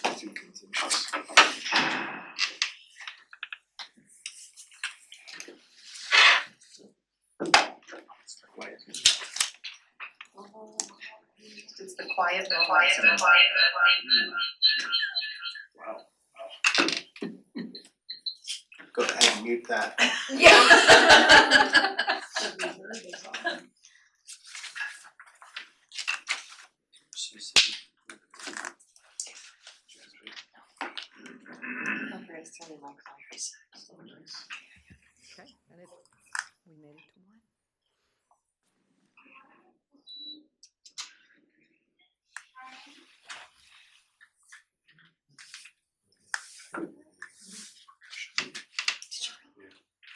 to contentious. It's the quiet moment. Wow. Go ahead and mute that. Yeah. Okay, and it, we made it to one.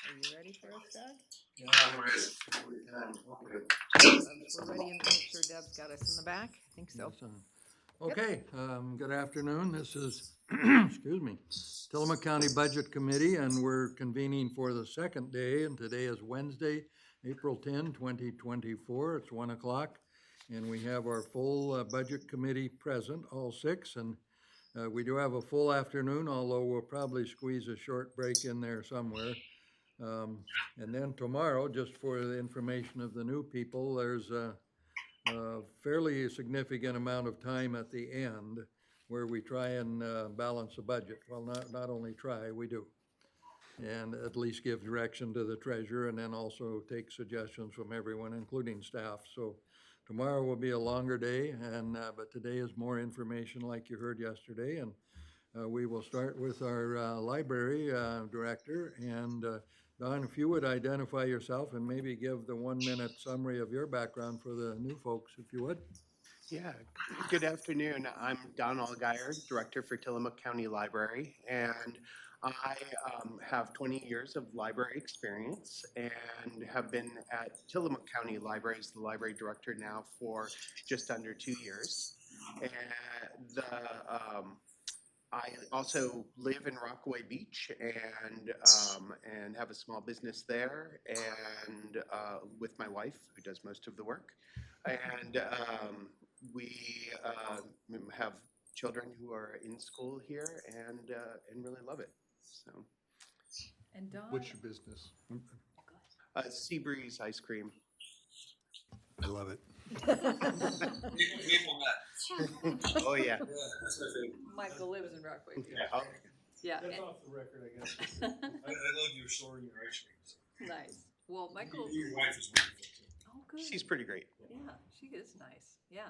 Are you ready for us, Doug? Yeah, I'm ready. We're ready and make sure Deb's got us in the back. I think so. Yes, okay, good afternoon. This is, excuse me, Tillamook County Budget Committee, and we're convening for the second day, and today is Wednesday, April 10, 2024. It's 1 o'clock, and we have our full Budget Committee present, all six, and we do have a full afternoon, although we'll probably squeeze a short break in there somewhere. And then tomorrow, just for the information of the new people, there's a fairly significant amount of time at the end where we try and balance the budget. Well, not only try, we do. And at least give direction to the treasurer and then also take suggestions from everyone, including staff. So tomorrow will be a longer day, and but today is more information like you heard yesterday. And we will start with our library director. And Don, if you would identify yourself and maybe give the 1-minute summary of your background for the new folks, if you would. Yeah, good afternoon. I'm Don Allgaier, Director for Tillamook County Library, and I have 20 years of library experience and have been at Tillamook County Library as the library director now for just under 2 years. And I also live in Rockaway Beach and have a small business there, and with my wife, who does most of the work. And we have children who are in school here and really love it. So, And Don? What's your business? Seabreeze Ice Cream. I love it. Maple nut. Oh yeah. Yeah, that's my favorite. Michael lives in Rockaway. Oh, Yeah, That's off the record, I guess. I love your story and your ice cream. nice. Well, Michael, Your wife is wonderful too. oh, good. she's pretty great. Yeah, she is nice. Yeah.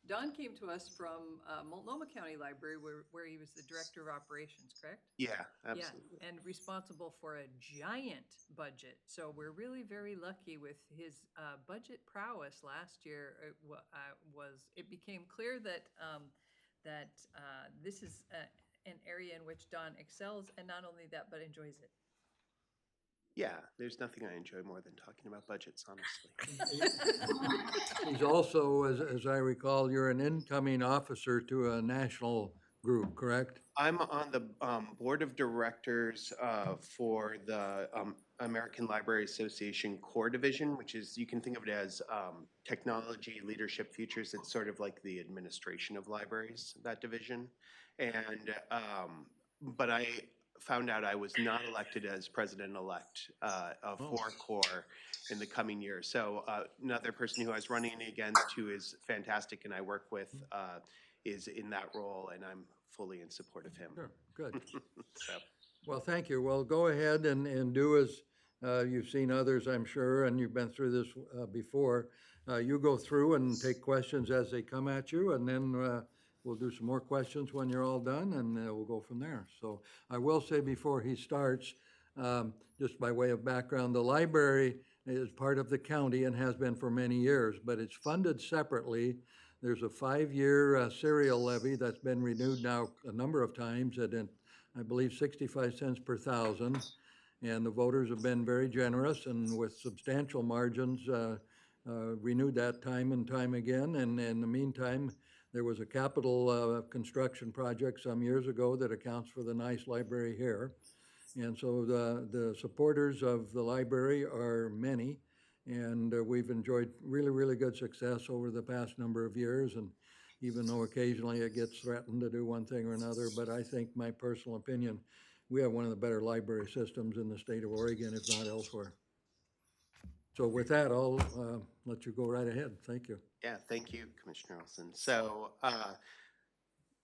Don came to us from Multnomah County Library where he was the director of operations, correct? Yeah, absolutely. Yeah, and responsible for a giant budget. So we're really very lucky with his budget prowess last year. It became clear that this is an area in which Don excels, and not only that, but enjoys it. Yeah, there's nothing I enjoy more than talking about budgets, honestly. He's also, as I recall, you're an incoming officer to a national group, correct? I'm on the board of directors for the American Library Association Core Division, which is, you can think of it as technology, leadership, futures. It's sort of like the administration of libraries, that division. And, but I found out I was not elected as president-elect for Core in the coming year. So another person who I was running against, who is fantastic and I work with, is in that role, and I'm fully in support of him. Sure, good. So. Well, thank you. Well, go ahead and do as you've seen others, I'm sure, and you've been through this before. You go through and take questions as they come at you, and then we'll do some more questions when you're all done, and we'll go from there. So I will say before he starts, just by way of background, the library is part of the county and has been for many years, but it's funded separately. There's a 5-year serial levy that's been renewed now a number of times at, I believe, 65 cents per thousand. And the voters have been very generous and with substantial margins renewed that time and time again. And in the meantime, there was a capital construction project some years ago that accounts for the nice library here. And so the supporters of the library are many. And we've enjoyed really, really good success over the past number of years. And even though occasionally it gets threatened to do one thing or another. But I think, my personal opinion, we have one of the better library systems in the state of Oregon, if not elsewhere. So with that, I'll let you go right ahead. Thank you. Yeah, thank you, Commissioner Olson. So,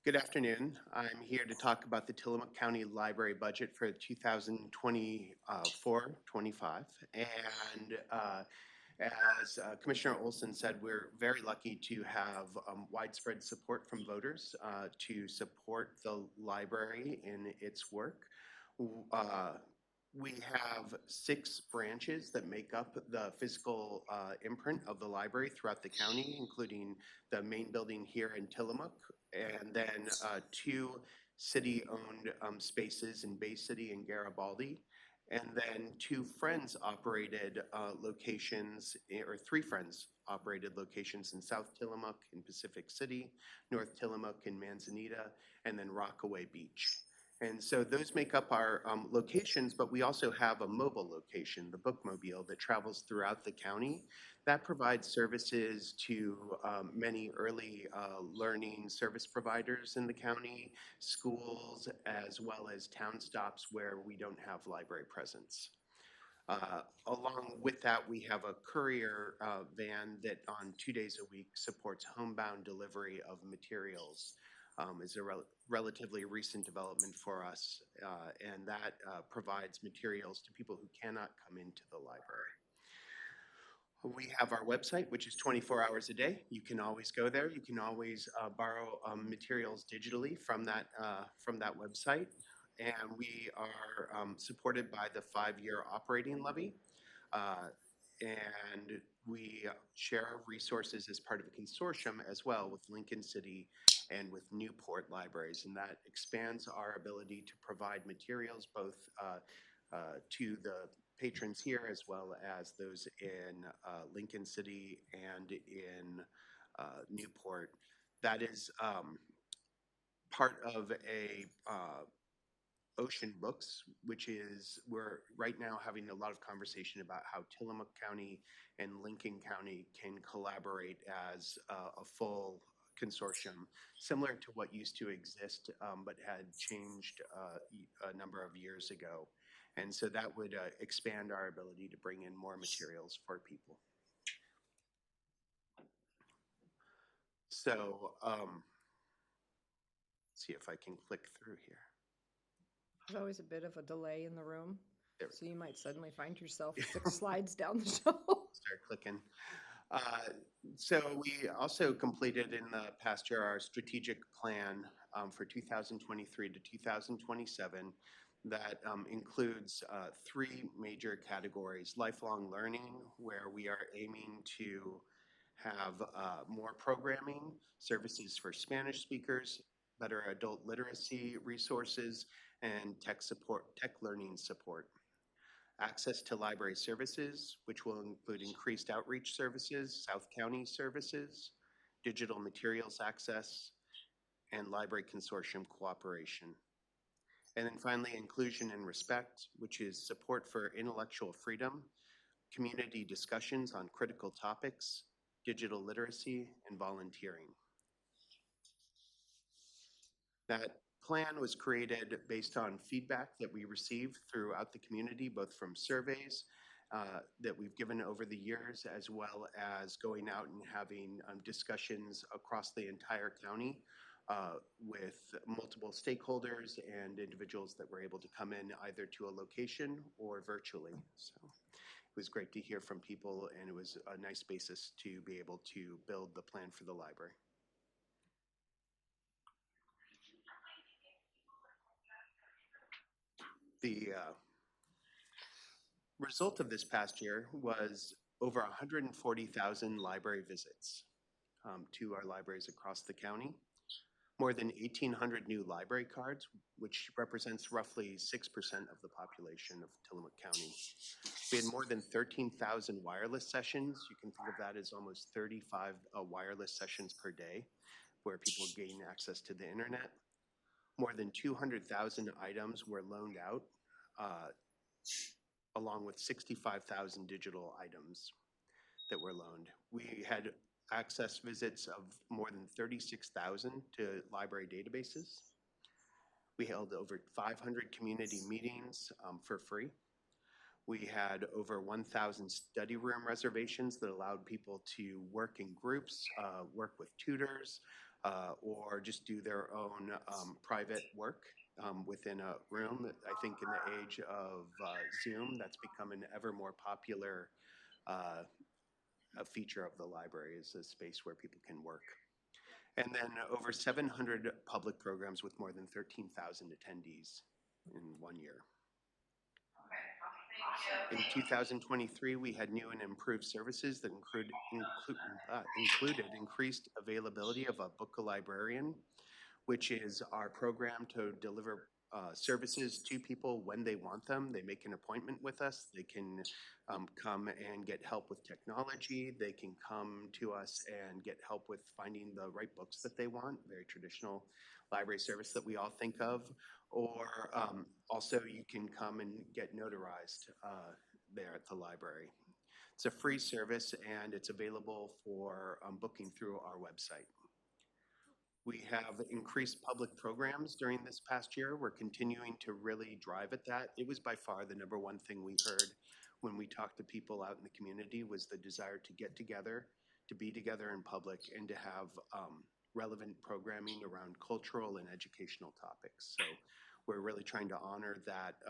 good afternoon. I'm here to talk about the Tillamook County Library budget for 2024-25. And as Commissioner Olson said, we're very lucky to have widespread support from voters to support the library in its work. We have 6 branches that make up the physical imprint of the library throughout the county, including the main building here in Tillamook, and then 2 city-owned spaces in Bay City and Garibaldi, and then 2 Friends-operated locations, or 3 Friends-operated locations in South Tillamook, in Pacific City, North Tillamook, in Manzanita, and then Rockaway Beach. And so those make up our locations, but we also have a mobile location, the Bookmobile, that travels throughout the county. That provides services to many early learning service providers in the county, schools, as well as town stops where we don't have library presence. Along with that, we have a courier van that on 2 days a week supports homebound delivery of materials. Is a relatively recent development for us, and that provides materials to people who cannot come into the library. We have our website, which is 24 hours a day. You can always go there. You can always borrow materials digitally from that website. And we are supported by the 5-year operating levy. And we share resources as part of a consortium as well with Lincoln City and with Newport Libraries. And that expands our ability to provide materials both to the patrons here as well as those in Lincoln City and in Newport. That is part of a Ocean Books, which is, we're right now having a lot of conversation about how Tillamook County and Lincoln County can collaborate as a full consortium, similar to what used to exist, but had changed a number of years ago. And so that would expand our ability to bring in more materials for people. So, see if I can click through here. There's always a bit of a delay in the room, There we so you might suddenly find yourself 6 slides down the show. Start clicking. So we also completed in the past year our strategic plan for 2023 to 2027 that includes 3 major categories. Lifelong learning, where we are aiming to have more programming, services for Spanish speakers, better adult literacy resources, and tech learning support. Access to library services, which will include increased outreach services, South County services, digital materials access, and library consortium cooperation. And then finally, inclusion and respect, which is support for intellectual freedom, community discussions on critical topics, digital literacy, and volunteering. That plan was created based on feedback that we received throughout the community, both from surveys that we've given over the years, as well as going out and having discussions across the entire county with multiple stakeholders and individuals that were able to come in either to a location or virtually. So it was great to hear from people, and it was a nice basis to be able to build the plan for the library. The result of this past year was over 140,000 library visits to our libraries across the county, more than 1,800 new library cards, which represents roughly 6% of the population of Tillamook County. We had more than 13,000 wireless sessions. You can think of that as almost 35 wireless sessions per day, where people gain access to the internet. More than 200,000 items were loaned out, along with 65,000 digital items that were loaned. We had access visits of more than 36,000 to library databases. We held over 500 community meetings for free. We had over 1,000 study room reservations that allowed people to work in groups, work with tutors, or just do their own private work within a room. I think in the age of Zoom, that's become an ever more popular a feature of the library, is a space where people can work. And then over 700 public programs with more than 13,000 attendees in 1 year. In 2023, we had new and improved services that included increased availability of a Book a Librarian, which is our program to deliver services to people when they want them. They make an appointment with us. They can come and get help with technology. They can come to us and get help with finding the right books that they want, very traditional library service that we all think of. Or also you can come and get notarized there at the library. It's a free service and it's available for booking through our website. We have increased public programs during this past year. We're continuing to really drive at that. It was by far the #1 thing we heard when we talked to people out in the community, was the desire to get together, to be together in public, and to have relevant programming around cultural and educational topics. So we're really trying to honor that,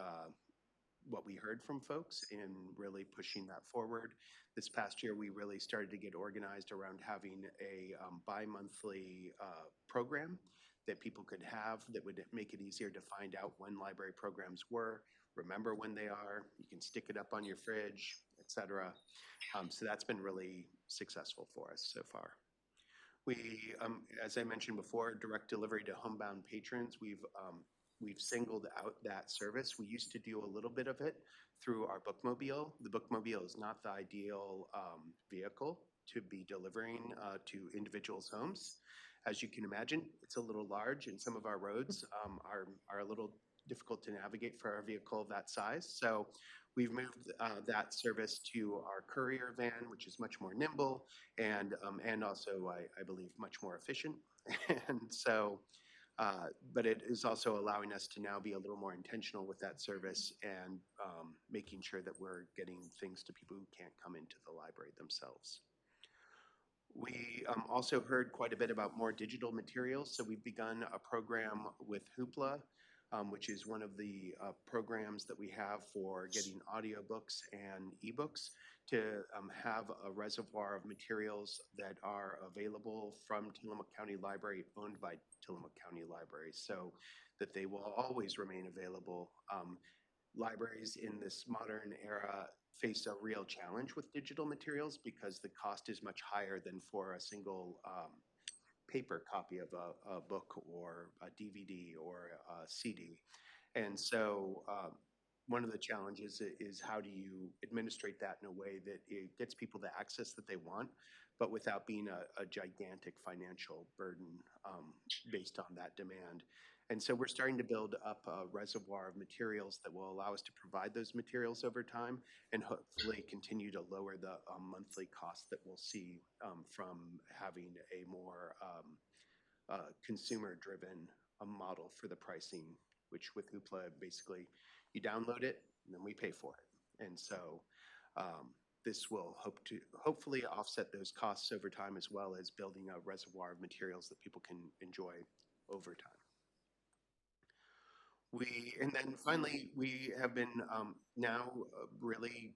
what we heard from folks, and really pushing that forward. This past year, we really started to get organized around having a bi-monthly program that people could have that would make it easier to find out when library programs were, remember when they are, you can stick it up on your fridge, etc. So that's been really successful for us so far. We, as I mentioned before, direct delivery to homebound patrons. We've singled out that service. We used to do a little bit of it through our bookmobile. The bookmobile is not the ideal vehicle to be delivering to individuals' homes. As you can imagine, it's a little large, and some of our roads are a little difficult to navigate for a vehicle of that size. So we've moved that service to our courier van, which is much more nimble and also, I believe, much more efficient. And so, but it is also allowing us to now be a little more intentional with that service and making sure that we're getting things to people who can't come into the library themselves. We also heard quite a bit about more digital materials. So we've begun a program with Hoopla, which is one of the programs that we have for getting audiobooks and ebooks, to have a reservoir of materials that are available from Tillamook County Library, owned by Tillamook County Library, so that they will always remain available. Libraries in this modern era face a real challenge with digital materials because the cost is much higher than for a single paper copy of a book or a DVD or a CD. And so one of the challenges is how do you administrate that in a way that it gets people the access that they want, but without being a gigantic financial burden based on that demand. And so we're starting to build up a reservoir of materials that will allow us to provide those materials over time and hopefully continue to lower the monthly cost that we'll see from having a more consumer-driven model for the pricing, which with Hoopla, basically you download it and then we pay for it. And so this will hopefully offset those costs over time, as well as building a reservoir of materials that people can enjoy over time. And then finally, we have been now really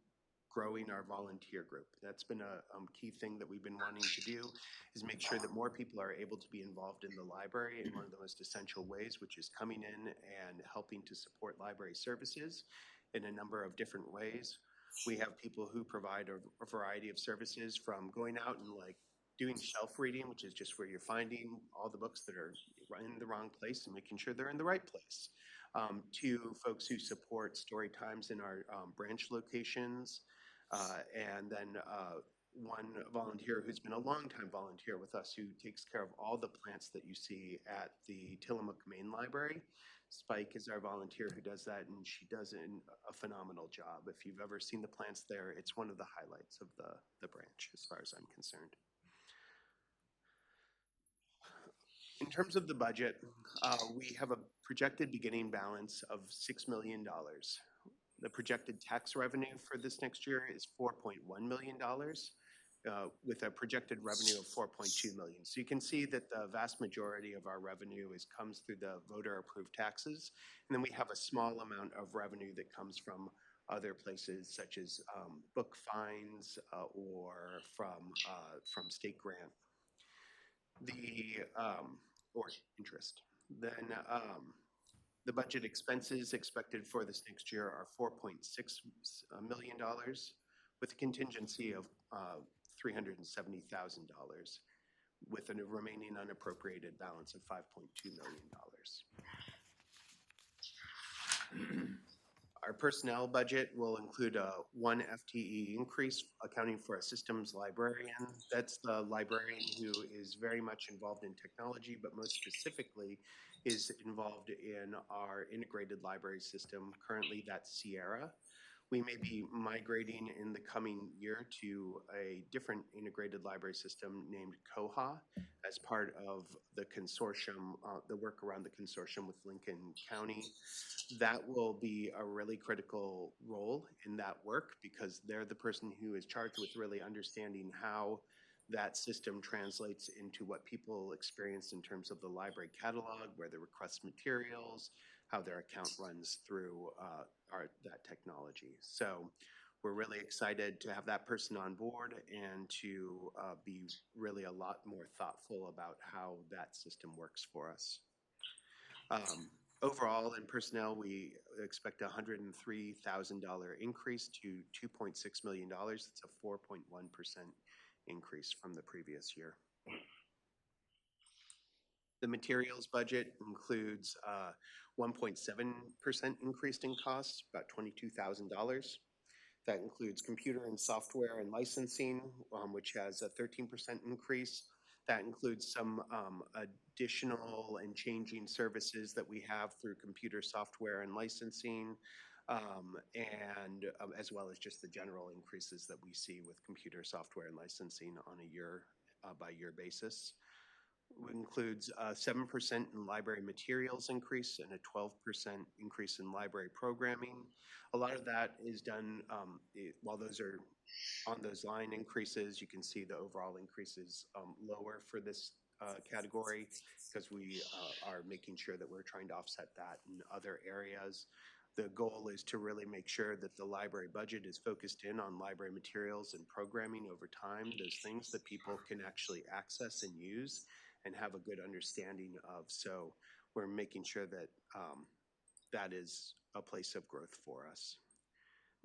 growing our volunteer group. That's been a key thing that we've been wanting to do, is make sure that more people are able to be involved in the library in one of the most essential ways, which is coming in and helping to support library services in a number of different ways. We have people who provide a variety of services, from going out and doing shelf reading, which is just where you're finding all the books that are in the wrong place and making sure they're in the right place, to folks who support story times in our branch locations, and then one volunteer who's been a longtime volunteer with us, who takes care of all the plants that you see at the Tillamook Main Library. Spike is our volunteer who does that, and she does a phenomenal job. If you've ever seen the plants there, it's one of the highlights of the branch, as far as I'm concerned. In terms of the budget, we have a projected beginning balance of $6 million. The projected tax revenue for this next year is $4.1 million, with a projected revenue of $4.2 million. So you can see that the vast majority of our revenue comes through the voter-approved taxes, and then we have a small amount of revenue that comes from other places such as book fines or from state grant. Or interest. Then the budget expenses expected for this next year are $4.6 million, with a contingency of $370,000, with a remaining unappropriated balance of $5.2 million. Our personnel budget will include a 1 FTE increase, accounting for a systems librarian. That's the librarian who is very much involved in technology, but most specifically is involved in our integrated library system. Currently, that's Sierra. We may be migrating in the coming year to a different integrated library system named Koha as part of the consortium, the work around the consortium with Lincoln County. That will be a really critical role in that work because they're the person who is charged with really understanding how that system translates into what people experience in terms of the library catalog, where they request materials, how their account runs through that technology. So we're really excited to have that person on board and to be really a lot more thoughtful about how that system works for us. Overall, in personnel, we expect a $103,000 increase to $2.6 million. It's a 4.1% increase from the previous year. The materials budget includes 1.7% increase in costs, about $22,000. That includes computer and software and licensing, which has a 13% increase. That includes some additional and changing services that we have through computer software and licensing, and as well as just the general increases that we see with computer software and licensing on a year-by-year basis. It includes a 7% in library materials increase and a 12% increase in library programming. A lot of that is done, while those are on those line increases, you can see the overall increase is lower for this category because we are making sure that we're trying to offset that in other areas. The goal is to really make sure that the library budget is focused in on library materials and programming over time, those things that people can actually access and use and have a good understanding of. So we're making sure that that is a place of growth for us.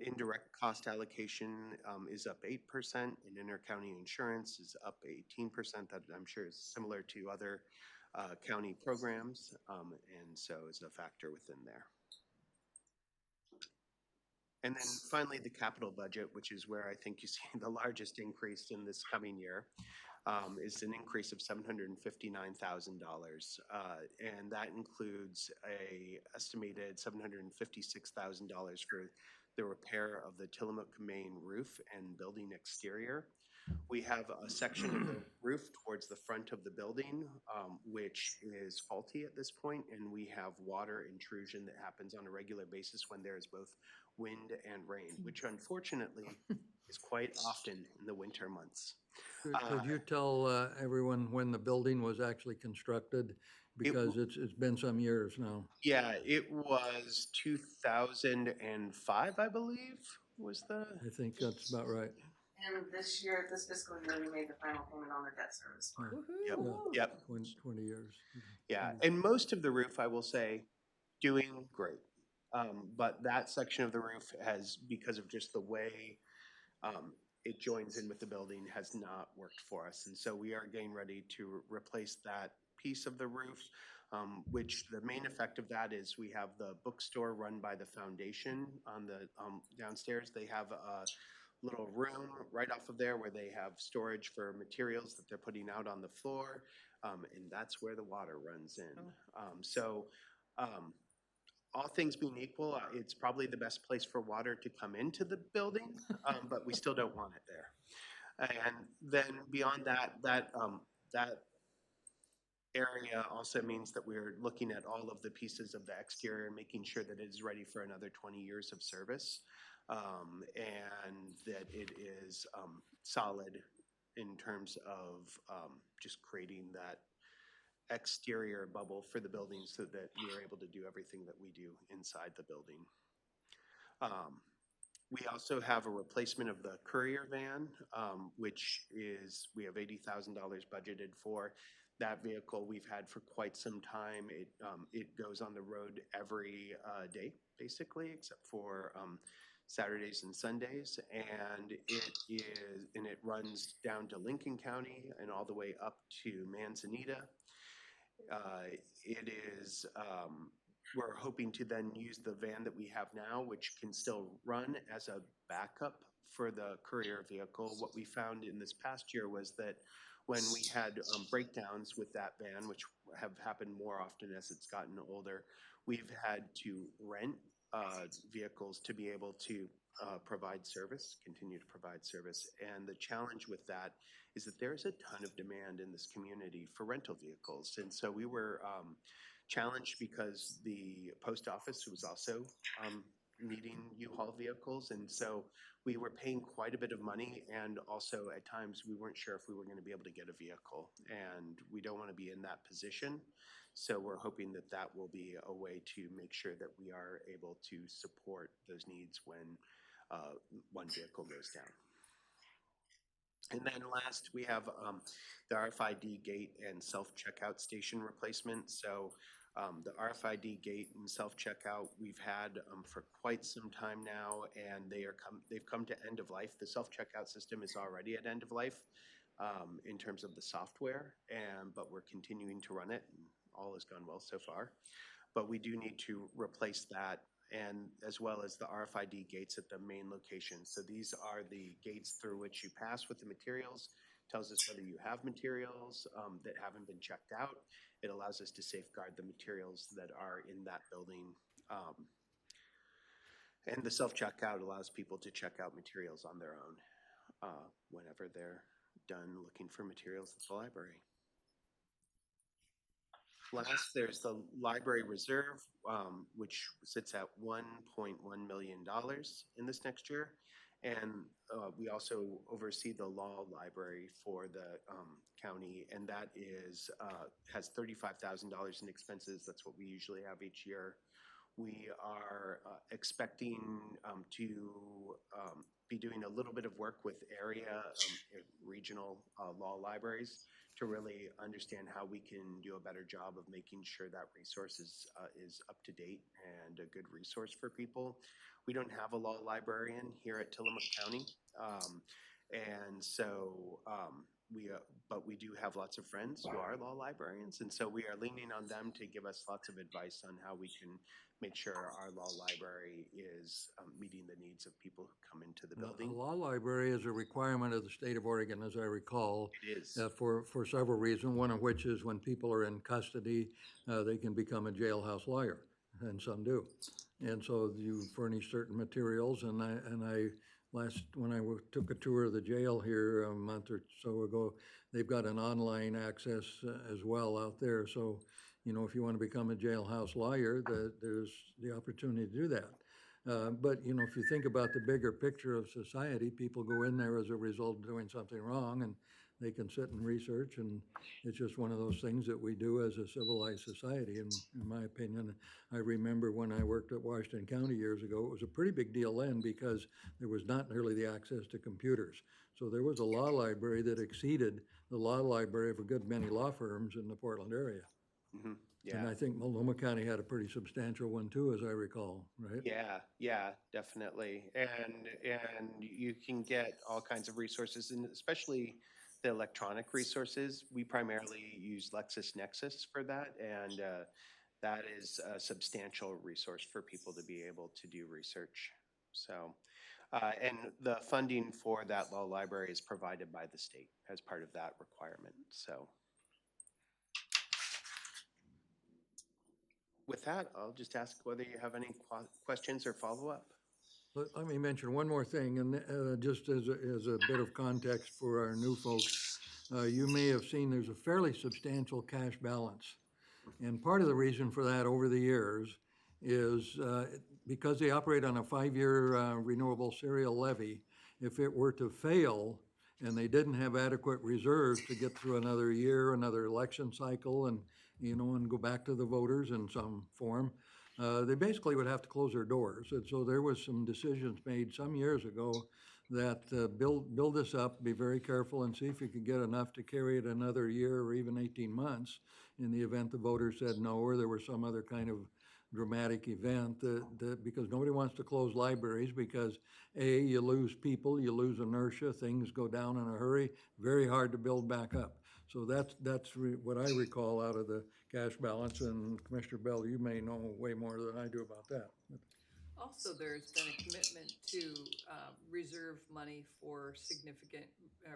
Indirect cost allocation is up 8%, and intercounty insurance is up 18%. That I'm sure is similar to other county programs, and so is a factor within there. And then finally, the capital budget, which is where I think you see the largest increase in this coming year, is an increase of $759,000, and that includes a estimated $756,000 for the repair of the Tillamook main roof and building exterior. We have a section of the roof towards the front of the building, which is faulty at this point, and we have water intrusion that happens on a regular basis when there is both wind and rain, which unfortunately is quite often in the winter months. Could you tell everyone when the building was actually constructed? Because it's been some years now. Yeah, it was 2005, I believe, was the... I think that's about right. And this year, this fiscal year, we made the final payment on the debt service. Yep. 20 years. Yeah, and most of the roof, I will say, doing great. But that section of the roof has, because of just the way it joins in with the building, has not worked for us. And so we are getting ready to replace that piece of the roof, which the main effect of that is we have the bookstore run by the foundation on the downstairs. They have a little room right off of there where they have storage for materials that they're putting out on the floor, and that's where the water runs in. All things being equal, it's probably the best place for water to come into the building, but we still don't want it there. And then beyond that, that area also means that we're looking at all of the pieces of the exterior and making sure that it is ready for another 20 years of service, and that it is solid in terms of just creating that exterior bubble for the building so that we are able to do everything that we do inside the building. We also have a replacement of the courier van, which is, we have $80,000 budgeted for. That vehicle we've had for quite some time. It goes on the road every day, basically, except for Saturdays and Sundays. And it runs down to Lincoln County and all the way up to Manzanita. It is, we're hoping to then use the van that we have now, which can still run as a backup for the courier vehicle. What we found in this past year was that when we had breakdowns with that van, which have happened more often as it's gotten older, we've had to rent vehicles to be able to provide service, continue to provide service. And the challenge with that is that there's a ton of demand in this community for rental vehicles. And so we were challenged because the post office was also needing U-Haul vehicles. And so we were paying quite a bit of money, and also at times we weren't sure if we were going to be able to get a vehicle. And we don't want to be in that position. So we're hoping that that will be a way to make sure that we are able to support those needs when one vehicle goes down. And then last, we have the RFID gate and self-checkout station replacement. So the RFID gate and self-checkout we've had for quite some time now, and they've come to end of life. The self-checkout system is already at end of life in terms of the software, but we're continuing to run it, and all has gone well so far. But we do need to replace that, and as well as the RFID gates at the main location. So these are the gates through which you pass with the materials. Tells us whether you have materials that haven't been checked out. It allows us to safeguard the materials that are in that building. And the self-checkout allows people to check out materials on their own whenever they're done looking for materials at the library. Last, there's the library reserve, which sits at $1.1 million in this next year. And we also oversee the law library for the county, and that has $35,000 in expenses. That's what we usually have each year. We are expecting to be doing a little bit of work with area regional law libraries to really understand how we can do a better job of making sure that resources is up to date and a good resource for people. We don't have a law librarian here at Tillamook County, and so but we do have lots of friends who are law librarians, and so we are leaning on them to give us lots of advice on how we can make sure our law library is meeting the needs of people who come into the building. A law library is a requirement of the state of Oregon, as I recall. It is. For several reasons, one of which is when people are in custody, they can become a jailhouse lawyer, and some do. And so you furnish certain materials, and when I took a tour of the jail here a month or so ago, they've got an online access as well out there. So, you know, if you want to become a jailhouse lawyer, there's the opportunity to do that. But, you know, if you think about the bigger picture of society, people go in there as a result of doing something wrong, and they can sit and research, and it's just one of those things that we do as a civilized society, in my opinion. I remember when I worked at Washington County years ago, it was a pretty big deal then because there was not nearly the access to computers. So there was a law library that exceeded the law library of a good many law firms in the Portland area. Mm-hmm. Yeah. And I think Multnomah County had a pretty substantial one too, as I recall, right? Yeah, definitely. And you can get all kinds of resources, and especially the electronic resources. We primarily use LexisNexis for that, and that is a substantial resource for people to be able to do research. So, and the funding for that law library is provided by the state as part of that requirement. So. With that, I'll just ask whether you have any questions or follow-up. Let me mention one more thing, and just as a bit of context for our new folks, you may have seen there's a fairly substantial cash balance. And part of the reason for that over the years is because they operate on a 5-year renewable serial levy. If it were to fail and they didn't have adequate reserves to get through another year, another election cycle, and, and go back to the voters in some form, they basically would have to close their doors. And so there was some decisions made some years ago that build this up, be very careful, and see if you could get enough to carry it another year or even 18 months in the event the voters said no, or there was some other kind of dramatic event because nobody wants to close libraries because you lose people, you lose inertia, things go down in a hurry, very hard to build back up. So that's what I recall out of the cash balance, and Commissioner Bell, you may know way more than I do about that. Also, there's been a commitment to reserve money for significant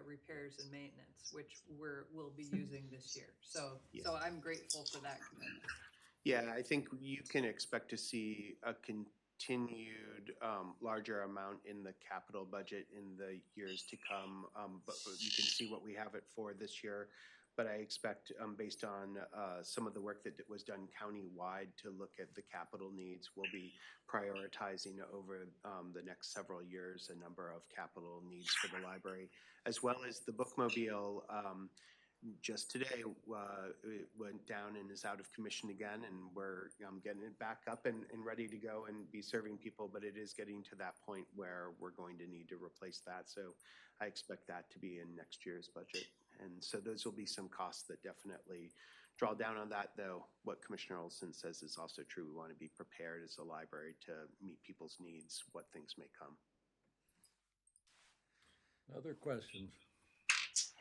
repairs and maintenance, which we'll be using this year. So I'm grateful for that commitment. Yeah, I think you can expect to see a continued larger amount in the capital budget in the years to come. But you can see what we have it for this year. But I expect, based on some of the work that was done county-wide to look at the capital needs, we'll be prioritizing over the next several years a number of capital needs for the library, as well as the bookmobile. Just today, it went down and is out of commission again, and we're getting it back up and ready to go and be serving people, but it is getting to that point where we're going to need to replace that. So I expect that to be in next year's budget. And so those will be some costs that definitely draw down on that, though what Commissioner Olson says is also true. We want to be prepared as a library to meet people's needs, what things may come. Other questions?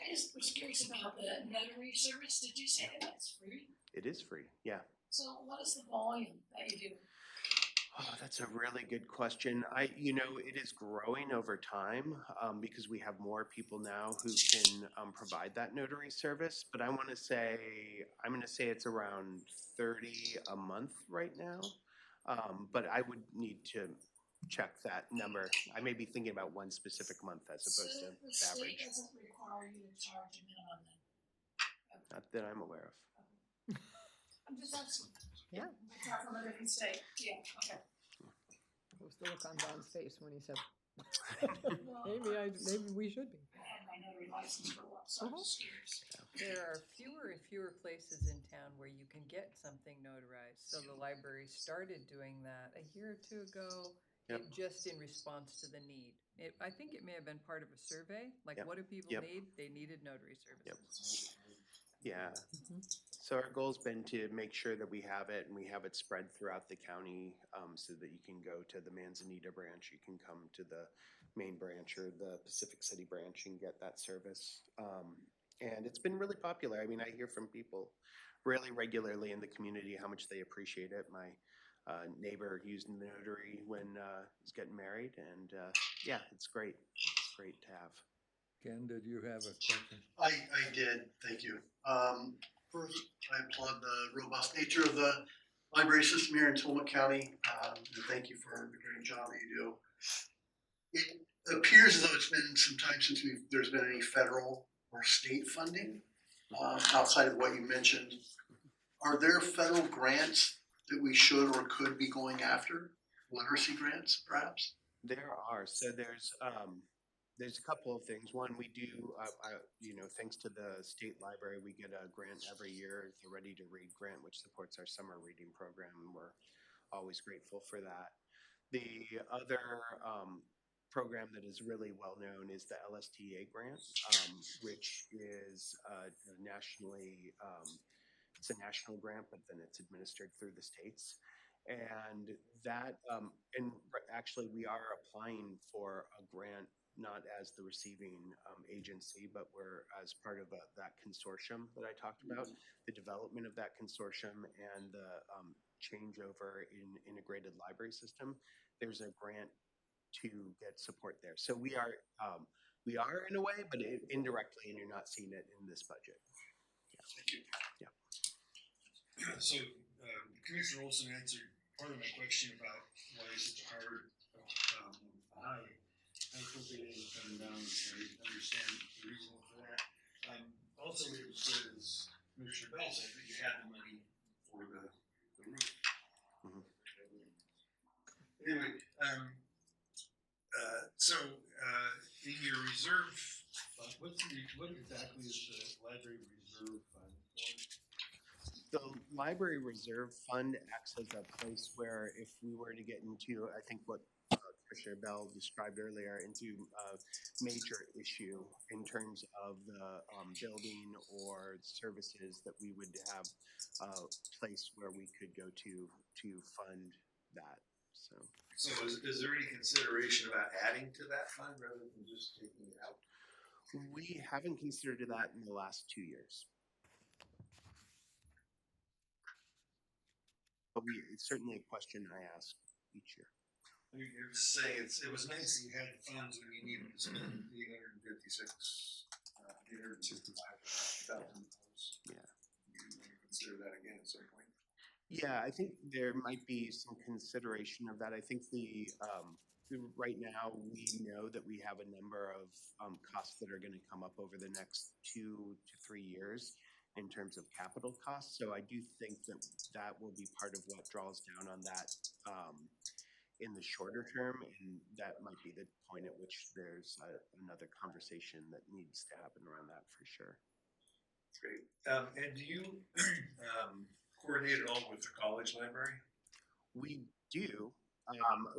I just was curious about the notary service. Did you say that that's free? It is free, yeah. So what is the volume that you do? Oh, that's a really good question. It is growing over time because we have more people now who can provide that notary service. But I'm going to say it's around 30 a month right now. But I would need to check that number. I may be thinking about one specific month as opposed to the state average. doesn't require you to charge a minimum then? Not that I'm aware of. I'm just asking. Yeah. It's not from a different state. Yeah, okay. What was the look on Don's face when he said, Well, maybe we should be? I had my notary license for what, so I'm just curious. There are fewer and fewer places in town where you can get something notarized. So the library started doing that a year or two ago, just in response to the need. I think it may have been part of a survey, like what do people need? They needed notary services. Yeah. So our goal's been to make sure that we have it and we have it spread throughout the county so that you can go to the Manzanita branch, you can come to the main branch or the Pacific City branch and get that service. And it's been really popular. I mean, I hear from people really regularly in the community how much they appreciate it. My neighbor used the notary when he was getting married, and it's great. It's great to have. Ken, did you have a question? I did, thank you. First, I applaud the robust nature of the library system here in Tillamook County, and thank you for the great job that you do. It appears as though it's been some time since there's been any federal or state funding outside of what you mentioned. Are there federal grants that we should or could be going after? Literacy grants, perhaps? There are. So there's a couple of things. One, we do, thanks to the state library, we get a grant every year, the Ready to Read grant, which supports our summer reading program, and we're always grateful for that. The other program that is really well known is the LSTA grant, which is nationally, it's a national grant, but then it's administered through the states. And that, actually we are applying for a grant, not as the receiving agency, but we're as part of that consortium that I talked about, the development of that consortium and the changeover in integrated library system. There's a grant to get support there. So we are in a way, but indirectly, and you're not seeing it in this budget. Thank you. Yeah. So Commissioner Olson answered part of my question about why it's such a high appropriate coming down. I understand the reason for that. also it was good as Commissioner Bell said, that you had the money for the roof. Mhm. Anyway, in your reserve fund, what exactly is the library reserve fund for? The library reserve fund acts as a place where if we were to get into, I think what Commissioner Bell described earlier, into a major issue in terms of the building or services, that we would have a place where we could go to fund that. So So is there any consideration about adding to that fund rather than just taking it out? we haven't considered that in the last 2 years. But it's certainly a question I ask each year. You're just saying it was nice that you had the funds when you needed to spend $855,000. Yeah. You want to consider that again at some point? Yeah, I think there might be some consideration of that. I think right now we know that we have a number of costs that are going to come up over the next 2 to 3 years in terms of capital costs. So I do think that will be part of what draws down on that in the shorter term, and that might be the point at which there's another conversation that needs to happen around that for sure. Great. And do you coordinate it all with the college library? We do.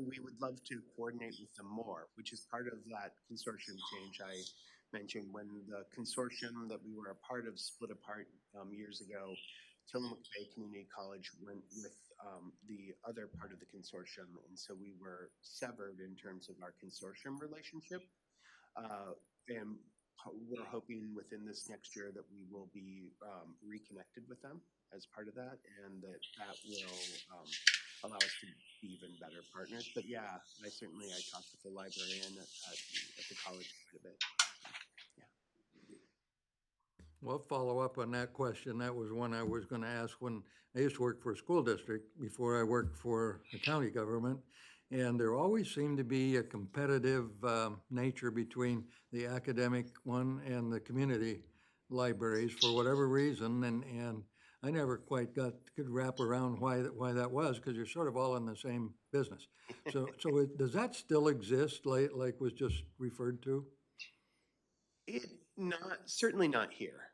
We would love to coordinate with them more, which is part of that consortium change I mentioned. When the consortium that we were a part of split apart years ago, Tillamook Bay Community College went with the other part of the consortium, and so we were severed in terms of our consortium relationship. And we're hoping within this next year that we will be reconnected with them as part of that, and that will allow us to be even better partners. But yeah, I talked with the librarian at the college quite a bit. Well, follow up on that question. That was one I was going to ask when I used to work for a school district before I worked for the county government. And there always seemed to be a competitive nature between the academic one and the community libraries for whatever reason. And I never quite could wrap around why that was, because you're sort of all in the same business. So does that still exist, like was just referred to? Certainly not here.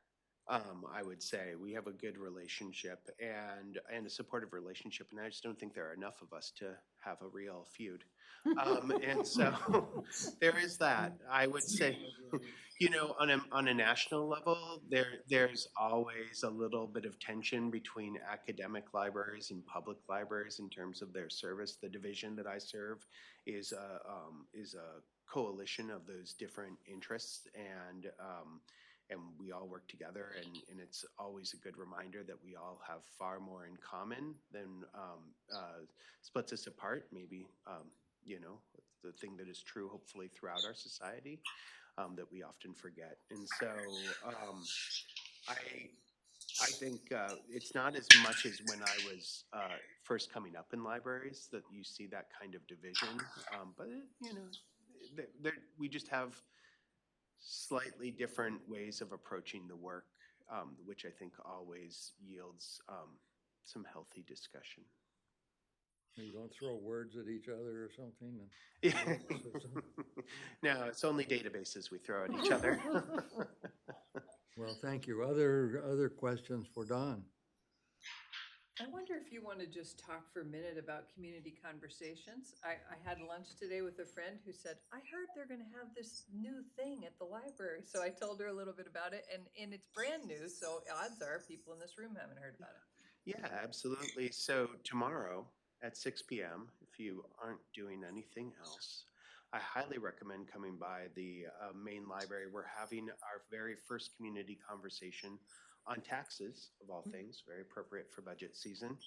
I would say we have a good relationship and a supportive relationship, and I just don't think there are enough of us to have a real feud. And so there is that. I would say, on a national level, there's always a little bit of tension between academic libraries and public libraries in terms of their service. The division that I serve is a coalition of those different interests, and we all work together, and it's always a good reminder that we all have far more in common than splits us apart. Maybe the thing that is true, hopefully, throughout our society, that we often forget. And so I think it's not as much as when I was first coming up in libraries that you see that kind of division, but we just have slightly different ways of approaching the work, which I think always yields some healthy discussion. You don't throw words at each other or something? No, it's only databases we throw at each other. Well, thank you. Other questions for Don? I wonder if you want to just talk for a minute about community conversations. I had lunch today with a friend who said, I heard they're going to have this new thing at the library. So I told her a little bit about it, and it's brand new. So odds are people in this room haven't heard about it. Yeah, absolutely. So tomorrow at 6 p.m., if you aren't doing anything else, I highly recommend coming by the main library. We're having our very first community conversation on taxes, of all things, very appropriate for budget season.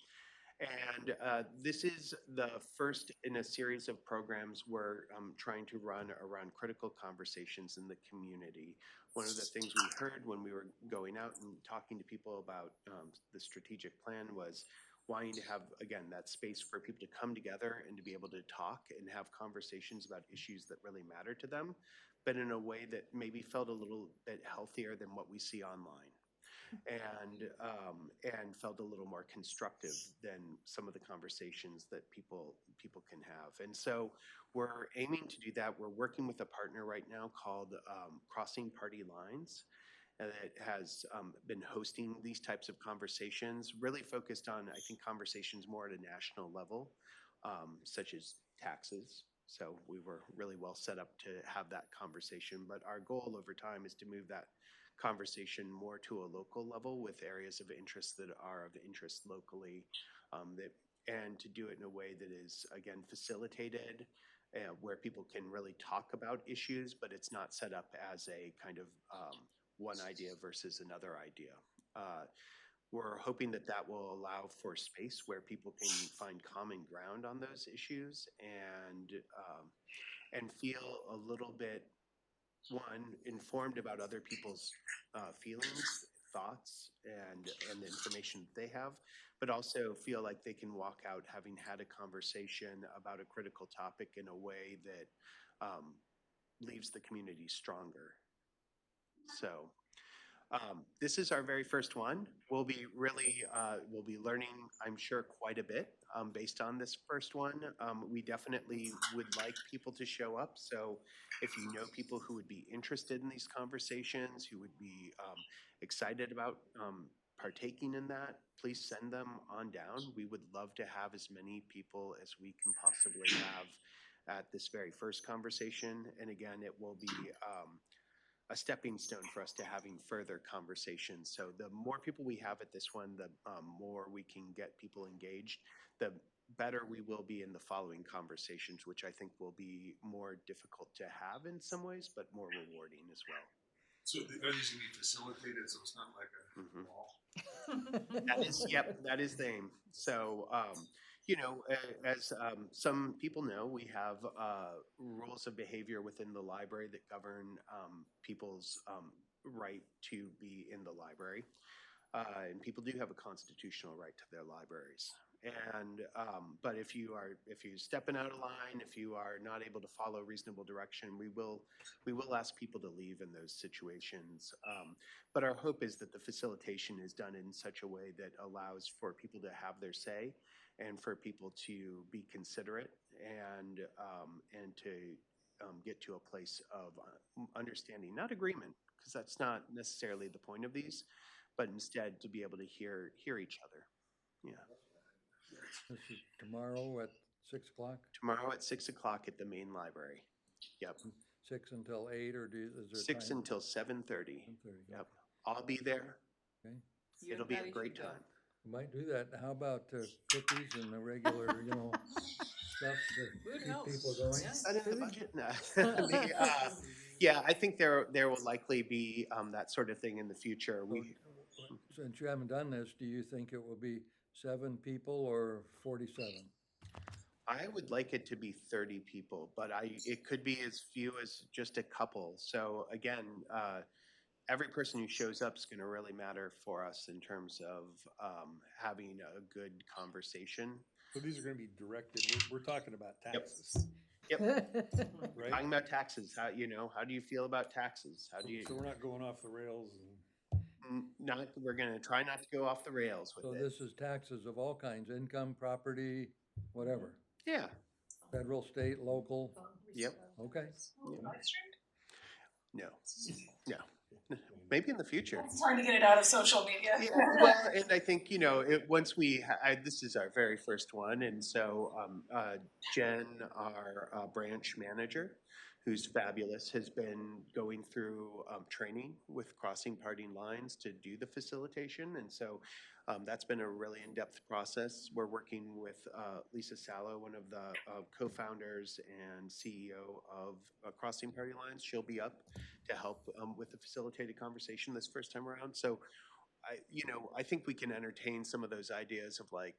And this is the first in a series of programs we're trying to run around critical conversations in the community. One of the things we heard when we were going out and talking to people about the strategic plan was wanting to have, again, that space for people to come together and to be able to talk and have conversations about issues that really matter to them. but in a way that maybe felt a little bit healthier than what we see online. And felt a little more constructive than some of the conversations that people can have. And so we're aiming to do that. We're working with a partner right now called Crossing Party Lines that has been hosting these types of conversations, really focused on, I think, conversations more at a national level, such as taxes. So we were really well set up to have that conversation. But our goal over time is to move that conversation more to a local level with areas of interest that are of interest locally, and to do it in a way that is, again, facilitated, where people can really talk about issues, but it's not set up as a kind of one idea versus another idea. We're hoping that that will allow for space where people can find common ground on those issues and feel a little bit, one, informed about other people's feelings, thoughts, and the information that they have, but also feel like they can walk out having had a conversation about a critical topic in a way that leaves the community stronger. So this is our very first one. We'll be learning, I'm sure, quite a bit based on this first one. We definitely would like people to show up. So if you know people who would be interested in these conversations, who would be excited about partaking in that, please send them on down. We would love to have as many people as we can possibly have at this very first conversation. And again, it will be a stepping stone for us to having further conversations. So the more people we have at this one, the more we can get people engaged, the better we will be in the following conversations, which I think will be more difficult to have in some ways, but more rewarding as well. So are these going to be facilitated, so it's not like a wall? That is, yep, that is the aim. So, you know, as some people know, we have rules of behavior within the library that govern people's right to be in the library. And people do have a constitutional right to their libraries. And but if you're stepping out of line, if you are not able to follow reasonable direction, we will ask people to leave in those situations. But our hope is that the facilitation is done in such a way that allows for people to have their say, and for people to be considerate, and to get to a place of understanding, not agreement, because that's not necessarily the point of these, but instead to be able to hear each other. Yeah. This is tomorrow at 6 o'clock, Tomorrow at 6 o'clock at the main library. Yep. 6 until 8, or is there 6 time? until 7:30. 7:30, Yep. I'll be there. Okay, You It'll and be a Patty great should go. time. we might do that. How about cookies and the regular, stuff to Food keep helps. people going? Yeah. Is that in the budget? No. Yeah, I think there will likely be that sort of thing in the future. Since you haven't done this, do you think it will be 7 people or 47? I would like it to be 30 people, but it could be as few as just a couple. So again, every person who shows up is going to really matter for us in terms of having a good conversation. So these are gonna be directed, we're talking about taxes, Yep, right? talking about taxes. How do you feel about taxes? How do you? So we're not going off the rails and. We're going to try not to go off the rails with So it. this is taxes of all kinds, income, property, whatever, Yeah. federal, state, local, Yep. okay. No. Maybe in the future. It's trying to get it out of social media. Yeah, well, and I think, once this is our very first one, and so Jen, our branch manager, who's fabulous, has been going through training with Crossing Party Lines to do the facilitation, and so that's been a really in-depth process. We're working with Lisa Sallow, one of the co-founders and CEO of Crossing Party Lines. She'll be up to help with the facilitated conversation this first time around. So, I think we can entertain some of those ideas of like,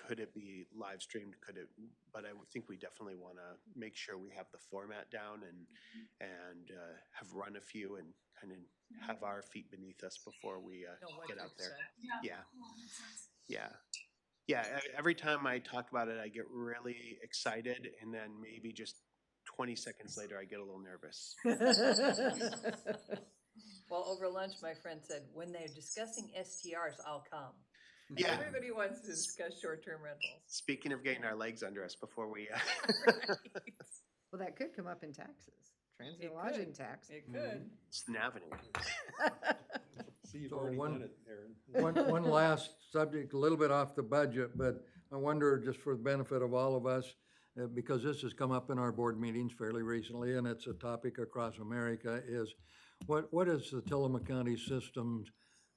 could it be live streamed? Could it? But I would think we definitely want to make sure we have the format down and have run a few and kind of have our feet beneath us before we Know what get to out there. expect. Yeah. Yeah. Every time I talk about it, I get really excited, and then maybe just 20 seconds later, I get a little nervous. Well, over lunch, my friend said, when they're discussing STRs, I'll come. Yeah. Everybody wants to discuss short-term rentals. Speaking of getting our legs under us before we, Well, that could come up in taxes, transient It lodging could. tax. It could. it's an avenue. See, you've So already one- done it, Aaron. One last subject, a little bit off the budget, but I wonder, just for the benefit of all of us, because this has come up in our board meetings fairly recently, and it's a topic across America, is what is the Tillamook County system's,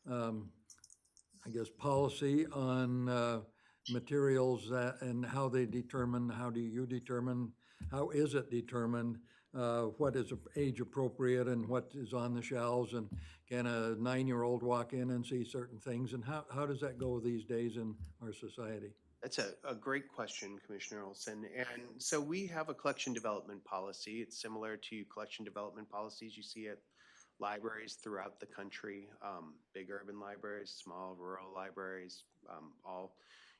I guess, policy on materials that, and how they determine, how do you determine, how is it determined? What is age appropriate and what is on the shelves, and can a 9-year-old walk in and see certain things, and how does that go these days in our society? That's a great question, Commissioner Olson. And so we have a collection development policy. It's similar to collection development policies you see at libraries throughout the country. Big urban libraries, small rural libraries, all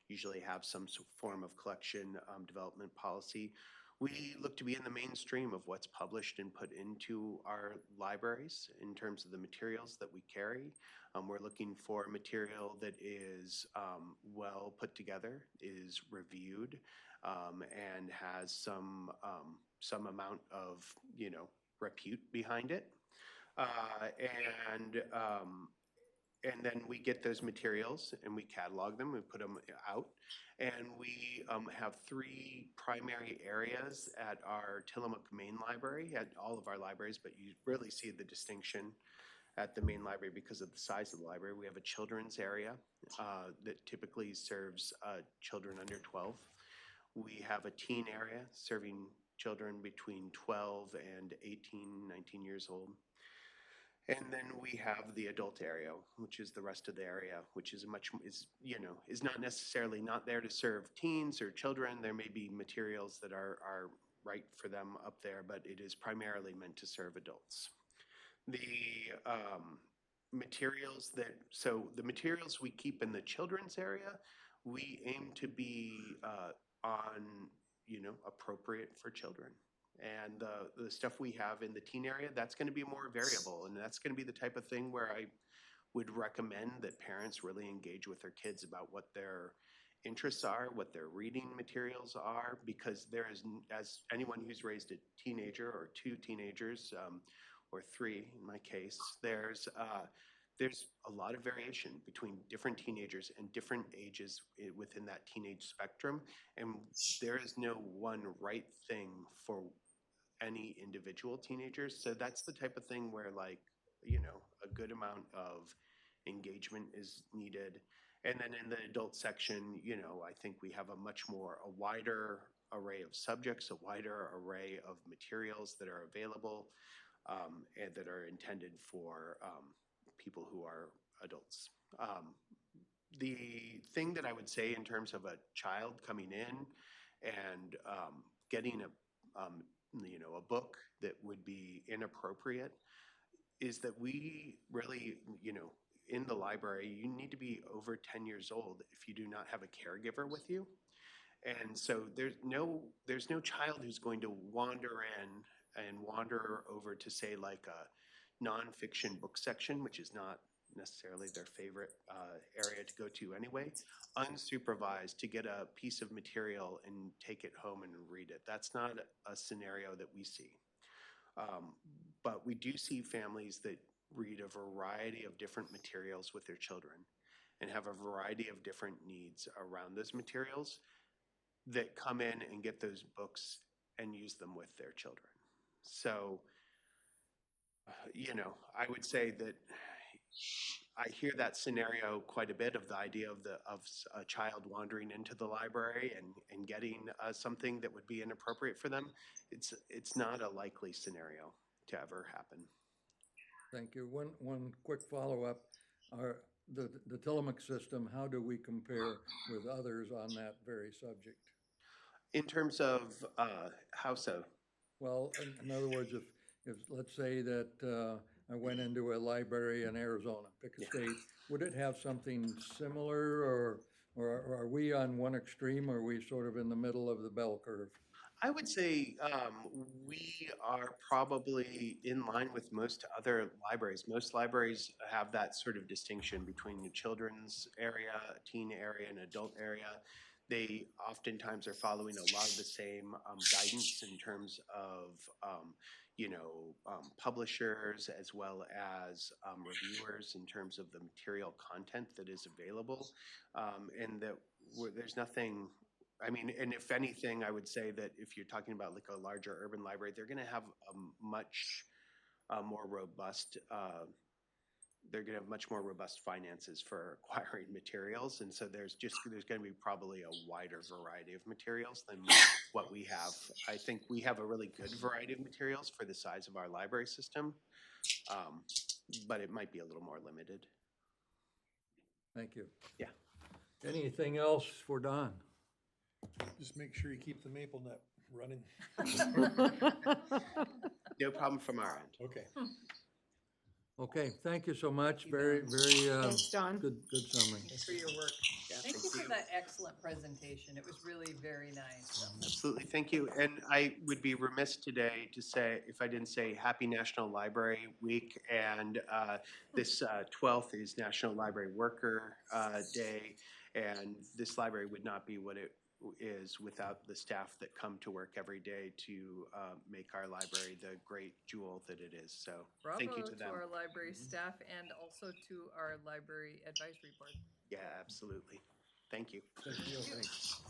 usually have some form of collection development policy. We look to be in the mainstream of what's published and put into our libraries in terms of the materials that we carry. We're looking for material that is well put together, is reviewed, and has some amount of, repute behind it. And then we get those materials and we catalog them, we put them out. And we have 3 primary areas at our Tillamook Main Library, at all of our libraries, but you really see the distinction at the main library because of the size of the library. We have a children's area that typically serves children under 12. We have a teen area serving children between 12 and 18, 19 years old. And then we have the adult area, which is the rest of the area, which is is not necessarily not there to serve teens or children. There may be materials that are right for them up there, but it is primarily meant to serve adults. The materials we keep in the children's area, we aim to be appropriate for children. And the stuff we have in the teen area, that's going to be more variable. And that's going to be the type of thing where I would recommend that parents really engage with their kids about what their interests are, what their reading materials are, because there is, as anyone who's raised a teenager or 2 teenagers, or 3 in my case, there's a lot of variation between different teenagers and different ages within that teenage spectrum. And there is no one right thing for any individual teenagers. So that's the type of thing where a good amount of engagement is needed. And then in the adult section, I think we have a wider array of subjects, a wider array of materials that are available and that are intended for people who are adults. The thing that I would say in terms of a child coming in and getting a book that would be inappropriate is that we really, in the library, you need to be over 10 years old if you do not have a caregiver with you. And so there's no child who's going to wander in and wander over to, say, like a nonfiction book section, which is not necessarily their favorite area to go to anyway, unsupervised to get a piece of material and take it home and read it. That's not a scenario that we see. But we do see families that read a variety of different materials with their children and have a variety of different needs around those materials that come in and get those books and use them with their children. So, I would say that I hear that scenario quite a bit, of the idea of a child wandering into the library and getting something that would be inappropriate for them. It's not a likely scenario to ever happen. Thank you. One quick follow-up. The Tillamook system, how do we compare with others on that very subject? In terms of how so? Well, in other words, if let's say that I went into a library in Arizona, pick a state, would it have something similar, or are we on one extreme, or are we sort of in the middle of the bell curve? I would say we are probably in line with most other libraries. Most libraries have that sort of distinction between the children's area, teen area, and adult area. They oftentimes are following a lot of the same guidance in terms of, publishers as well as reviewers in terms of the material content that is available, and that there's nothing. I mean, and if anything, I would say that if you're talking about like a larger urban library, they're going to have a much more robust. They're going to have much more robust finances for acquiring materials, and so there's going to be probably a wider variety of materials than what we have. I think we have a really good variety of materials for the size of our library system, but it might be a little more limited. Thank you. Yeah. Anything else for Don? Just make sure you keep the maple nut running. No problem from our end. Okay. Okay, thank you so much. you, Very, Don. very Thanks, Don. good summary. Thanks for your work. Yeah, Thank you for that excellent presentation. It was really very nice. Absolutely, thank you. And I would be remiss today to say, if I didn't say Happy National Library Week, and this 12th is National Library Worker Day, and this library would not be what it is without the staff that come to work every day to make our library the great jewel that it is. So thank you Bravo to to them. our library staff and also to our library advisory board. Yeah, absolutely. Thank you. Thank you. Thanks.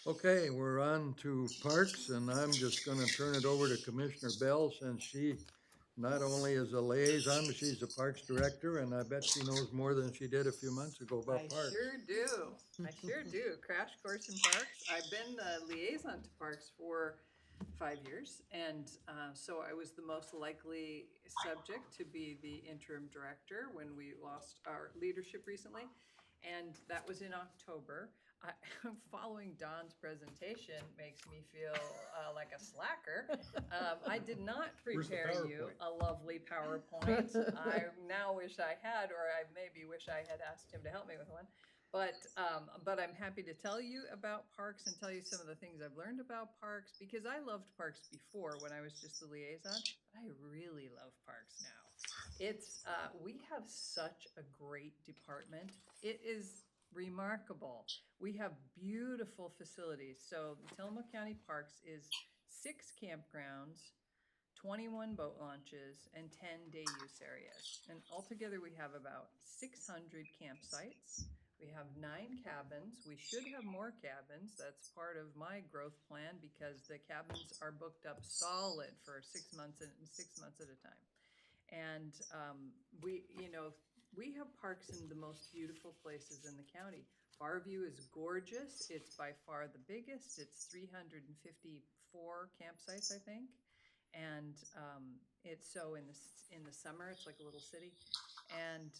Okay, we're on to parks, and I'm just gonna turn it over to Commissioner Bell, since she not only is a liaison, but she's a parks director, and I bet she knows more than she did a few months ago about I parks. sure do. I sure do. Crash course in parks. I've been the liaison to parks for 5 years, and so I was the most likely subject to be the interim director when we lost our leadership recently, and that was in October. Following Don's presentation makes me feel like a slacker. I did not Where's the prepare you PowerPoint? a lovely PowerPoint. I now wish I had, or I maybe wish I had asked him to help me with one. But I'm happy to tell you about parks and tell you some of the things I've learned about parks, because I loved parks before when I was just the liaison, but I really love parks now. It's we have such a great department. It is remarkable. We have beautiful facilities. So the Tillamook County Parks is 6 campgrounds, 21 boat launches, and 10 day use areas. And altogether we have about 600 campsites. We have 9 cabins. We should have more cabins. That's part of my growth plan, because the cabins are booked up solid for 6 months and 6 months at a time. And we have parks in the most beautiful places in the county. Farview is gorgeous. It's by far the biggest. It's 354 campsites, I think. And it's so in the summer, it's like a little city. And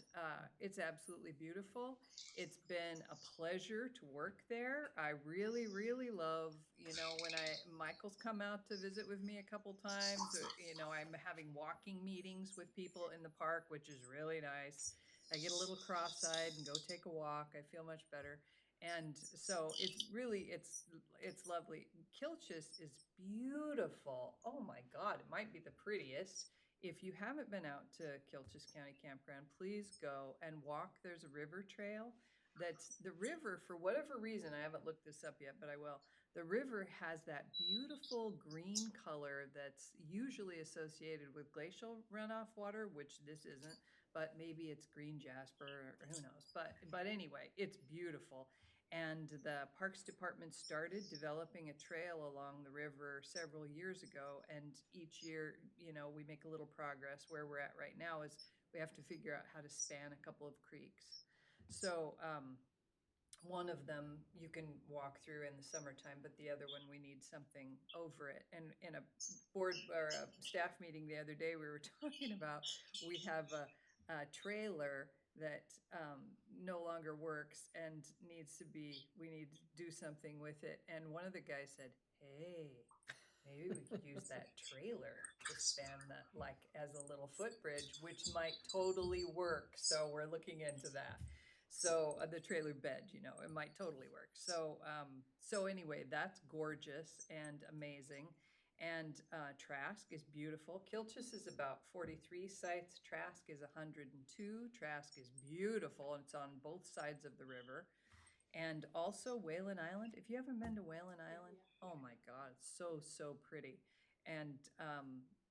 it's absolutely beautiful. It's been a pleasure to work there. I really, really love, when Michael's come out to visit with me a couple times, I'm having walking meetings with people in the park, which is really nice. I get a little cross-eyed and go take a walk. I feel much better. And so it's really, it's lovely. Kilchis is beautiful. Oh my God, it might be the prettiest. If you haven't been out to Kilchis County Campground, please go and walk. There's a river trail. That's the river, for whatever reason, I haven't looked this up yet, but I will. The river has that beautiful green color that's usually associated with glacial runoff water, which this isn't, but maybe it's green jasper, or who knows. But anyway, it's beautiful. And the Parks Department started developing a trail along the river several years ago. And each year, we make a little progress. Where we're at right now is we have to figure out how to span a couple of creeks. So one of them you can walk through in the summertime, but the other one we need something over it. And in a board or a staff meeting the other day, we were talking about, we have a trailer that no longer works and we need to do something with it. And one of the guys said, hey, maybe we could use that trailer to span as a little footbridge, which might totally work. So we're looking into that. So the trailer bed, you know, it might totally work. So so anyway, that's gorgeous and amazing. And Trask is beautiful. Kilchis is about 43 sites. Trask is 102. Trask is beautiful, and it's on both sides of the river. And also Whalen Island. If you haven't been to Whalen Island, oh my God, it's so, so pretty. And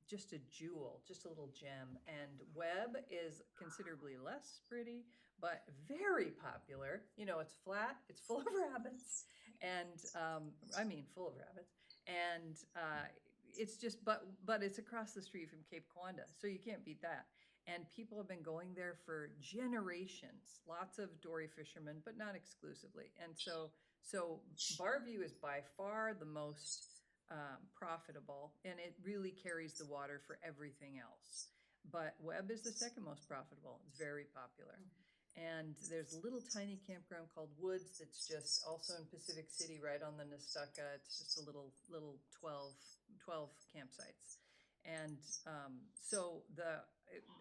just a jewel, just a little gem. And Webb is considerably less pretty, but very popular. You know, it's flat, it's full of rabbits, and I mean, full of rabbits. And it's just, but it's across the street from Cape Coanda, so you can't beat that. And people have been going there for generations. Lots of dory fishermen, but not exclusively. And so Barview is by far the most profitable, and it really carries the water for everything else. But Webb is the second most profitable. It's very popular. And there's a little tiny campground called Woods that's just also in Pacific City, right on the Nestucca. It's just a little 12 campsites. And so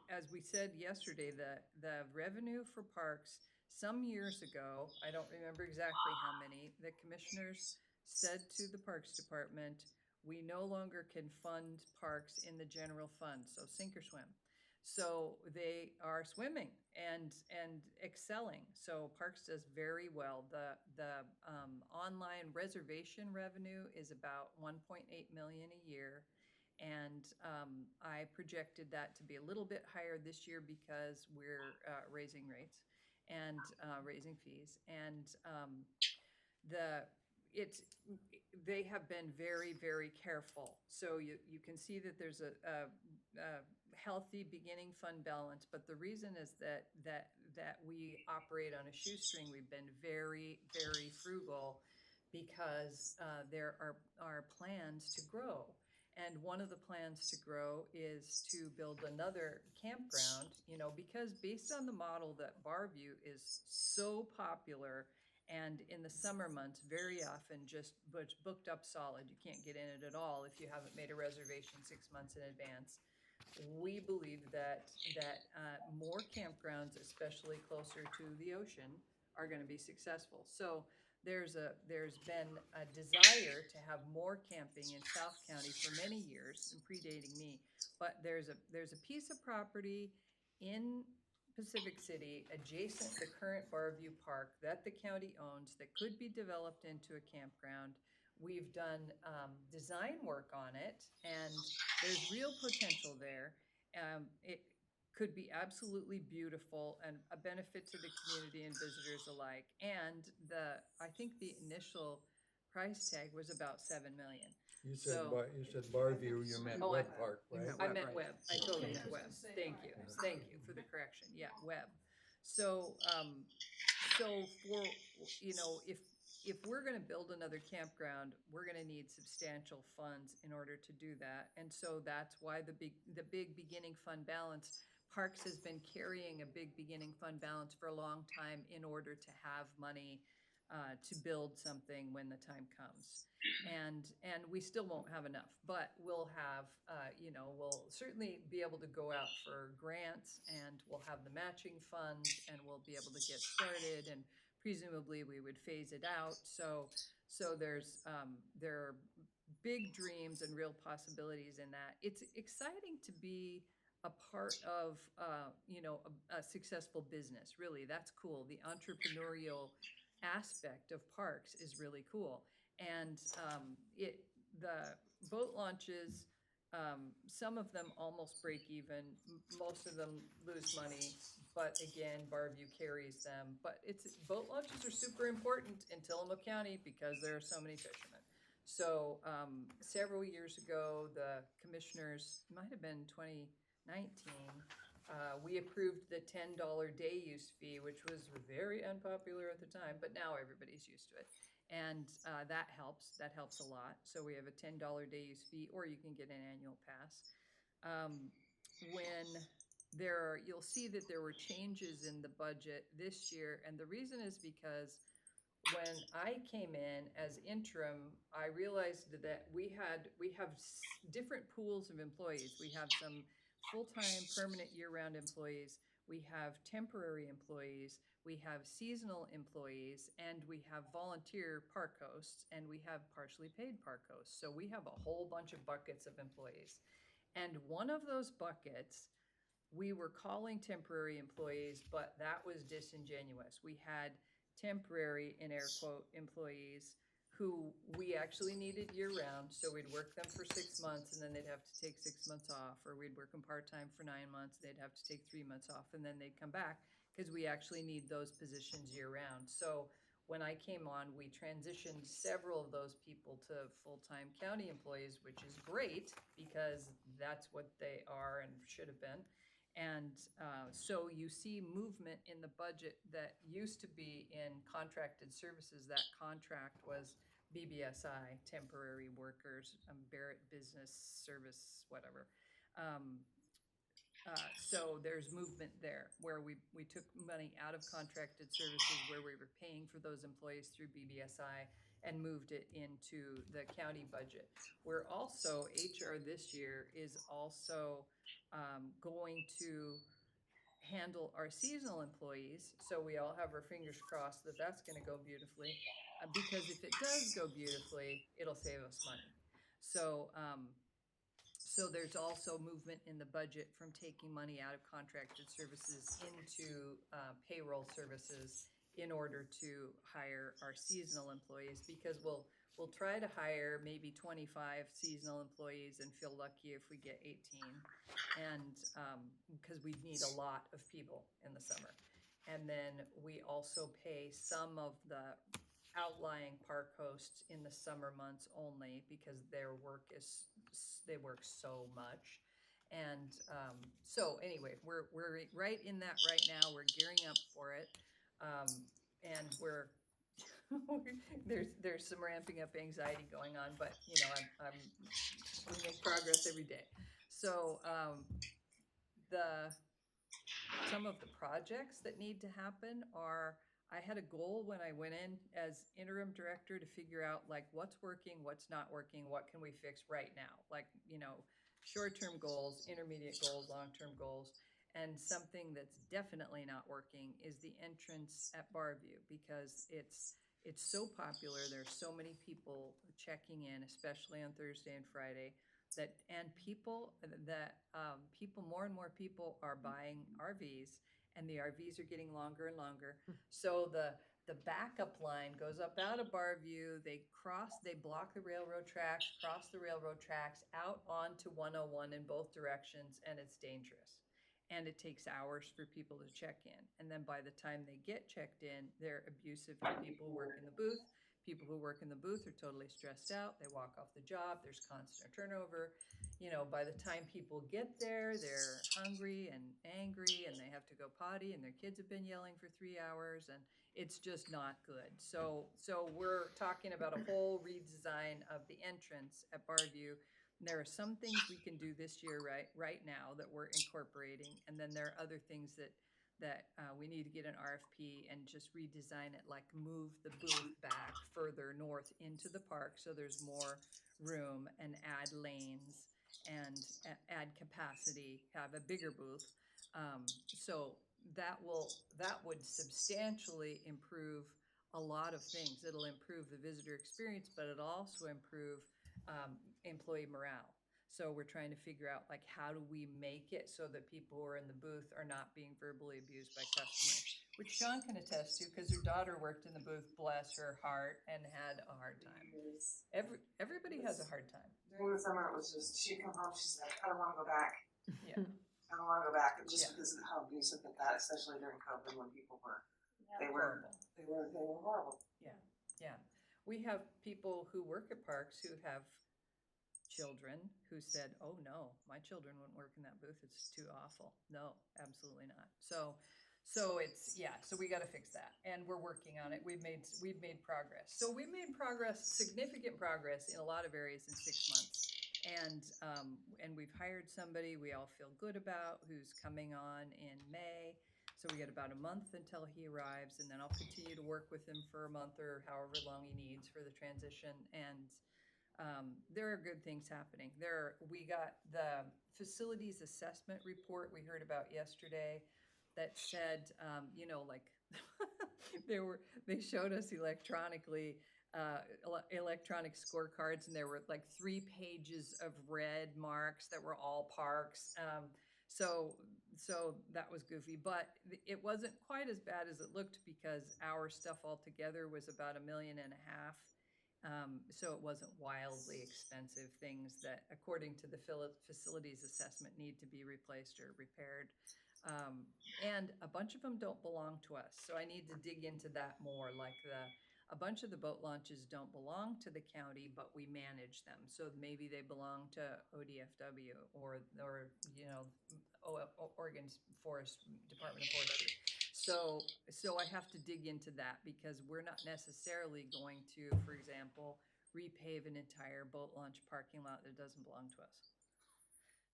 as we said yesterday, the revenue for parks, some years ago, I don't remember exactly how many, the commissioners said to the Parks Department, we no longer can fund parks in the general fund, so sink or swim. So they are swimming and excelling. So Parks does very well. The online reservation revenue is about 1.8 million a year. And I projected that to be a little bit higher this year because we're raising rates and raising fees. And they have been very, very careful. So you can see that there's a healthy beginning fund balance, but the reason is that we operate on a shoestring. We've been very, very frugal because there are plans to grow. And one of the plans to grow is to build another campground, you know, because based on the model that Barview is so popular, and in the summer months, very often just booked up solid. You can't get in it at all if you haven't made a reservation 6 months in advance. We believe that more campgrounds, especially closer to the ocean, are going to be successful. So there's been a desire to have more camping in South County for many years, and predating me. But there's a piece of property in Pacific City adjacent to current Barview Park that the county owns that could be developed into a campground. We've done design work on it, and there's real potential there. It could be absolutely beautiful and a benefit to the community and visitors alike. And I think the initial price tag was about 7 million. You said, So- you said Barview, you meant Oh, Webb Park, You right? meant I Webb, meant right. Webb. I totally Okay. meant Webb. Thank you. Thank you for the correction. Yeah, Webb. So, so for, you know, if we're going to build another campground, we're going to need substantial funds in order to do that. And so that's why the big beginning fund balance, Parks has been carrying a big beginning fund balance for a long time in order to have money to build something when the time comes. And we still won't have enough, but we'll have, you know, we'll certainly be able to go out for grants, and we'll have the matching funds, and we'll be able to get started, and presumably we would phase it out. So there are big dreams and real possibilities in that. It's exciting to be a part of, you know, a successful business. Really, that's cool. The entrepreneurial aspect of Parks is really cool. And the boat launches, some of them almost break even, most of them lose money, but again, Barview carries them. But boat launches are super important in Tillamook County because there are so many fishermen. So several years ago, the commissioners, might have been 2019, we approved the $10 day use fee, which was very unpopular at the time, but now everybody's used to it. And that helps a lot. So we have a $10 day use fee, or you can get an annual pass. You'll see that there were changes in the budget this year, and the reason is because when I came in as interim, I realized that we have different pools of employees. We have some full-time, permanent, year-round employees. We have temporary employees. we have seasonal employees, and we have volunteer park hosts, and we have partially paid park hosts. So we have a whole bunch of buckets of employees. And one of those buckets, we were calling temporary employees, but that was disingenuous. We had temporary, in air quote, employees who we actually needed year round. So we'd work them for 6 months and then they'd have to take 6 months off, or we'd work them part-time for 9 months. They'd have to take 3 months off and then they'd come back because we actually need those positions year round. So when I came on, we transitioned several of those people to full-time county employees, which is great because that's what they are and should have been. And so you see movement in the budget that used to be in contracted services. That contract was BBSI, temporary workers, Barrett Business Service, whatever. So there's movement there where we took money out of contracted services where we were paying for those employees through BBSI and moved it into the county budget. We're also, HR this year is also going to handle our seasonal employees. So we all have our fingers crossed that that's going to go beautifully, because if it does go beautifully, it'll save us money. So, so there's also movement in the budget from taking money out of contracted services into payroll services in order to hire our seasonal employees, because we'll try to hire maybe 25 seasonal employees and feel lucky if we get 18, and because we need a lot of people in the summer. And then we also pay some of the outlying park hosts in the summer months only because their work is, they work so much. And so anyway, we're right in that right now. We're gearing up for it. And we're there's some ramping up anxiety going on, but you know, we make progress every day. So some of the projects that need to happen are, I had a goal when I went in as interim director to figure out like what's working, what's not working, what can we fix right now? Like, you know, short-term goals, intermediate goals, long-term goals. And something that's definitely not working is the entrance at Barview, because it's so popular. There's so many people checking in, especially on Thursday and Friday, people more and more people are buying RVs, and the RVs are getting longer and longer. So the backup line goes up out of Barview, they block the railroad tracks, cross the railroad tracks out onto 101 in both directions, and it's dangerous. And it takes hours for people to check in. And then by the time they get checked in, they're abusive to people who work in the booth. People who work in the booth are totally stressed out. They walk off the job. There's constant turnover. You know, by the time people get there, they're hungry and angry, and they have to go potty, and their kids have been yelling for 3 hours, and it's just not good. So we're talking about a whole redesign of the entrance at Barview. There are some things we can do this year right now that we're incorporating, and then there are other things that we need to get an RFP and just redesign it, like move the booth back further north into the park so there's more room, and add lanes and add capacity, have a bigger booth. So that would substantially improve a lot of things. It'll improve the visitor experience, but it'll also improve employee morale. So we're trying to figure out, like, how do we make it so that people who are in the booth are not being verbally abused by customers, which Sean can attest to because her daughter worked in the booth, bless her heart, and had a hard time. Everybody has a hard time. During the summer, it was just, she'd come home, she's like, I don't wanna go back. Yeah. I don't wanna go back, just Yeah. because of how abusive it got, especially during COVID when people were, they were horrible. Yeah. We have people who work at parks who have children who said, oh no, my children wouldn't work in that booth. It's too awful. No, absolutely not. So it's, so we got to fix that, and we're working on it. We've made progress. So we've made significant progress in a lot of areas in 6 months. And we've hired somebody we all feel good about, who's coming on in May. So we got about a month until he arrives, and then I'll continue to work with him for a month or however long he needs for the transition. And there are good things happening. We got the facilities assessment report we heard about yesterday that said, like They showed us electronically, electronic scorecards, and there were like 3 pages of red marks that were all parks. So that was goofy, but it wasn't quite as bad as it looked because our stuff altogether was about $1.5 million. So it wasn't wildly expensive things that, according to the facilities assessment, need to be replaced or repaired. And a bunch of them don't belong to us, so I need to dig into that more. Like a bunch of the boat launches don't belong to the county, but we manage them. So maybe they belong to ODFW or Oregon Department of Forestry. So I have to dig into that because we're not necessarily going to, for example, repave an entire boat launch parking lot that doesn't belong to us.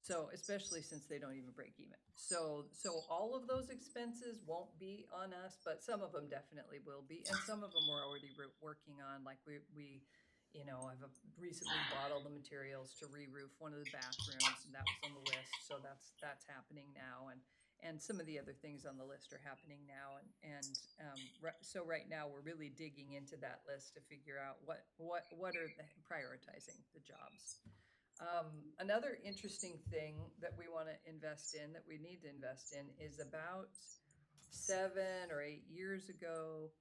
So especially since they don't even break even. So all of those expenses won't be on us, but some of them definitely will be. And some of them we're already working on. Like I've recently bought all the materials to re-roof one of the bathrooms, and that was on the list. So that's happening now. And some of the other things on the list are happening now. So right now we're really digging into that list to figure out what are prioritizing the jobs. Another interesting thing that we want to invest in, that we need to invest in, is about 7 or 8 years ago,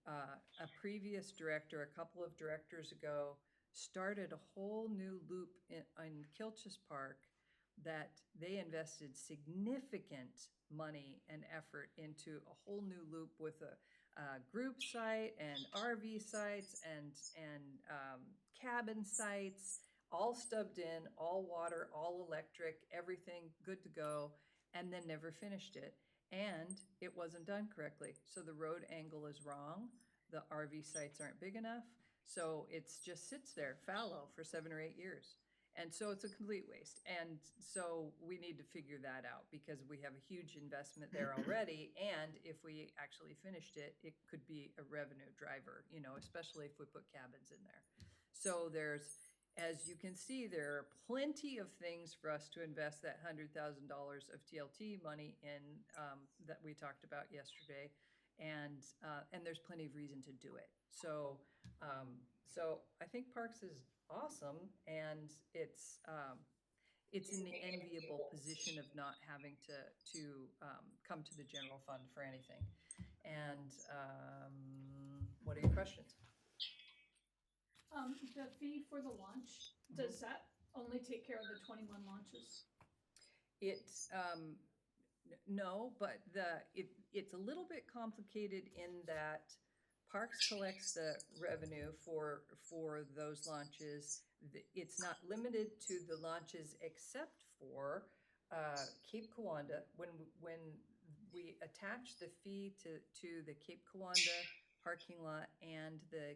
a previous director, a couple of directors ago, started a whole new loop in Kilchis Park that they invested significant money and effort into a whole new loop with a group site and RV sites and cabin sites, all stubbed in, all water, all electric, everything good to go, and then never finished it. And it wasn't done correctly. So the road angle is wrong. The RV sites aren't big enough. So it just sits there fallow for 7 or 8 years. And so it's a complete waste. And so we need to figure that out because we have a huge investment there already. And if we actually finished it, it could be a revenue driver, especially if we put cabins in there. So as you can see, there are plenty of things for us to invest that $100,000 of TLT money in that we talked about yesterday, and there's plenty of reason to do it. So I think Parks is awesome, and it's in the enviable position of not having to come to the general fund for anything. And what are your questions? The fee for the launch, does that only take care of the 21 launches? No, but it's a little bit complicated in that Parks collects the revenue for those launches. It's not limited to the launches except for Cape Kiwanda. When we attach the fee to the Cape Kiwanda parking lot and the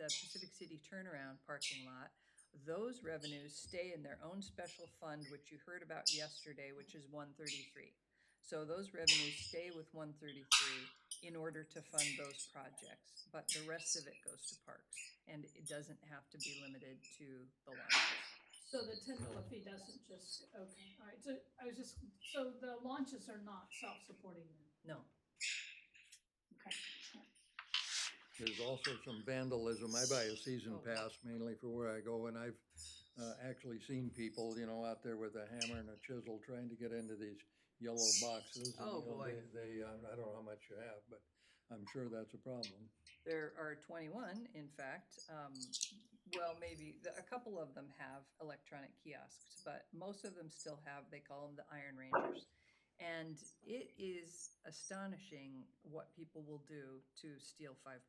Pacific City turnaround parking lot, those revenues stay in their own special fund, which you heard about yesterday, which is 133. So those revenues stay with 133 in order to fund those projects, but the rest of it goes to Parks, and it doesn't have to be limited to the launches. So the $10 fee doesn't just, okay, all right, so the launches are not self-supporting then? No. Okay. There's also some vandalism. I buy a season pass mainly for where I go, and I've actually seen people, out there with a hammer and a chisel trying to get into these yellow boxes. And, boy. They I don't know how much you have, but I'm sure that's a problem. There are 21, in fact. Well, maybe a couple of them have electronic kiosks, but most of them still have, they call them the Iron Rangers. And it is astonishing what people will do to steal $5.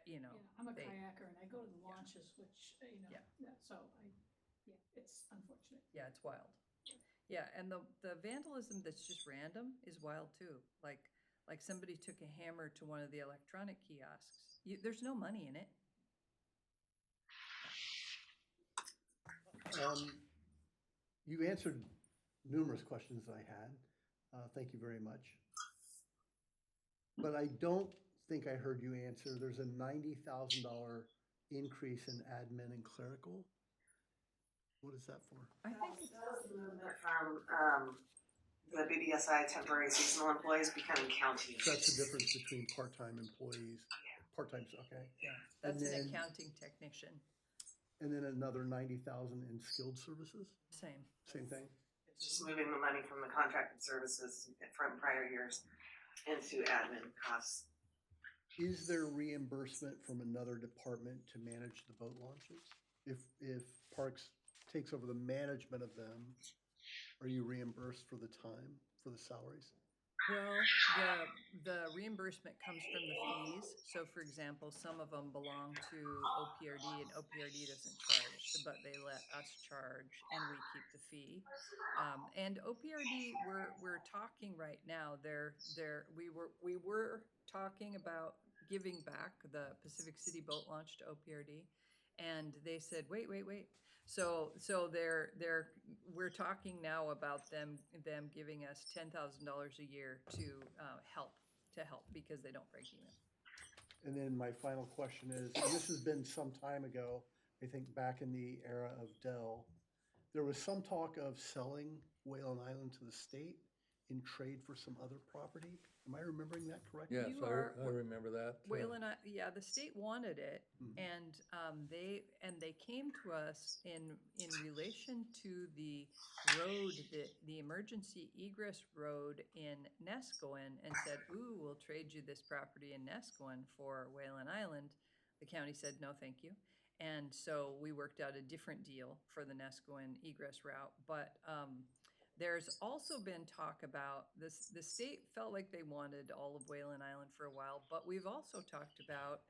Yeah, I'm a kayaker and I go to the launches, which, it's unfortunate. Yeah, it's wild. Yeah, and the vandalism that's just random is wild too. Like somebody took a hammer to one of the electronic kiosks. There's no money in it. You answered numerous questions I had. Thank you very much. But I don't think I heard you answer. There's a $90,000 increase in admin and clerical. What is that for? I think That was the movement from the BDSI temporary seasonal employees becoming county. So that's the difference between part-time employees, part-time, okay. That's And an then- accounting technician, And then another 90,000 in skilled services, same. same thing? It's just moving the money from the contracted services from prior years into admin costs. Is there reimbursement from another department to manage the boat launches? If Parks takes over the management of them, are you reimbursed for the time, for the salaries? Well, the reimbursement comes from the fees. So for example, some of them belong to OPRD and OPRD doesn't charge, but they let us charge and we keep the fee. And OPRD, we're talking right now, we were talking about giving back the Pacific City boat launch to OPRD. And they said, wait. So we're talking now about them giving us $10,000 a year to help because they don't break even. And then my final question is, and this has been some time ago, I think back in the era of Dell, there was some talk of selling Whalen Island to the state in trade for some other property. Am I remembering that correctly? Yes, You are- I remember that. Whalen, yeah, the state wanted it, Mhm. and they came to us in relation to the road, the emergency egress road in Nescoin, and said, "Ooh, we'll trade you this property in Nescoin for Whalen Island." The county said, "No, thank you." And so we worked out a different deal for the Nescoin egress route, but there's also been talk about this. The state felt like they wanted all of Whalen Island for a while, but we've also talked about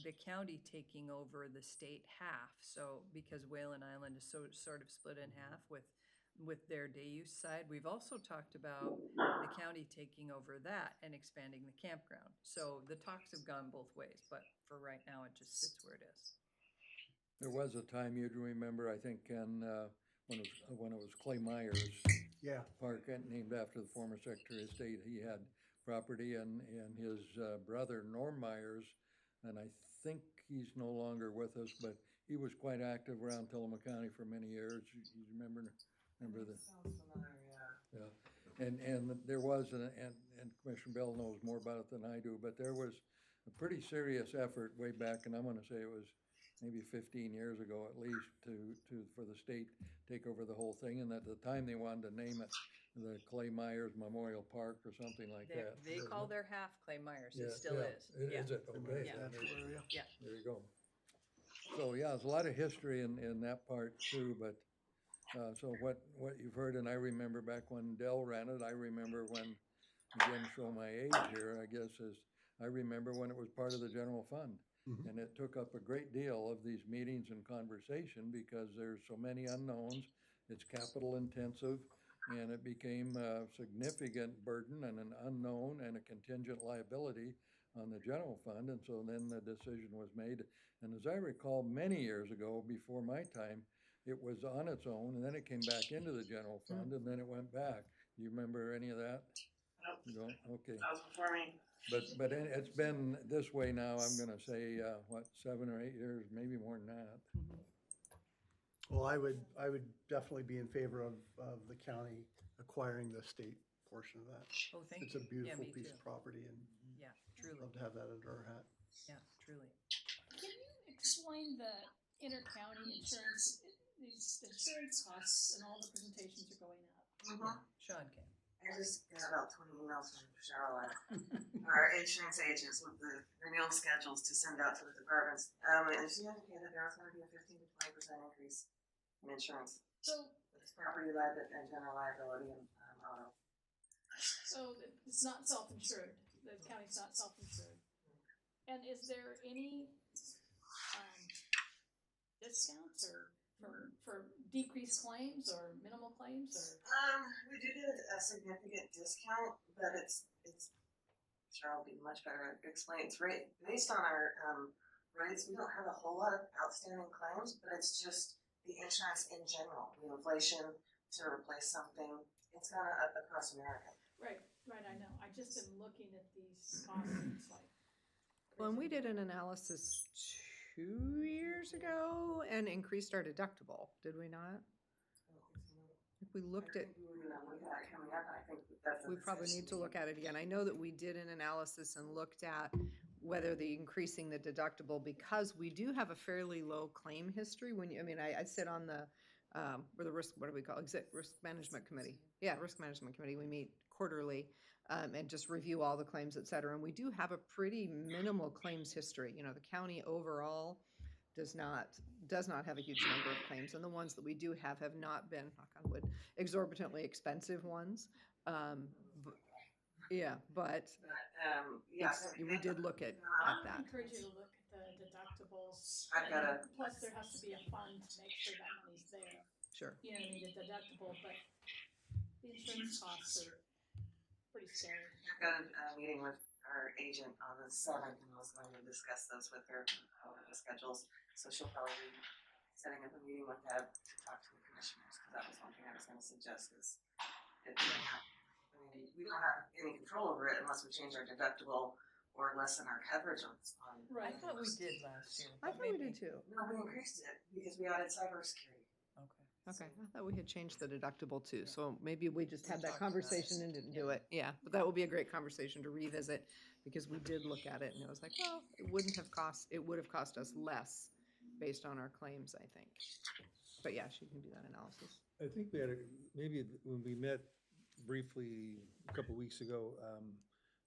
the county taking over the state half. So because Whalen Island is sort of split in half with their day use side, we've also talked about the county taking over that and expanding the campground. So the talks have gone both ways, but for right now, it just sits where it is. There was a time you'd remember, I think, Ken, when it was Clay Myers Yeah, Park, named after the former Secretary of State. He had property, and his brother Norm Myers, and I think he's no longer with us, but he was quite active around Tillamook County for many years. You remember the, Sounds familiar, yeah. yeah. And there was, and Commissioner Bell knows more about it than I do, but there was a pretty serious effort way back, and I'm gonna say it was maybe 15 years ago at least, for the state take over the whole thing, and at the time they wanted to name it the Clay Myers Memorial Park or something like that. They call their half Clay Myers. Yeah, It still yeah. is. Is it? Okay. Yeah. that's where, yeah. There you go. So, yeah, there's a lot of history in that part too, but, so what you've heard, and I remember back when Dell ran it, I remember when, again, show my age here, I guess, is, I remember when it was part of the general fund. Mhm. And it took up a great deal of these meetings and conversation because there's so many unknowns. It's capital intensive, and it became a significant burden and an unknown and a contingent liability on the general fund. And so then the decision was made. And as I recall, many years ago, before my time, it was on its own, and then it came back into the general fund, and then it went back. Do you remember any of that? Nope. You don't? Okay. That was before me. But it's been this way now, I'm gonna say, 7 or 8 years, maybe more than that. Well, I would definitely be in favor of the county acquiring the state portion of that. Oh, thank you. It's a beautiful me piece too. of property, and Yeah, I'd truly. love to have that under our hat. Yeah, truly. Can you explain the inter-county insurance, the insurance costs and all the presentations are going up? Sean can. I just got about 20 emails from Charlotte, our insurance agents, with the renewal schedules to send out to the departments. And she indicated there was going to be a 15 to 20% increase in insurance. So, It's property liability and general liability and auto. so it's not self-insured, the county's not self-insured. And is there any, discounts or for decreased claims or minimal claims or? We do get a significant discount, but it's Cheryl will be much better at explaining. It's based on our rates. We don't have a whole lot of outstanding claims, but it's just the insurance in general. The inflation to replace something, it's gone up across America. Right, I know. I just am looking at these costs and it's like. Well, and we did an analysis 2 years ago and increased our deductible, did we not? we looked at, I think we were gonna look at that coming up, I think that's a we probably need to discussion. look at it again. I know that we did an analysis and looked at whether the increasing the deductible, because we do have a fairly low claim history when you, I mean, I sit on the, or the risk, what do we call, risk management committee. Yeah, risk management committee. We meet quarterly, and just review all the claims, et cetera. And we do have a pretty minimal claims history. You know, the county overall does not have a huge number of claims, and the ones that we do have not been, knock on wood, exorbitantly expensive ones. Yeah, but Yeah. we did look at I would that. encourage you to look at the deductibles. I've got and Plus, there has to be a fund to make sure that money's there. Sure. You know, what I mean, the deductible, but the insurance costs are pretty scary. I've got a meeting with our agent on the 7th, and I was going to discuss those with her, the schedules. So she'll probably be setting up a meeting with Deb to talk to the commissioners, because that was one thing I was gonna suggest is we don't have any control over it unless we change our deductible or lessen our coverage on. I thought we did last year. I but thought we maybe- did too. No, we increased it because we added cybersecurity. Okay. Okay, I thought we had changed the deductible too, so maybe we just had that talked about it. conversation and didn't do it. Yeah, but that will be a great conversation to revisit, because we did look at it and it was like, well, it would have cost us less based on our claims, I think. But yeah, she can do that analysis. I think we had, maybe when we met briefly a couple weeks ago,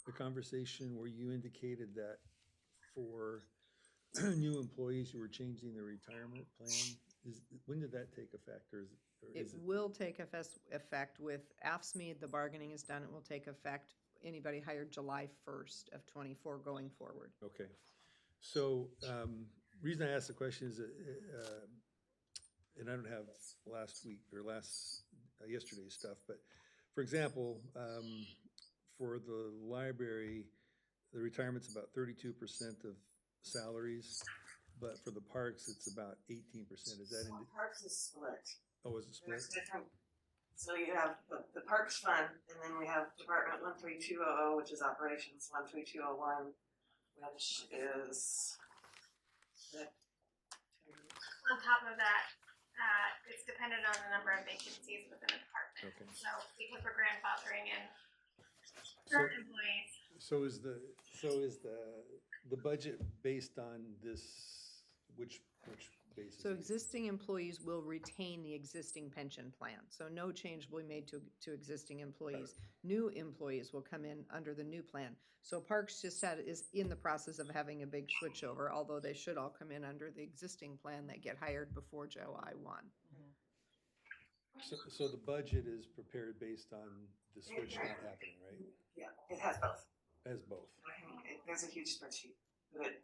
the conversation where you indicated that for new employees who were changing their retirement plan, when did that take effect, or is It will take effect with AFSCME, the bargaining is done, it will take effect, anybody hired July 1st of '24 going forward. Okay, so, reason I asked the question is, and I don't have yesterday's stuff, but for example, for the library, the retirement's about 32% of salaries, but for the parks, it's about 18%. Is that in? Parks is split. Oh, is it split? There's different, so you have the Parks Fund, and then we have Department 13200, which is operations, 13201, which is On top of that, it's dependent on the number of vacancies within a department. Okay. So because we're grandfathering in So, certain employees, so is the budget based on this, which basis? So existing employees will retain the existing pension plan, so no change will be made to existing employees. New employees will come in under the new plan. So Parks is in the process of having a big switchover, although they should all come in under the existing plan that get hired before July 1. So the budget is prepared based on the switch not happening, right? yeah, it has both. As both. There's a huge spreadsheet, but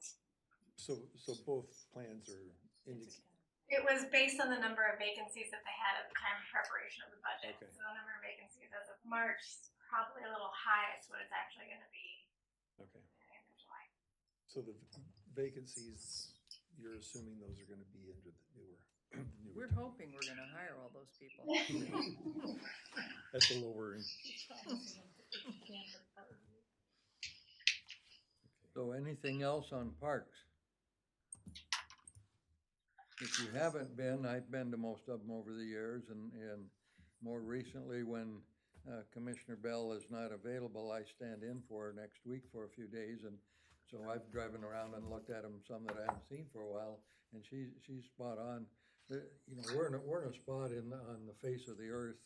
So both plans are it was based on the number of vacancies that they had at the time of preparation of the budget. Okay. So the number of vacancies as of March is probably a little high as what it's actually gonna be okay. at the end of July. So the vacancies, you're assuming those are gonna be under the newer. We're hoping we're gonna hire all those people. That's a lower. It's promising if you can, but probably. So anything else on parks? If you haven't been, I've been to most of them over the years, and more recently, when Commissioner Bell is not available, I stand in for her next week for a few days, and so I've driven around and looked at them, some that I haven't seen for a while, and she's spot on. You know, we're in a spot on the face of the earth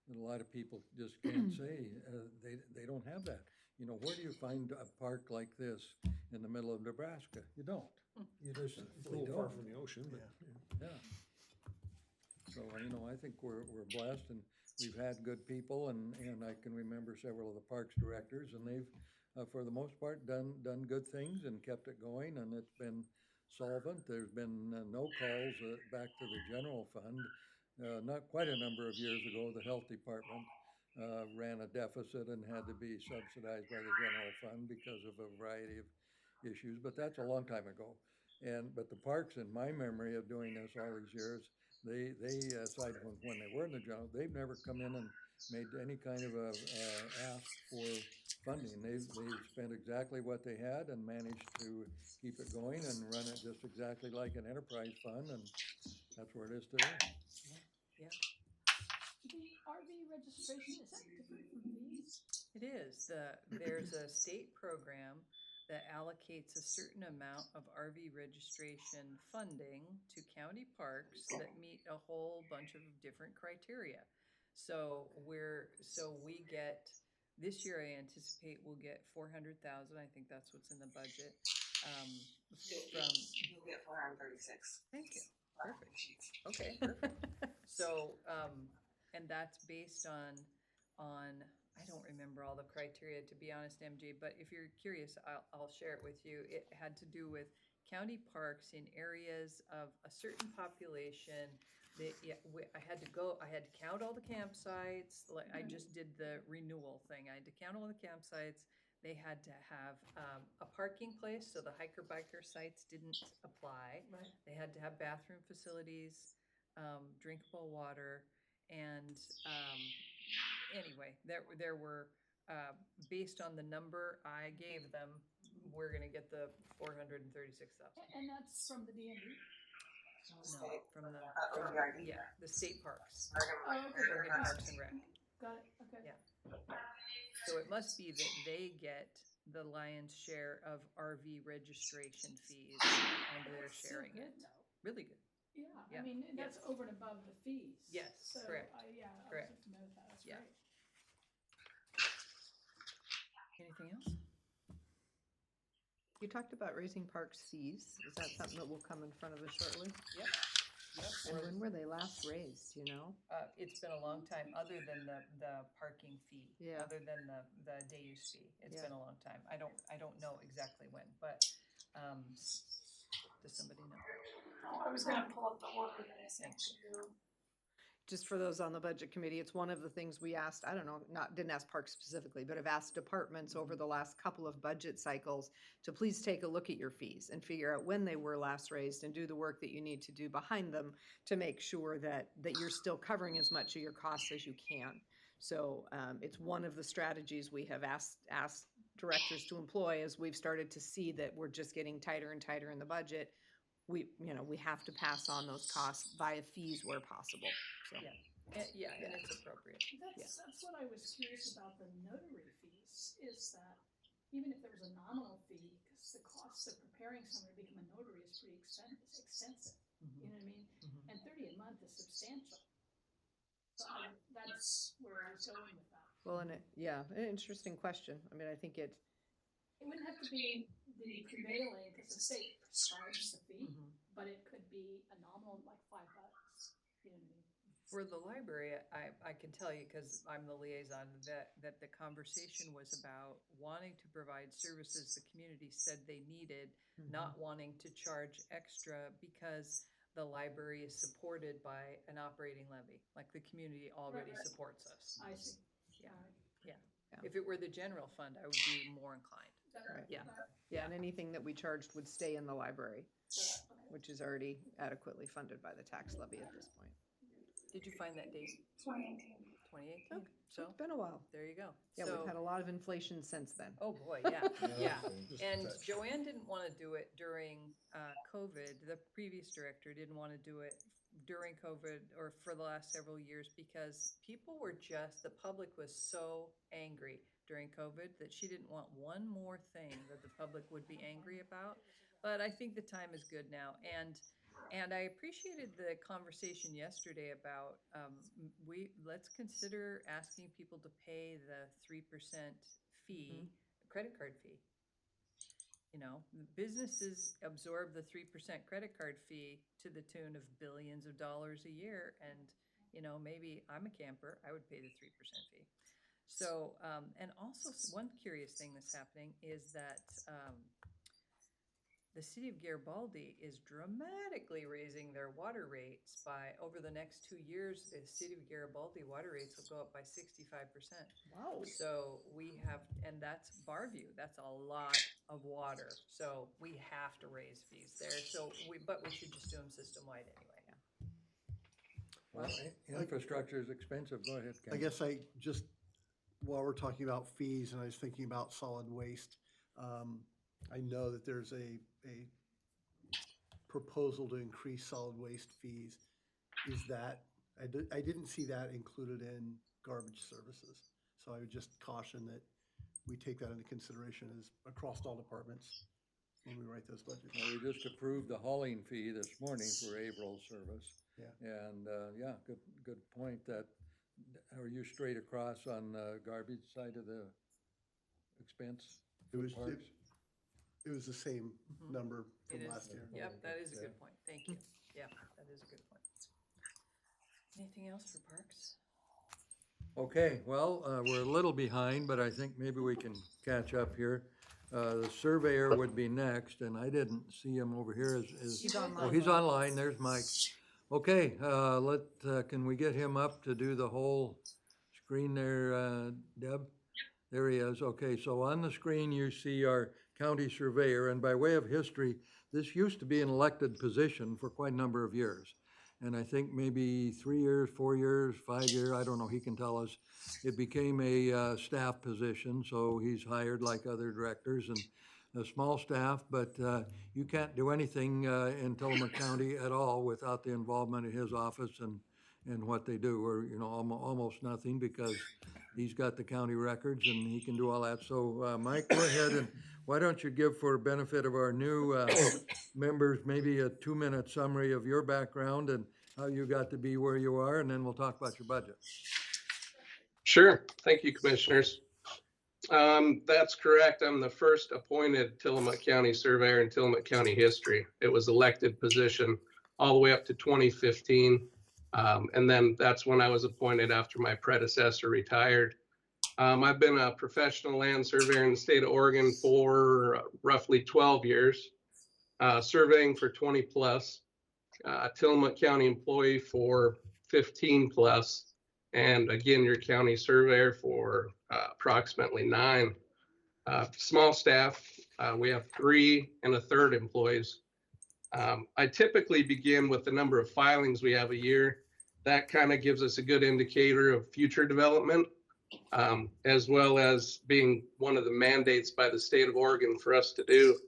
that a lot of people just can't say. They don't have that. You know, where do you find a park like this in the middle of Nebraska? You don't. You just It's a simply little far don't. from the ocean, but. Yeah. So, you know, I think we're blessed, and we've had good people, and I can remember several of the parks directors, and they've, for the most part, done good things and kept it going, and it's been solvent. There's been no calls back to the general fund. Not quite a number of years ago, the health department ran a deficit and had to be subsidized by the general fund because of a variety of issues, but that's a long time ago. But the parks, in my memory of doing this all these years, they aside from when they were in the general, they've never come in and made any kind of a ask for funding. They've spent exactly what they had and managed to keep it going and run it just exactly like an enterprise fund, and that's where it is today. The RV registration, is that different from these? It is. There's a state program that allocates a certain amount of RV registration funding to county parks that meet a whole bunch of different criteria. So we get, this year I anticipate we'll get 400,000. I think that's what's in the budget. From, You'll get 436. thank you. Perfect. Okay, perfect. So, and that's based on, I don't remember all the criteria, to be honest, MJ, but if you're curious, I'll share it with you. It had to do with county parks in areas of a certain population. I had to count all the campsites, like I just did the renewal thing. I had to count all the campsites. They had to have a parking place, so the hiker-biker sites didn't apply. Right. They had to have bathroom facilities, drinkable water, and anyway, there were, based on the number I gave them, we're gonna get the 436,000. And that's from the DMV? No, from the, ORD. yeah, the state parks, Oh, okay. Oregon Parks and Rec. Got it, okay. Yeah. So it must be that they get the lion's share of RV registration fees, and they're That's still sharing good, it. though. Really good. Yeah, Yeah. I mean, that's over and above the fees. Yes, So, correct, yeah, I correct. was familiar with that, that's Yeah. great. Anything else? You talked about raising parks fees. Is that something that will come in front of us shortly? Yep. And when were they last raised, you know? It's been a long time, other than the parking fee. Yeah. Other than the day use fee. It's Yeah. been a long time. I don't know exactly when, but, does somebody know? I was gonna pull up the order that I sent you. Just for those on the budget committee, it's one of the things we asked, I don't know, didn't ask parks specifically, but have asked departments over the last couple of budget cycles to please take a look at your fees and figure out when they were last raised and do the work that you need to do behind them to make sure that you're still covering as much of your costs as you can. So it's one of the strategies we have asked directors to employ as we've started to see that we're just getting tighter and tighter in the budget. We have to pass on those costs via fees where possible, so. Yeah, and it's appropriate. That's what I was curious about the notary fees, is that even if there was a nominal fee, because the cost of preparing someone to become a notary is pretty extensive, you know what I mean? Mhm. And 30 a month is substantial. So that's where I was going with that. Well, an interesting question. I mean, I think It wouldn't have to be the prevailing, because the state prescribes the fee, Mhm. but it could be a nominal, like $5, you know what I mean? For the library, I can tell you, because I'm the liaison, that the conversation was about wanting to provide services the community said they needed, not wanting to charge extra because the library is supported by an operating levy, like the community already Right. supports us. I see. Yeah. All right. If it were the general fund, I would be more inclined. Right. Yeah. and anything that we charged would stay in the library, Okay. which is already adequately funded by the tax levy at this point. Did you find that date? 2018. 2018? So, It's been a while. there you go. Yeah, So- we've had a lot of inflation since then. Oh, boy, yeah, yeah. Just And touch. Joanne didn't want to do it during COVID. The previous director didn't want to do it during COVID or for the last several years because people were the public was so angry during COVID that she didn't want one more thing that the public would be angry about. But I think the time is good now. And I appreciated the conversation yesterday about, let's consider asking people to pay the 3% fee, credit card fee. You know, businesses absorb the 3% credit card fee to the tune of billions of dollars a year. And, maybe I'm a camper, I would pay the 3% fee. So, and also one curious thing that's happening is that, the city of Garibaldi is dramatically raising their water rates over the next 2 years, the city of Garibaldi water rates will go up by 65%. Wow. So and that's Barview, that's a lot of water, so we have to raise fees there, but we should just do them system-wide anyway. Well, infrastructure is expensive. Go ahead, Ken. I guess while we're talking about fees, and I was thinking about solid waste, I know that there's a proposal to increase solid waste fees. Is that I didn't see that included in garbage services. So I would just caution that we take that into consideration as across all departments when we write those budgets. Well, we just approved the hauling fee this morning for April service. Yeah. And, yeah, good point that, are you straight across on the garbage side of the expense? It was, Parks? it was the same Mhm. number It from is, last year. yep, that is a Yeah. good point, thank you, yeah, that is a good point. Anything else for parks? Okay, well, we're a little behind, but I think maybe we can catch up here. The surveyor would be next, and I didn't see him over here. He's Oh, online. he's online, there's Mike. Okay, can we get him up to do the whole screen there, Deb? There he is, okay, so on the screen you see our county surveyor, and by way of history, this used to be an elected position for quite a number of years. And I think maybe 3 years, 4 years, 5 years, I don't know, he can tell us. It became a staff position, so he's hired like other directors and a small staff, but you can't do anything in Tillamook County at all without the involvement of his office and what they do, or, you know, almost nothing, because he's got the county records and he can do all that. So Mike, go ahead, and why don't you give, for benefit of our new members, maybe a 2-minute summary of your background and how you got to be where you are, and then we'll talk about your budget. Sure. Thank you, commissioners. That's correct. I'm the first appointed Tillamook County surveyor in Tillamook County history. It was elected position all the way up to 2015. And then that's when I was appointed after my predecessor retired. I've been a professional land surveyor in the state of Oregon for roughly 12 years, surveying for 20 plus, Tillamook County employee for 15 plus, and again, your county surveyor for approximately 9. Small staff, we have 3 1/3 employees. I typically begin with the number of filings we have a year. That kind of gives us a good indicator of future development, as well as being one of the mandates by the state of Oregon for us to do.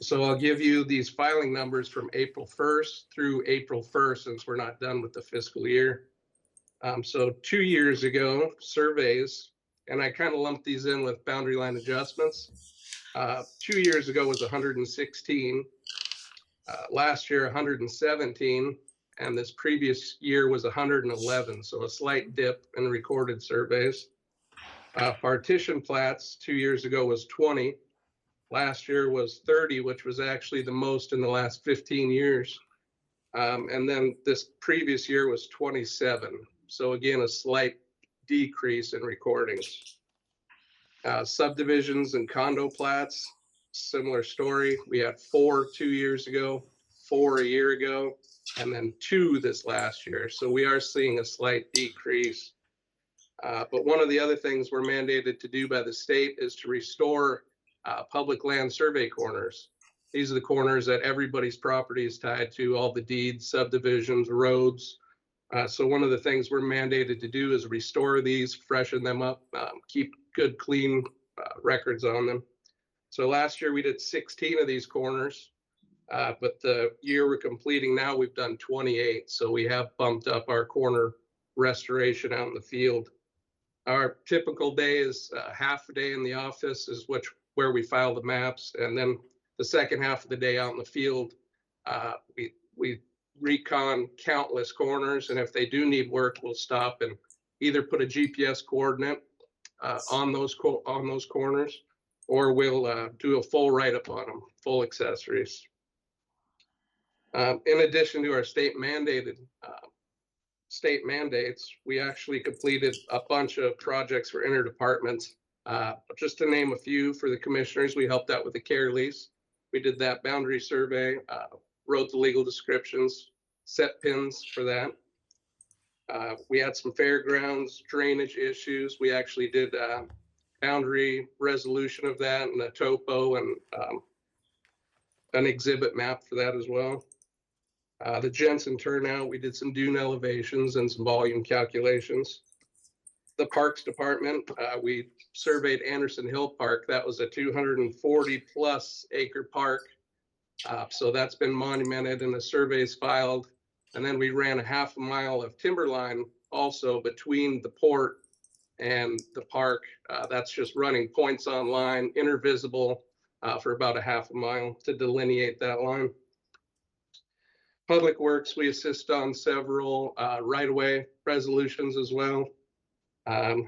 So I'll give you these filing numbers from April 1st through April 1st, since we're not done with the fiscal year. So 2 years ago, surveys, and I kind of lumped these in with boundary line adjustments. 2 years ago was 116. Last year, 117. And this previous year was 111. So a slight dip in recorded surveys. Partition plats 2 years ago was 20. Last year was 30, which was actually the most in the last 15 years. And then this previous year was 27. So again, a slight decrease in recordings. Subdivisions and condo plats, similar story. We had 4 2 years ago, 4 a year ago, and then 2 this last year. So we are seeing a slight decrease. But one of the other things we're mandated to do by the state is to restore public land survey corners. These are the corners that everybody's property is tied to, all the deeds, subdivisions, roads. So one of the things we're mandated to do is restore these, freshen them up, keep good, clean records on them. So last year we did 16 of these corners, but the year we're completing now, we've done 28. So we have bumped up our corner restoration out in the field. Our typical day is half a day in the office is where we file the maps, and then the second half of the day out in the field, we recon countless corners, and if they do need work, we'll stop and either put a GPS coordinate on those corners, or we'll do a full write-up on them, full accessories. In addition to our state mandates, we actually completed a bunch of projects for interdepartments. Just to name a few for the commissioners, we helped out with the care lease. We did that boundary survey, wrote the legal descriptions, set pins for that. We had some fairgrounds drainage issues. We actually did boundary resolution of that, and a topo, and an exhibit map for that as well. The Jensen turnout, we did some dune elevations and some volume calculations. The Parks Department, we surveyed Anderson Hill Park. That was a 240 plus acre park. So that's been monumented, and the surveys filed. And then we ran a half a mile of timber line also between the port and the park. That's just running points on line, intervisible, for about a half a mile to delineate that line. Public Works, we assist on several right-of-way resolutions as well.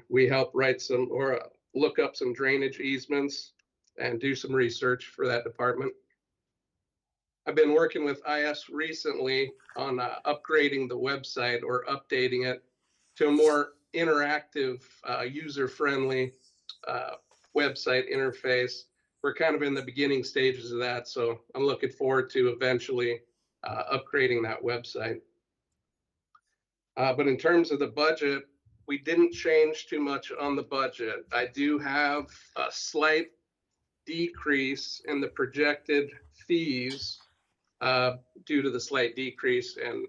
We help write some or look up some drainage easements and do some research for that department. I've been working with IS recently on upgrading the website or updating it to a more interactive, user-friendly website interface. We're kind of in the beginning stages of that, so I'm looking forward to eventually upgrading that website. But in terms of the budget, we didn't change too much on the budget. I do have a slight decrease in the projected fees due to the slight decrease in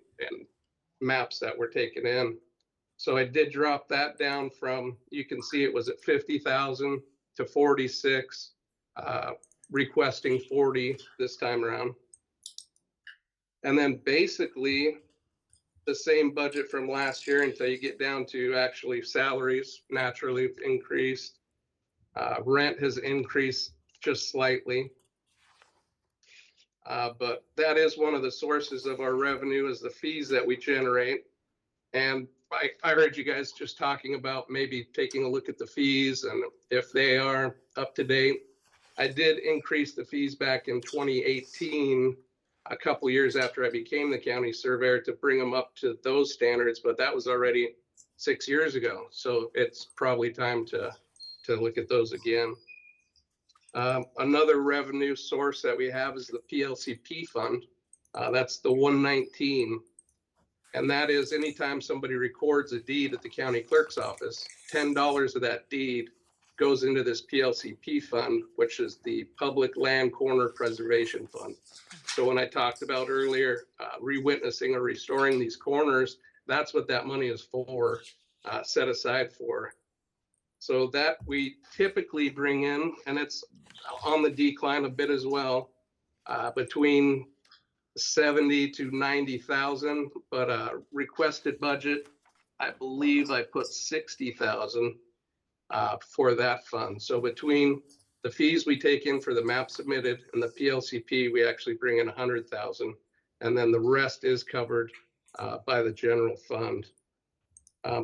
maps that were taken in. So I did drop that down from, you can see it was at 50,000 to 46, requesting 40 this time around. And then basically the same budget from last year until you get down to actually salaries naturally have increased. Rent has increased just slightly. But that is one of the sources of our revenue is the fees that we generate. And I heard you guys just talking about maybe taking a look at the fees and if they are up to date. I did increase the fees back in 2018, a couple years after I became the county surveyor, to bring them up to those standards, but that was already 6 years ago. So it's probably time to look at those again. Another revenue source that we have is the PLCP fund. That's the 119. And that is anytime somebody records a deed at the county clerk's office, $10 of that deed goes into this PLCP fund, which is the Public Land Corner Preservation Fund. So when I talked about earlier, re-witnessing or restoring these corners, that's what that money is for, set aside for. So that we typically bring in, and it's on the decline a bit as well, between 70 to 90,000, but requested budget, I believe I put 60,000 for that fund. So between the fees we take in for the map submitted and the PLCP, we actually bring in 100,000, and then the rest is covered by the general fund.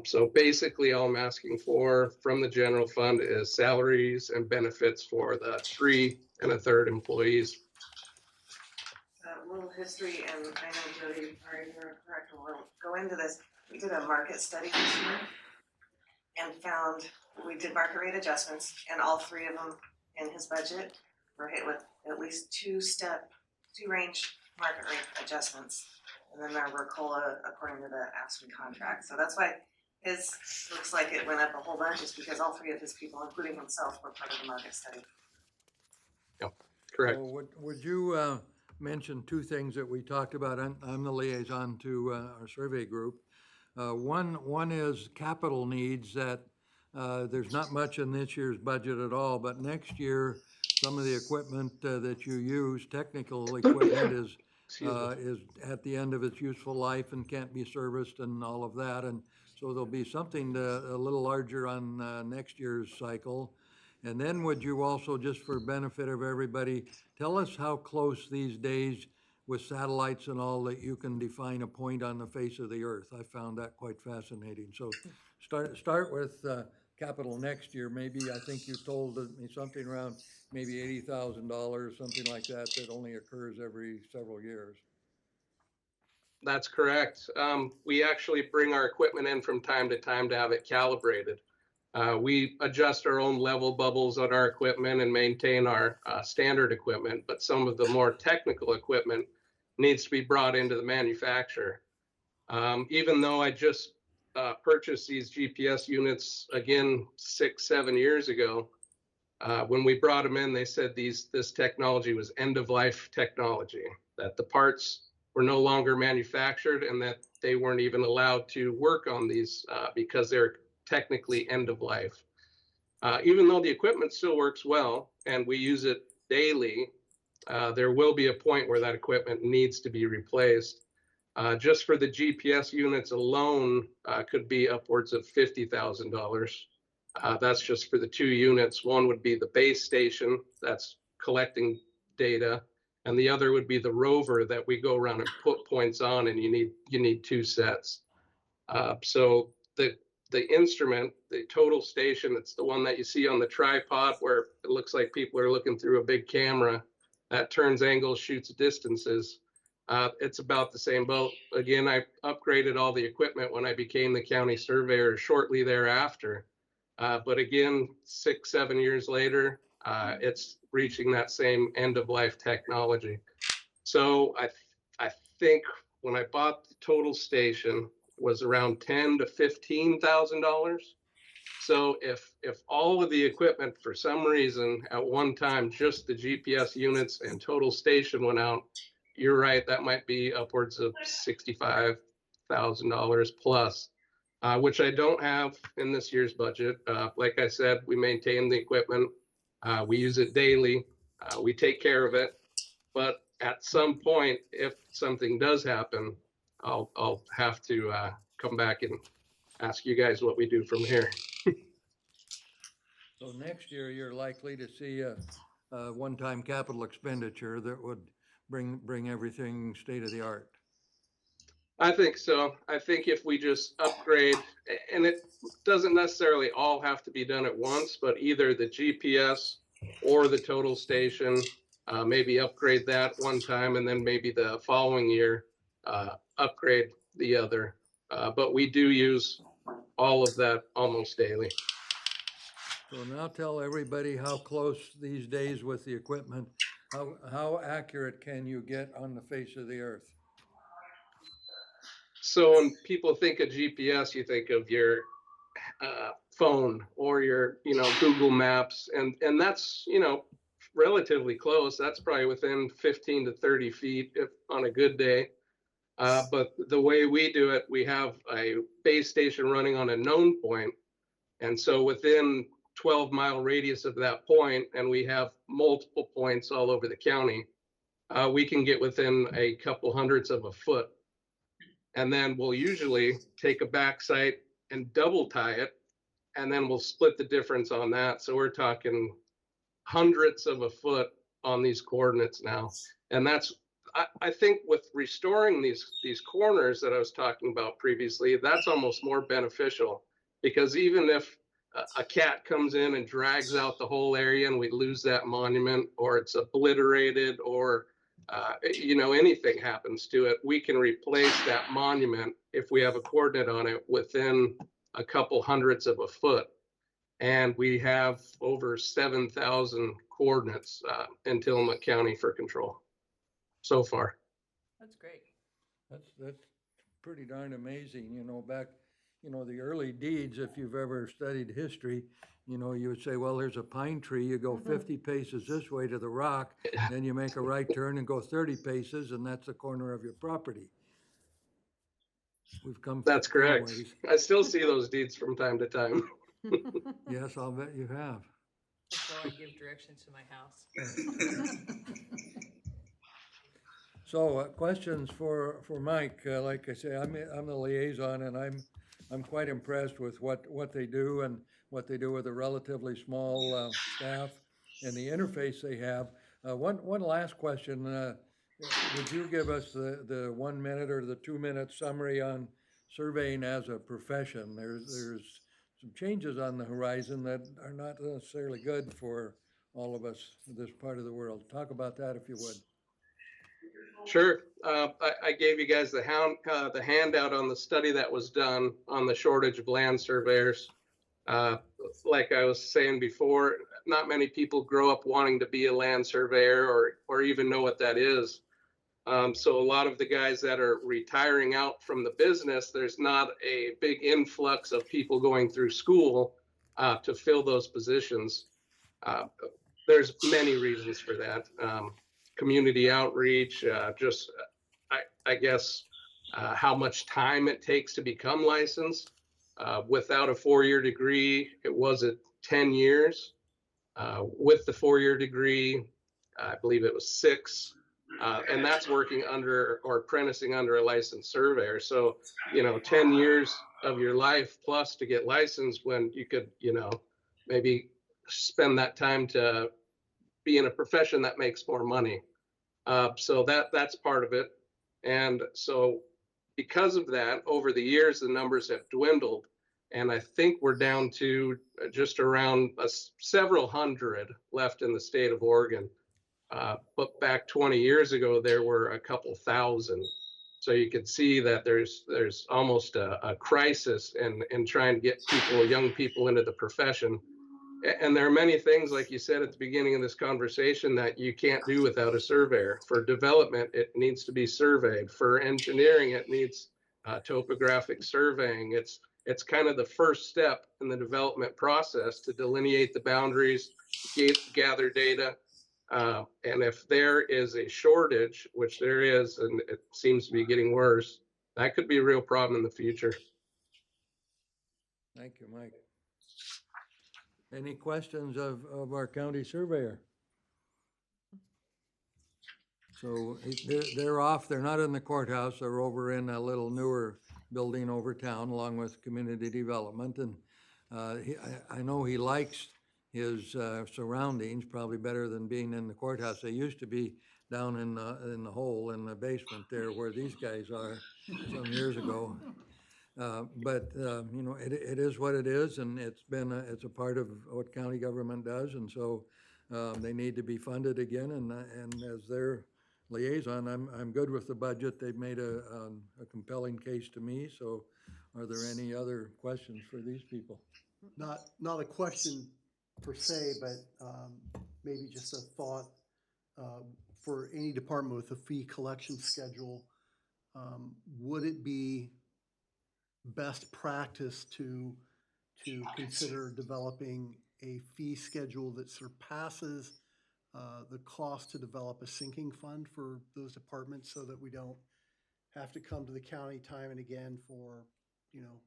So basically all I'm asking for from the general fund is salaries and benefits for the 3 1/3 employees. A little history, and I know Jody, you're correct, we'll go into this. We did a market study this year and found we did market rate adjustments, and all 3 of them in his budget were hit with at least 2 range market rate adjustments. And then there were COLA according to the ASPE contract. So that's why his looks like it went up a whole bunch, is because all 3 of his people, including himself, were part of the market study. Yep, correct. So would you mention 2 things that we talked about? I'm the liaison to our survey group. One is capital needs that there's not much in this year's budget at all, but next year, some of the equipment that you use, technical equipment is at the end of its useful life and can't be serviced and all of that. And so there'll be something a little larger on next year's cycle. And then would you also, just for benefit of everybody, tell us how close these days with satellites and all that you can define a point on the face of the earth? I found that quite fascinating. So start with capital next year. Maybe, I think you told me something around maybe $80,000, something like that, that only occurs every several years. That's correct. We actually bring our equipment in from time to time to have it calibrated. We adjust our own level bubbles on our equipment and maintain our standard equipment, but some of the more technical equipment needs to be brought into the manufacturer. Even though I just purchased these GPS units again 6-7 years ago, when we brought them in, they said this technology was end-of-life technology, that the parts were no longer manufactured and that they weren't even allowed to work on these because they're technically end of life. Even though the equipment still works well and we use it daily, there will be a point where that equipment needs to be replaced. Just for the GPS units alone, could be upwards of $50,000. That's just for the 2 units. One would be the base station that's collecting data, and the other would be the rover that we go around and put points on, and you need 2 sets. So the instrument, the total station, it's the one that you see on the tripod where it looks like people are looking through a big camera that turns angles, shoots distances. It's about the same boat. Again, I upgraded all the equipment when I became the county surveyor shortly thereafter. But again, 6-7 years later, it's reaching that same end of life technology. So I think when I bought the total station was around $10,000 to $15,000. So if all of the equipment for some reason at one time, just the GPS units and total station went out, you're right, that might be upwards of $65,000 plus, which I don't have in this year's budget. Like I said, we maintain the equipment. We use it daily. We take care of it. But at some point, if something does happen, I'll have to come back and ask you guys what we do from here. So next year, you're likely to see a one-time capital expenditure that would bring everything state of the art. I think so. I think if we just upgrade, and it doesn't necessarily all have to be done at once, but either the GPS or the total station, maybe upgrade that one time, and then maybe the following year upgrade the other. But we do use all of that almost daily. So now tell everybody how close these days with the equipment, how accurate can you get on the face of the earth? So when people think of GPS, you think of your phone or your, Google Maps, and that's, relatively close. That's probably within 15 to 30 feet if on a good day. But the way we do it, we have a base station running on a known point. And so within 12-mile radius of that point, and we have multiple points all over the county, we can get within a couple hundredths of a foot. And then we'll usually take a back sight and double tie it, and then we'll split the difference on that. So we're talking hundredths of a foot on these coordinates now. And that's, I think with restoring these corners that I was talking about previously, that's almost more beneficial, because even if a cat comes in and drags out the whole area and we lose that monument, or it's obliterated, or anything happens to it, we can replace that monument if we have a coordinate on it within a couple hundredths of a foot. And we have over 7,000 coordinates in Tillamook County for control so far. That's great. That's pretty darn amazing, back, the early deeds, if you've ever studied history, you would say, well, there's a pine tree, you go 50 paces this way to the rock, then you make a right turn and go 30 paces, and that's the corner of your property. We've come. That's correct. Ways. I still see those deeds from time to time. Yes, I'll bet you have. That's how I give directions to my house. So questions for Mike. Like I say, I'm the liaison, and I'm quite impressed with what they do and what they do with a relatively small staff and the interface they have. One last question. Would you give us the 1 minute or the 2 minute summary on surveying as a profession? There's some changes on the horizon that are not necessarily good for all of us in this part of the world. Talk about that if you would. Sure. I gave you guys the handout on the study that was done on the shortage of land surveyors. Like I was saying before, not many people grow up wanting to be a land surveyor or even know what that is. So a lot of the guys that are retiring out from the business, there's not a big influx of people going through school to fill those positions. There's many reasons for that. Community outreach, I guess how much time it takes to become licensed. Without a 4-year degree, it was at 10 years. With the 4-year degree, I believe it was 6. And that's working under or apprenticing under a licensed surveyor. So, 10 years of your life plus to get licensed when you could, maybe spend that time to be in a profession that makes more money. So that's part of it. And so because of that, over the years, the numbers have dwindled. And I think we're down to just around several hundred left in the state of Oregon. But back 20 years ago, there were a couple thousand. So you could see that there's almost a crisis in trying to get young people into the profession. And there are many things, like you said at the beginning of this conversation, that you can't do without a surveyor. For development, it needs to be surveyed. For engineering, it needs topographic surveying. It's kind of the first step in the development process to delineate the boundaries, gather data. And if there is a shortage, which there is, and it seems to be getting worse, that could be a real problem in the future. Thank you, Mike. Any questions of our county surveyor? So they're off, they're not in the courthouse, they're over in a little newer building over town along with community development. And I know he likes his surroundings probably better than being in the courthouse. They used to be down in the hole in the basement there where these guys are some years ago. But it is what it is, and it's a part of what county government does, and so they need to be funded again. And as their liaison, I'm good with the budget. They've made a compelling case to me. So, are there any other questions for these people? Not a question per se, but maybe just a thought for any department with a fee collection schedule. Would it be best practice to consider developing a fee schedule that surpasses the cost to develop a sinking fund for those departments, so that we don't have to come to the county time and again for,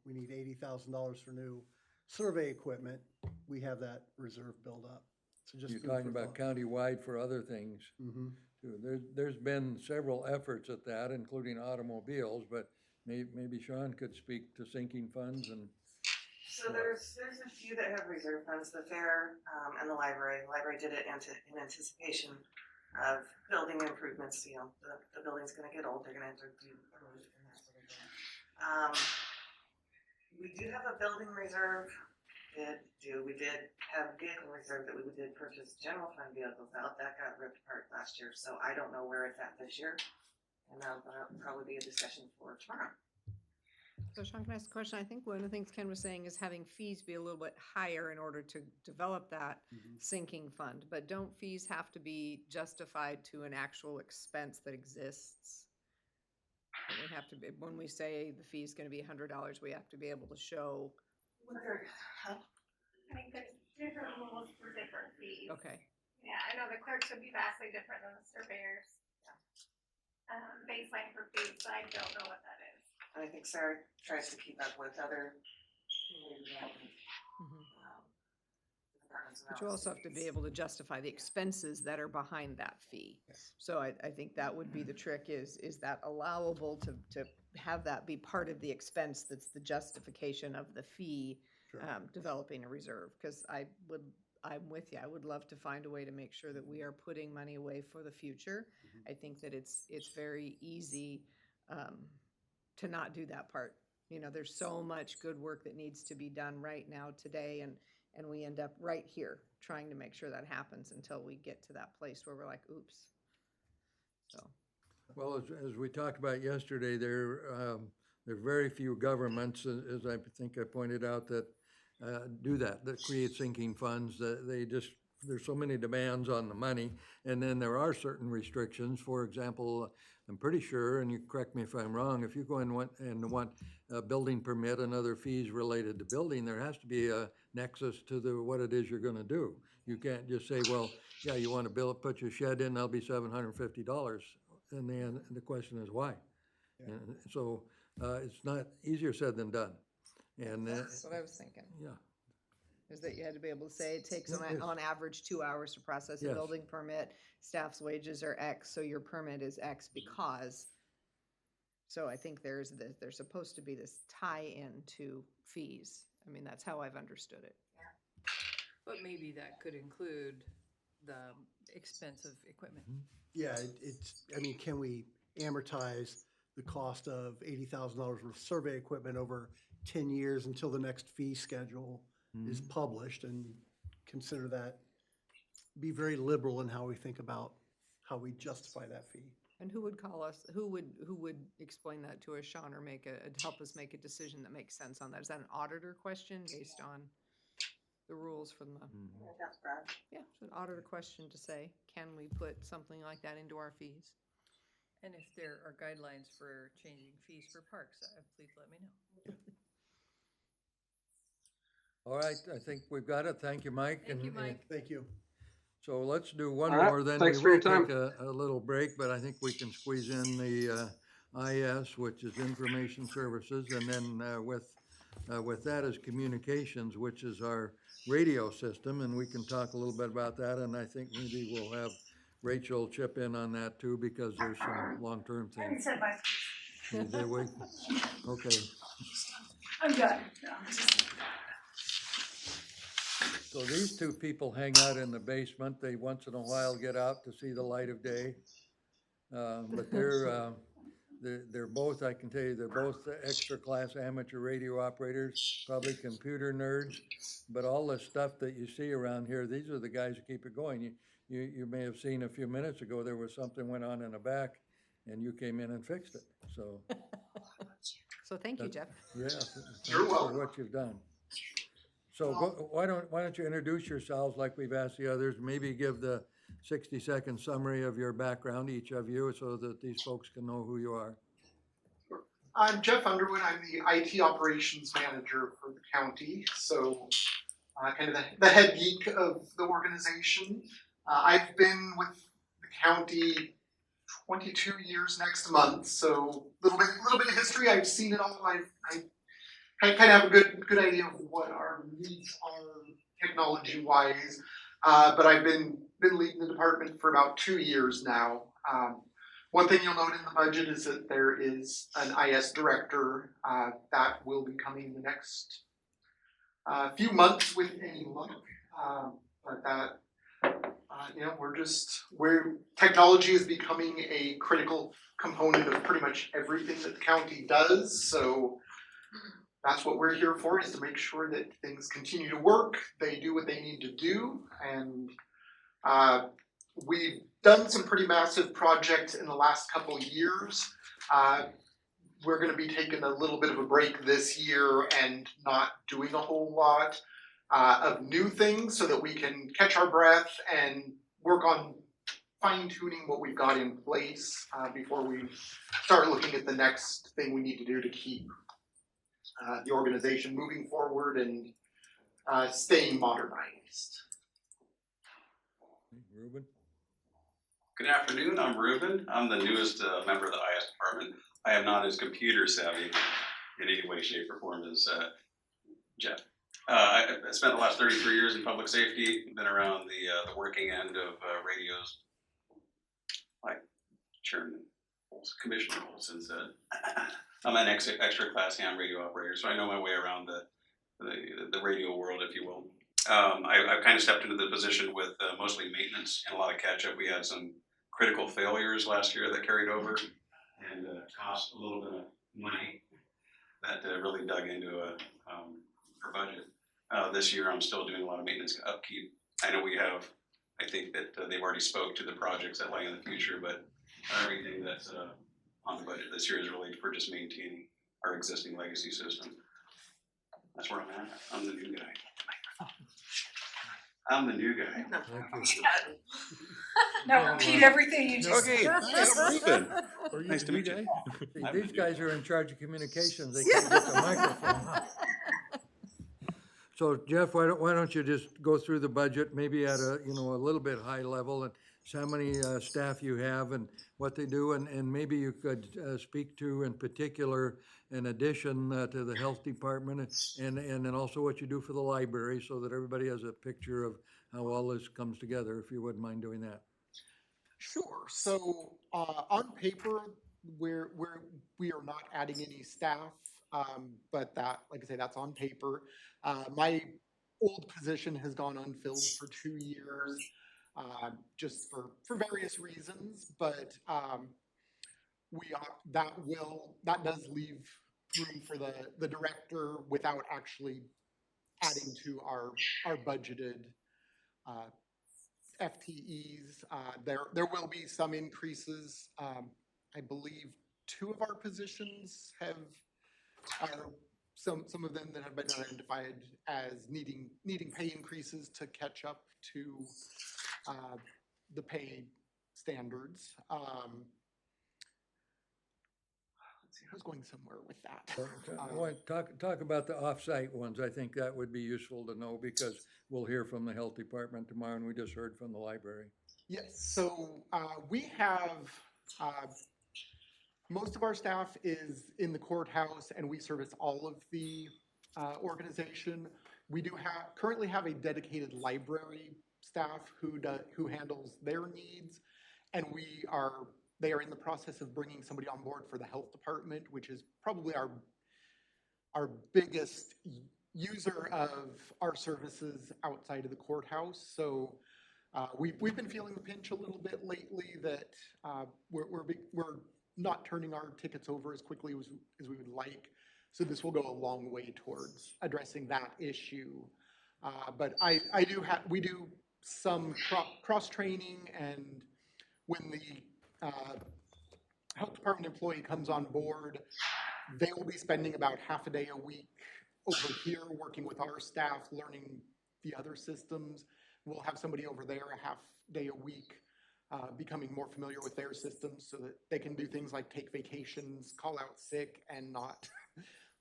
we need $80,000 for new survey equipment. We have that reserve build up. So just You're food talking for about thought. countywide for other things Mhm. too. There's been several efforts at that, including automobiles, but maybe Sean could speak to sinking funds and. So there's a few that have reserve funds, the fair, and the library. The library did it in anticipation of building improvements, the building's gonna get old, they're gonna have to do a roof and that sort of thing. We do have a building reserve, we did have vehicle reserve that we did purchase general fund vehicles out, that got ripped apart last year, so I don't know where it's at this year. And that'll probably be a discussion for tomorrow. So Sean, can I ask a question? I think one of the things Ken was saying is having fees be a little bit higher in order to develop that sinking fund. But don't fees have to be justified to an actual expense that exists? And we have to be, when we say the fee is going to be $100, we have to be able to show. I think there's different rules for different fees. Okay. Yeah, I know the clerks would be vastly different than the surveyors. Baseline for fees, but I don't know what that is. And I think Sarah tries to keep up with other community development. Departments and But you also have to be able to justify the expenses that are behind that fee. So I think that would be the trick is that allowable to have that be part of the expense that's the justification of the fee, developing a reserve? Because I'm with you. I would love to find a way to make sure that we are putting money away for the future. I think that it's very easy to not do that part. There's so much good work that needs to be done right now today, and we end up right here trying to make sure that happens until we get to that place where we're like, oops. So. Well, as we talked about yesterday, there are very few governments, as I think I pointed out, that do that create sinking funds. There's so many demands on the money, and then there are certain restrictions. For example, I'm pretty sure, and you correct me if I'm wrong, if you go and want a building permit and other fees related to building, there has to be a nexus to what it is you're going to do. You can't just say, well, yeah, you want to put your shed in, that'll be $750, and then the question is why. Yeah. And so it's not easier said than done. And that's what I was thinking. Yeah. is that you had to be able to say it takes Yes. on average 2 hours to process a Yes. building permit, staff's wages are X, so your permit is X because. So I think there's supposed to be this tie-in to fees. I mean, that's how I've understood it. But maybe that could include the expense of equipment. Yeah, I mean, can we amortize the cost of $80,000 worth of survey equipment over 10 years until the next fee schedule is published, and consider that, be very liberal in how we think about how we justify that fee. And who would call us, who would explain that to us, Sean, or help us make a decision that makes sense on that? Is that an auditor question based on the rules from the? That's Brad. Yeah, it's an auditor question to say, can we put something like that into our fees? And if there are guidelines for changing fees for parks, please let me know. All right, I think we've got it. Thank you, Mike. Thank you, And- Mike. Thank you. So let's do one All right, more, then we thanks for will your time. take a little break, but I think we can squeeze in the IS, which is Information Services, and then with that is Communications, which is our radio system, and we can talk a little bit about that, and I think maybe we'll have Rachel chip in on that too, because there's some long-term I already things. said bye. Did we? Okay. I'm done. So these two people hang out in the basement. They once in a while get out to see the light of day. But they're both, I can tell you, they're both extra class amateur radio operators, probably computer nerds. But all the stuff that you see around here, these are the guys who keep it going. You may have seen a few minutes ago, there was something went on in the back and you came in and fixed it. So, So thank you, Jeff. yeah, thanks for what you've done. So why don't you introduce yourselves like we've asked the others, maybe give the 60-second summary of your background, each of you, so that these folks can know who you are. I'm Jeff Underwood. I'm the IT operations manager for the county, so kind of the head geek of the organization. I've been with the county 22 years next month, so a little bit of history. I've seen it all. I kind of have a good idea of what our needs are technology-wise, but I've been leading the department for about 2 years now. One thing you'll note in the budget is that there is an IS director that will be coming in the next few months with any luck. But that, technology is becoming a critical component of pretty much everything that the county does. So that's what we're here for, is to make sure that things continue to work, they do what they need to do, and we've done some pretty massive projects in the last couple of years. We're going to be taking a little bit of a break this year and not doing a whole lot of new things so that we can catch our breath and work on fine-tuning what we've got in place before we start looking at the next thing we need to do to keep the organization moving forward and staying modernized. Ruben? Good afternoon, I'm Ruben. I'm the newest member of the IS department. I am not as computer savvy in any way, shape, or form as Jeff. I spent the last 33 years in public safety, been around the working end of radios, like Chairman Commissioner Olson said. I'm an extra class ham radio operator, so I know my way around the radio world, if you will. I've kind of stepped into the position with mostly maintenance and a lot of catch up. We had some critical failures last year that carried over and cost a little bit of money that really dug into our budget. This year I'm still doing a lot of maintenance upkeep. I know we have, I think that they've already spoke to the projects that lie in the future, but everything that's on the budget this year is really for just maintaining our existing legacy system. That's where I'm at. I'm the new guy. I'm the new guy. Thank you. Now repeat everything you just. Okay, Ruben. Nice to meet you. See, these guys are in charge of communications, they can't get the microphone. So Jeff, why don't you just go through the budget, maybe at a little bit high level, and how many staff you have and what they do, and maybe you could speak to in particular, in addition to the health department, and then also what you do for the library, so that everybody has a picture of how all this comes together, if you wouldn't mind doing that. Sure. So on paper, we are not adding any staff, but that, like I say, that's on paper. My old position has gone unfilled for 2 years, just for various reasons. But that does leave room for the director without actually adding to our budgeted FTEs. There will be some increases. I believe 2 of our positions have some of them that have been identified as needing pay increases to catch up to the pay standards. Let's see, I was going somewhere with that. I want to talk about the off-site ones. I think that would be useful to know, because we'll hear from the health department tomorrow, and we just heard from the library. Yes, so we have most of our staff is in the courthouse, and we service all of the organization. We do currently have a dedicated library staff who handles their needs, and they are in the process of bringing somebody on board for the health department, which is probably our biggest user of our services outside of the courthouse. So we've been feeling the pinch a little bit lately that we're not turning our tickets over as quickly as we would like. So this will go a long way towards addressing that issue. But we do some cross training, and when the health department employee comes on board, they will be spending about half a day a week over here working with our staff, learning the other systems. We'll have somebody over there a half day a week, becoming more familiar with their systems, so that they can do things like take vacations, call out sick, and not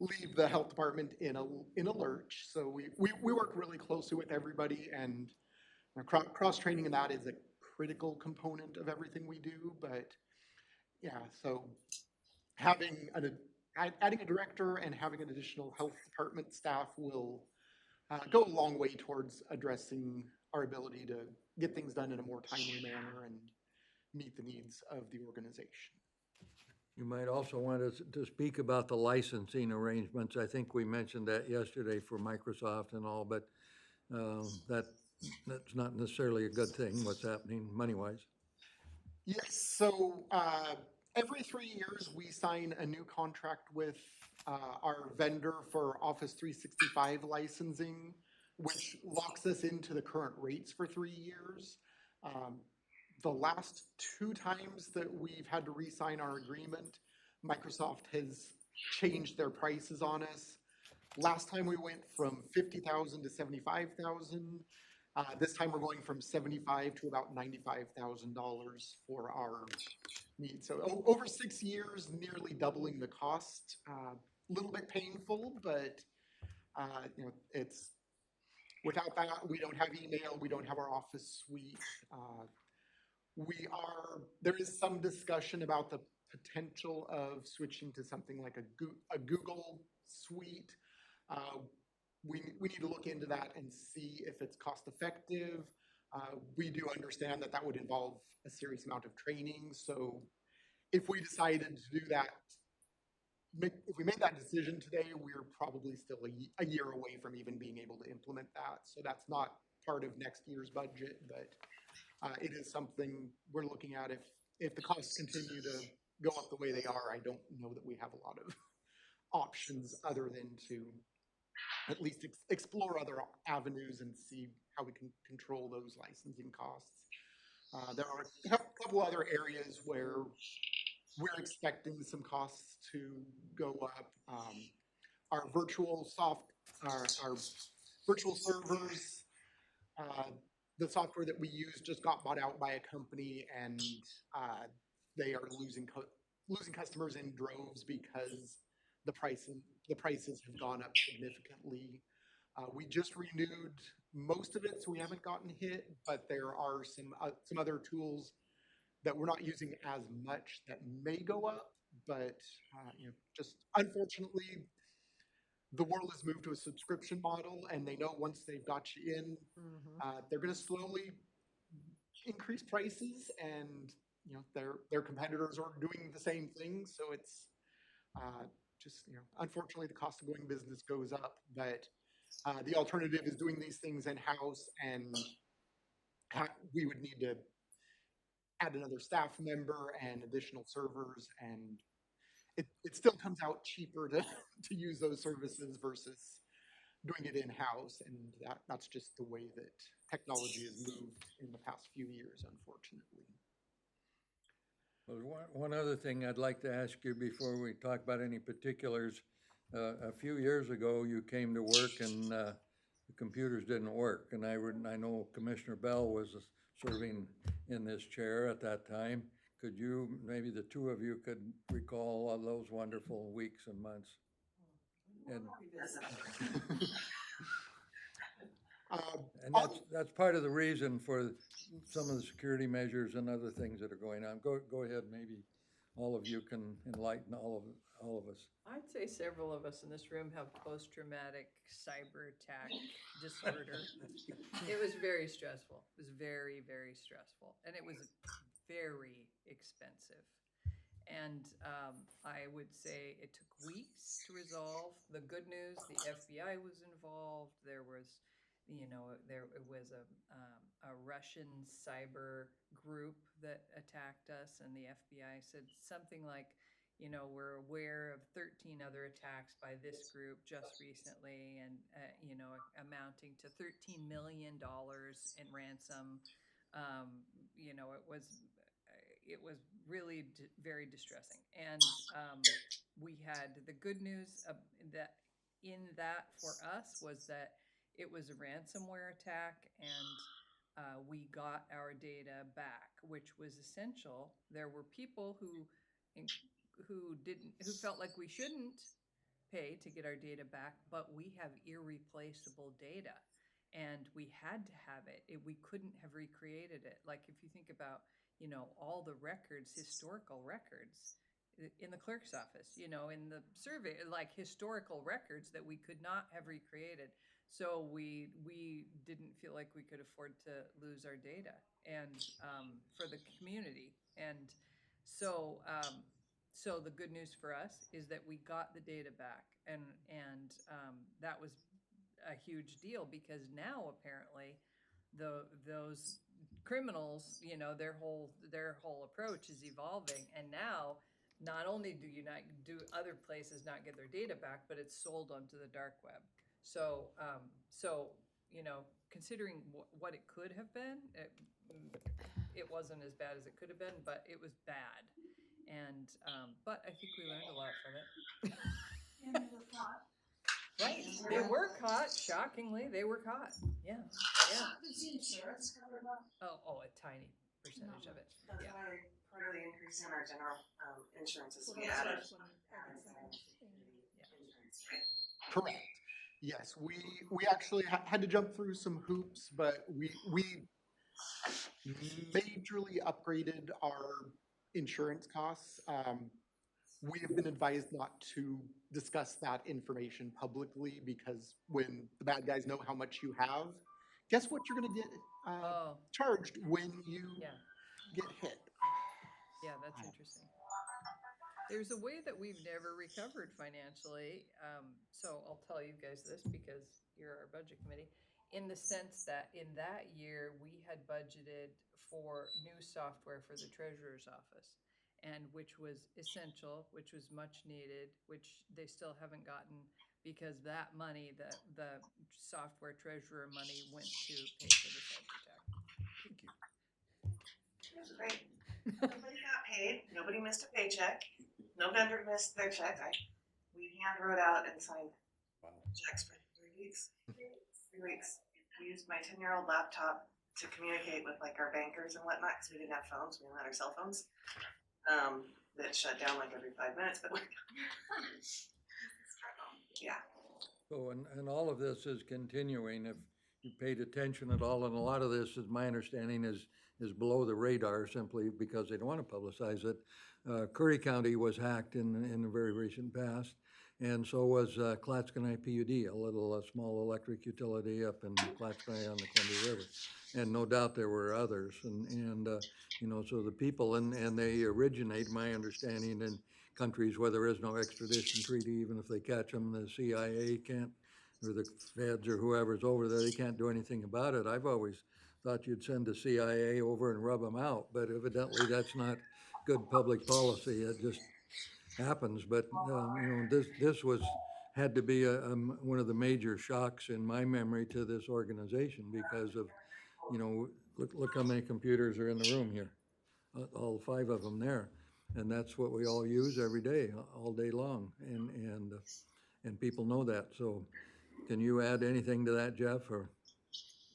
leave the health department in a lurch. So we work really closely with everybody, and cross training in that is a critical component of everything we do. But yeah, so adding a director and having an additional health department staff will go a long way towards addressing our ability to get things done in a more timely manner and meet the needs of the organization. You might also want us to speak about the licensing arrangements. I think we mentioned that yesterday for Microsoft and all, but that's not necessarily a good thing, what's happening money-wise. Yes, so every 3 years we sign a new contract with our vendor for Office 365 licensing, which locks us into the current rates for 3 years. The last 2 times that we've had to re-sign our agreement, Microsoft has changed their prices on us. Last time we went from $50,000 to $75,000. This time we're going from $75,000 to about $95,000 for our needs. So over 6 years, nearly doubling the cost. A little bit painful, but it's without that, we don't have email, we don't have our Office suite. There is some discussion about the potential of switching to something like a Google suite. We need to look into that and see if it's cost effective. We do understand that would involve a serious amount of training. So if we decided to do that, if we made that decision today, we're probably still a year away from even being able to implement that. So that's not part of next year's budget, but it is something we're looking at. If the costs continue to go up the way they are, I don't know that we have a lot of options other than to at least explore other avenues and see how we can control those licensing costs. There are a couple other areas where we're expecting some costs to go up. Our virtual servers, the software that we use just got bought out by a company, and they are losing customers in droves because the prices have gone up significantly. We just renewed most of it, so we haven't gotten hit, but there are some other tools that we're not using as much that may go up, but just unfortunately, the world has moved to a subscription model, and they know once they've got you in, they're going to slowly increase prices, and their competitors are doing the same thing. So it's just unfortunately, the cost of doing business goes up, but the alternative is doing these things in house, and we would need to add another staff member and additional servers, and it still comes out cheaper to use those services versus doing it in-house, and that's just the way that technology has moved in the past few years, unfortunately. Well, one other thing I'd like to ask you before we talk about any particulars. A few years ago, you came to work and the computers didn't work, and I know Commissioner Bell was serving in this chair at that time. Could you, maybe the two of you could recall all those wonderful weeks and months? And that's part of the reason for some of the security measures and other things that are going on. Go ahead, maybe all of you can enlighten all of us. I'd say several of us in this room have post-traumatic cyber attack disorder. It was very stressful. It was very, very stressful. And it was very expensive. And I would say it took weeks to resolve. The good news, the FBI was involved. There was a Russian cyber group that attacked us, and the FBI said something like, we're aware of 13 other attacks by this group just recently, and amounting to $13 million in ransom. It was really very distressing, and we had the good news that for us was that it was a ransomware attack, and we got our data back, which was essential. There were people who felt like we shouldn't pay to get our data back, but we have irreplaceable data, and we had to have it. We couldn't have recreated it. Like if you think about all the records, historical records in the clerk's office, in the survey, like historical records that we could not have recreated. So we didn't feel like we could afford to lose our data, and for the community. And so the good news for us is that we got the data back, and that was a huge deal, because now apparently those criminals, their whole approach is evolving, and now not only do other places not get their data back, but it's sold onto the dark web. So considering what it could have been, it wasn't as bad as it could have been, but it was bad. And but I think we learned a lot from it. And they were caught. Right, they were caught. Shockingly, they were caught. Yeah. Does the insurance cover that? Oh, a tiny percentage of it. That's Yeah. why part of the increase in our general insurance is Well, we that's added just when insurance, right? Correct. Yes, we actually had to jump through some hoops, but we majorly upgraded our insurance costs. We have been advised not to discuss that information publicly, because when the bad guys know how much you have, guess what you're going to get charged when you get hit. Yeah, that's interesting. There's a way that we've never recovered financially. So I'll tell you guys this because you're our budget committee, in the sense that in that year we had budgeted for new software for the treasurer's office, and which was essential, which was much needed, which they still haven't gotten, because that money, the software treasurer money, went to pay for the cyber attack. Thank you. It was great. Nobody got paid. Nobody missed a paycheck. No vendor missed their check. We hand wrote out and signed checks for 3 weeks. 3 weeks. We used my 10-year-old laptop to communicate with like our bankers and whatnot, because we didn't have phones. We didn't have our cell phones. That shut down like every 5 minutes, but yeah. So, and all of this is continuing, if you paid attention at all, and a lot of this is, my understanding is below the radar simply because they don't want to publicize it. Curry County was hacked in the very recent past, and so was Clatskanie PUD, a small electric utility up in Clatskanie on the Columbia River. And no doubt there were others, and you know, so the people, and they originate, my understanding, in countries where there is no extradition treaty. Even if they catch them, the CIA can't, or the feds or whoever's over there, they can't do anything about it. I've always thought you'd send the CIA over and rub them out, but evidently that's not good public policy. It just happens. But you know, this had to be one of the major shocks in my memory to this organization because of, you know, look how many computers are in the room here, all 5 of them there. And that's what we all use every day, all day long, and people know that. So, can you add anything to that, Jeff? Or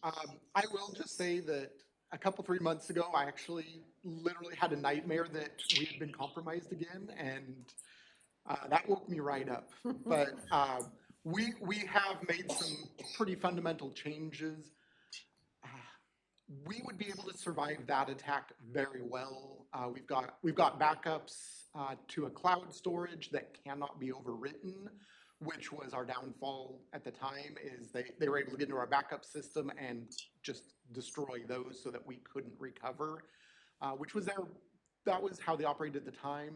I will just say that a couple, 3 months ago, I actually literally had a nightmare that we had been compromised again, and that woke me right up. But we have made some pretty fundamental changes. We would be able to survive that attack very well. We've got backups to a cloud storage that cannot be overwritten, which was our downfall at the time. Is they were able to get into our backup system and just destroy those so that we couldn't recover, that was how they operated at the time.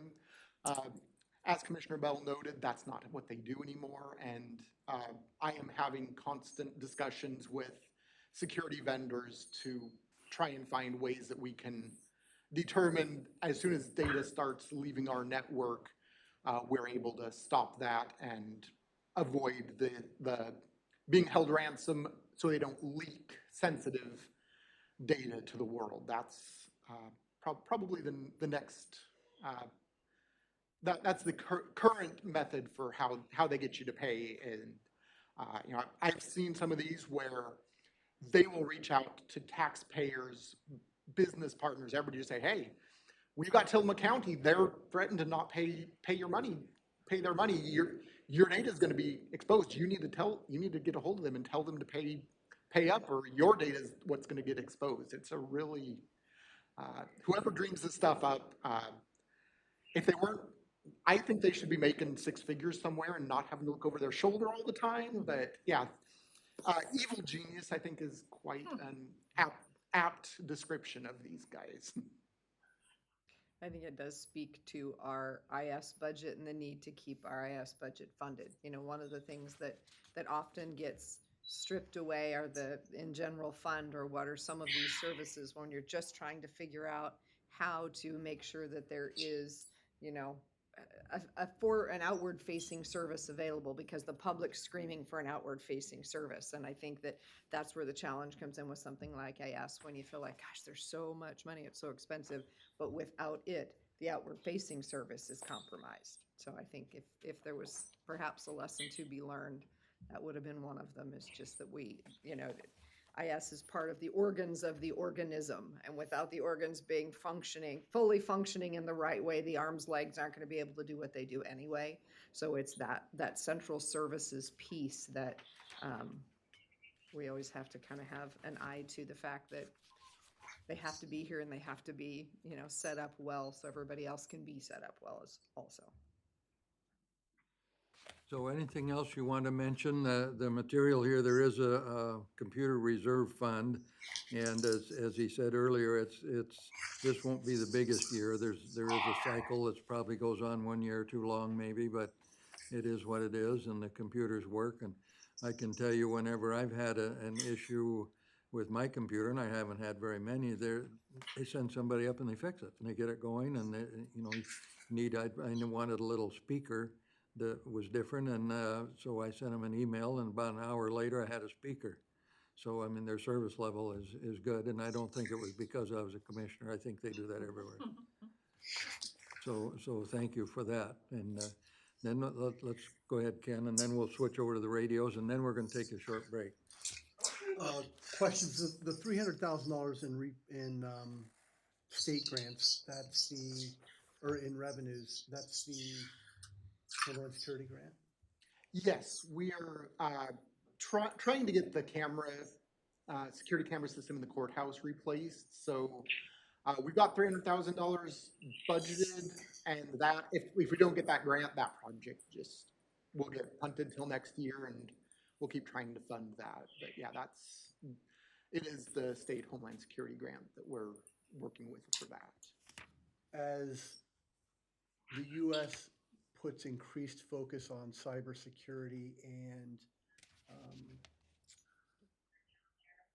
As Commissioner Bell noted, that's not what they do anymore, and I am having constant discussions with security vendors to try and find ways that we can determine as soon as data starts leaving our network, we're able to stop that and avoid the being held ransom so they don't leak sensitive data to the world. That's probably the next, that's the current method for how they get you to pay. And you know, I've seen some of these where they will reach out to taxpayers, business partners, everybody to say, hey, we've got Tillamook County, they're threatened to not pay their money. Your data is going to be exposed. You need to get a hold of them and tell them to pay up, or your data is what's going to get exposed. It's a really, whoever dreams this stuff up, if they weren't, I think they should be making 6 figures somewhere and not having to look over their shoulder all the time. But yeah, evil genius, I think, is quite an apt description of these guys. I think it does speak to our IS budget and the need to keep our IS budget funded. You know, one of the things that often gets stripped away are the in general fund, or what are some of these services when you're just trying to figure out how to make sure that there is, you know, for an outward facing service available, because the public's screaming for an outward facing service. And I think that's where the challenge comes in with something like IS, when you feel like, gosh, there's so much money, it's so expensive, but without it, the outward facing service is compromised. So I think if there was perhaps a lesson to be learned, that would have been one of them, is just that we, you know, IS is part of the organs of the organism, and without the organs being fully functioning in the right way, the arms, legs aren't going to be able to do what they do anyway. So it's that central services piece that we always have to kind of have an eye to the fact that they have to be here and they have to be, you know, set up well so everybody else can be set up well as also. so anything else you want to mention? The material here, there is a computer reserve fund, and as he said earlier, this won't be the biggest year. There is a cycle that probably goes on 1 year too long maybe, but it is what it is, and the computers work. And I can tell you, whenever I've had an issue with my computer, and I haven't had very many, they send somebody up and they fix it and they get it going. And they, you know, I wanted a little speaker that was different, and so I sent them an email, and about an hour later I had a speaker. So I mean, their service level is good, and I don't think it was because I was a commissioner. I think they do that everywhere. So thank you for that. And then let's go ahead, Ken, and then we'll switch over to the radios, and then we're going to take a short break. Questions, the $300,000 in state grants, or in revenues, that's the Homeland Security grant? Yes, we are trying to get the security camera system in the courthouse replaced. So we've got $300,000 budgeted, and that if we don't get that grant, that project just will get punted till next year, and we'll keep trying to fund that. But yeah, it is the state Homeland Security grant that we're working with for that. As the US puts increased focus on cybersecurity and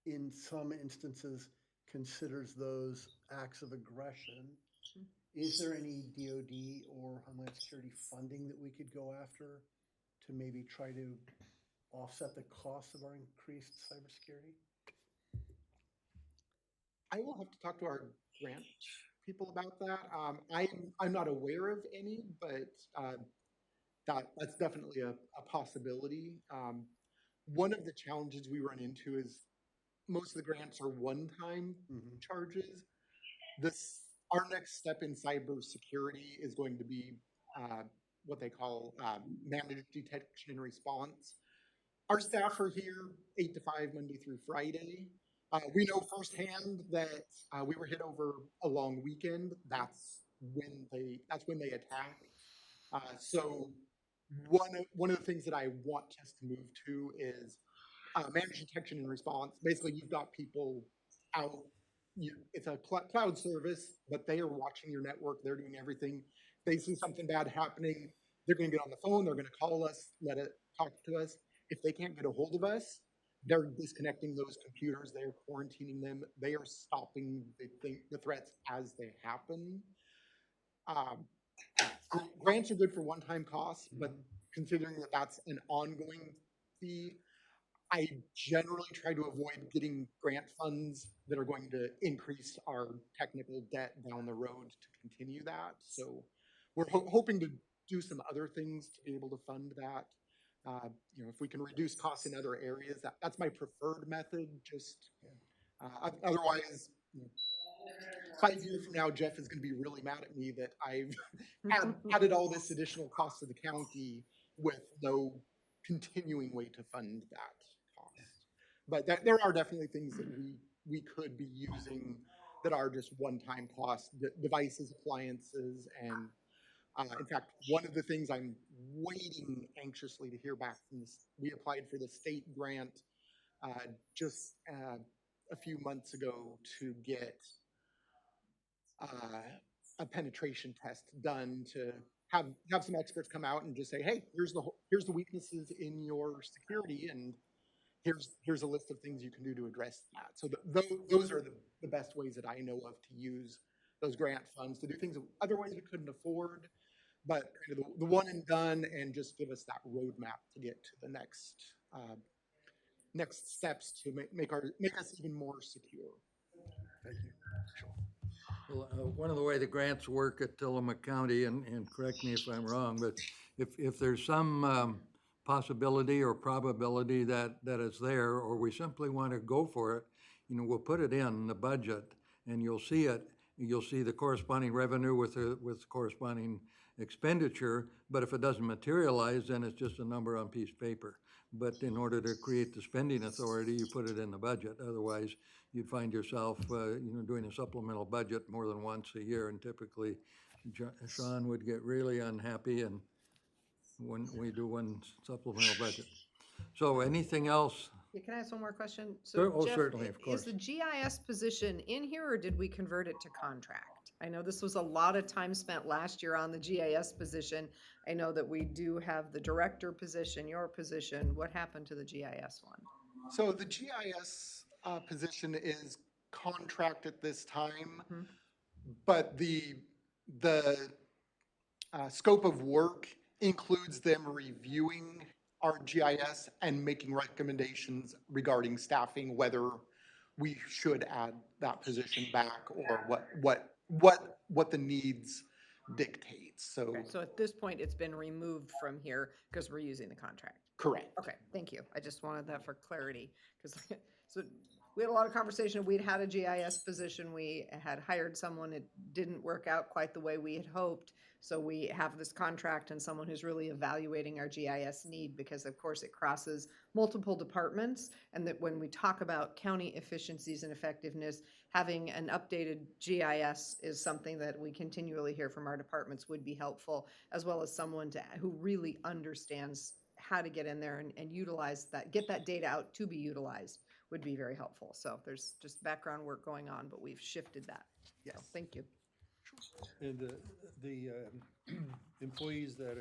in some instances considers those acts of aggression, is there any DoD or Homeland Security funding that we could go after to maybe try to offset the cost of our increased cybersecurity? I will have to talk to our grant people about that. I'm not aware of any, but that's definitely a possibility. One of the challenges we run into is most of the grants are one-time charges. Our next step in cybersecurity is going to be what they call managed detection and response. Our staff are here 8 to 5 Monday through Friday. We know firsthand that we were hit over a long weekend. That's when they attack. So one of the things that I want us to move to is managed detection and response. Basically, you've got people out. It's a cloud service, but they are watching your network. They're doing everything. They see something bad happening, they're going to get on the phone. They're going to call us, let it talk to us. If they can't get a hold of us, they're disconnecting those computers. They're quarantining them. They are stopping the threats as they happen. Grants are good for one-time costs, but considering that that's an ongoing fee, I generally try to avoid getting grant funds that are going to increase our technical debt down the road to continue that. So we're hoping to do some other things to be able to fund that. If we can reduce costs in other areas, that's my preferred method. Otherwise, 5 years from now, Jeff is going to be really mad at me that I've added all this additional cost to the county with no continuing way to fund that cost. But there are definitely things that we could be using that are just one-time costs, devices, appliances, and in fact, one of the things I'm waiting anxiously to hear back from we applied for the state grant just a few months ago to get a penetration test done to have some experts come out and just say, hey, here's the weaknesses in your security, and here's a list of things you can do to address that. So those are the best ways that I know of to use those grant funds to do things that otherwise we couldn't afford, but kind of the one and done, and just give us that roadmap to get to the next steps to make us even more secure. Thank you. Well, one of the way the grants work at Tillamook County, and correct me if I'm wrong, but if there's some possibility or probability that it's there, or we simply want to go for it, we'll put it in the budget, and you'll see it. You'll see the corresponding revenue with corresponding expenditure. But if it doesn't materialize, then it's just a number on a piece of paper. But in order to create the spending authority, you put it in the budget. Otherwise, you'd find yourself, doing a supplemental budget more than once a year, and typically, Sean would get really unhappy, and when we do one supplemental budget. So, anything else? Yeah, can I ask one more question? Sure. Oh, Jeff, certainly, of course. Is the GIS position in here, or did we convert it to contract? I know this was a lot of time spent last year on the GIS position. I know that we do have the director position, your position. What happened to the GIS one? So the GIS position is contract at this time, but the scope of work includes them reviewing our GIS and making recommendations regarding staffing, whether we should add that position back or what the needs dictates. So, Okay, so at this point, it's been removed from here because we're using the contract. correct. Okay, thank you. I just wanted that for clarity, because so we had a lot of conversation. We'd had a GIS position. We had hired someone. It didn't work out quite the way we had hoped. So we have this contract and someone who's really evaluating our GIS need because of course it crosses multiple departments. And that when we talk about county efficiencies and effectiveness, having an updated GIS is something that we continually hear from our departments would be helpful, as well as someone who really understands how to get in there and utilize that, get that data out to be utilized would be very helpful. So there's just background work going on, but we've shifted that. Yes. So, thank you. And the employees that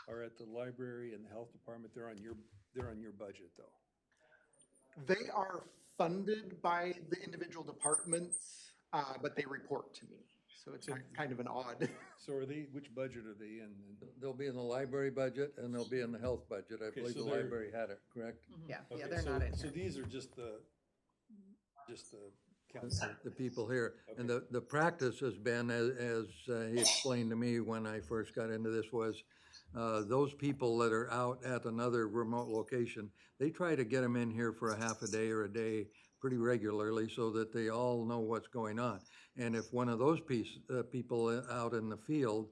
are at the library and the health department, they're on your budget though. They are funded by the individual departments, but they report to me. So it's kind of an odd. So which budget are they in? They'll be in the library budget and they'll be in the health budget. I believe so the they're- library had it, correct? Yeah, Okay, they're not in So here. these are just the council. The people here. And the practice has been, as he explained to me when I first got into this, was those people that are out at another remote location, they try to get them in here for a half a day or a day pretty regularly so that they all know what's going on. And if one of those people out in the field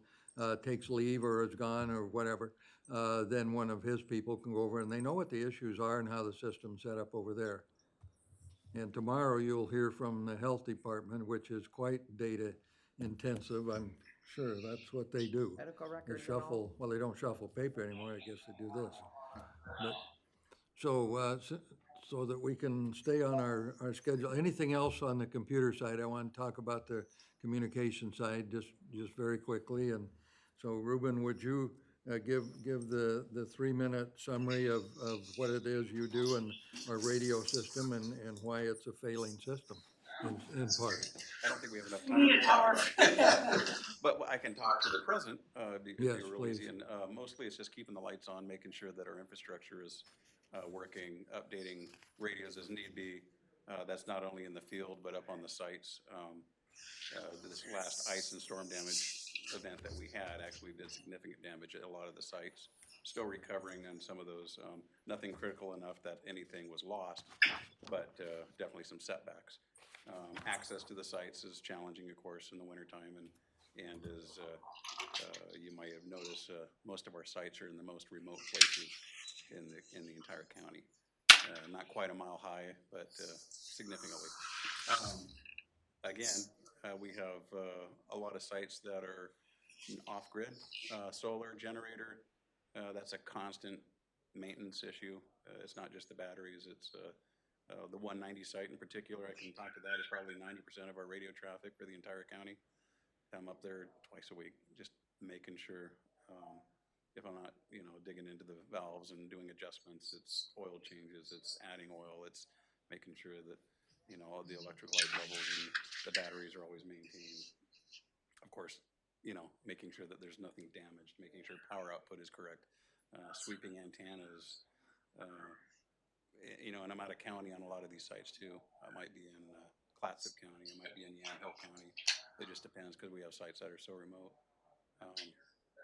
takes leave or is gone or whatever, then one of his people can go over and they know what the issues are and how the system's set up over there. And tomorrow you'll hear from the health department, which is quite data intensive. I'm sure that's what they do. Medical They records and all. shuffle, well, they don't shuffle paper anymore, I guess they do this. But, so that we can stay on our schedule. Anything else on the computer side? I want to talk about the communication side just very quickly. And so Ruben, would you give the 3-minute summary of what it is you do in our radio system and why it's a failing system in part? I don't think we have enough time to talk. But I can talk to the present, be Yes, real easy. please. And mostly it's just keeping the lights on, making sure that our infrastructure is working, updating radios as need be. That's not only in the field, but up on the sites. This last ice and storm damage event that we had actually did significant damage at a lot of the sites. Still recovering on some of those, nothing critical enough that anything was lost, but definitely some setbacks. Access to the sites is challenging, of course, in the wintertime, and as you might have noticed, most of our sites are in the most remote places in the entire county. Not quite a mile high, but significantly. Again, we have a lot of sites that are off-grid, solar generator. That's a constant maintenance issue. It's not just the batteries, it's the 190 site in particular. I can talk to that. It's probably 90% of our radio traffic for the entire county. I'm up there twice a week, just making sure, if I'm not, digging into the valves and doing adjustments, it's oil changes, it's adding oil, it's making sure that, all the electric light levels and the batteries are always maintained. Of course, making sure that there's nothing damaged, making sure power output is correct, sweeping antennas, and I'm out of county on a lot of these sites too. I might be in Clatsop County, I might be in Yamhill County. It just depends because we have sites that are so remote.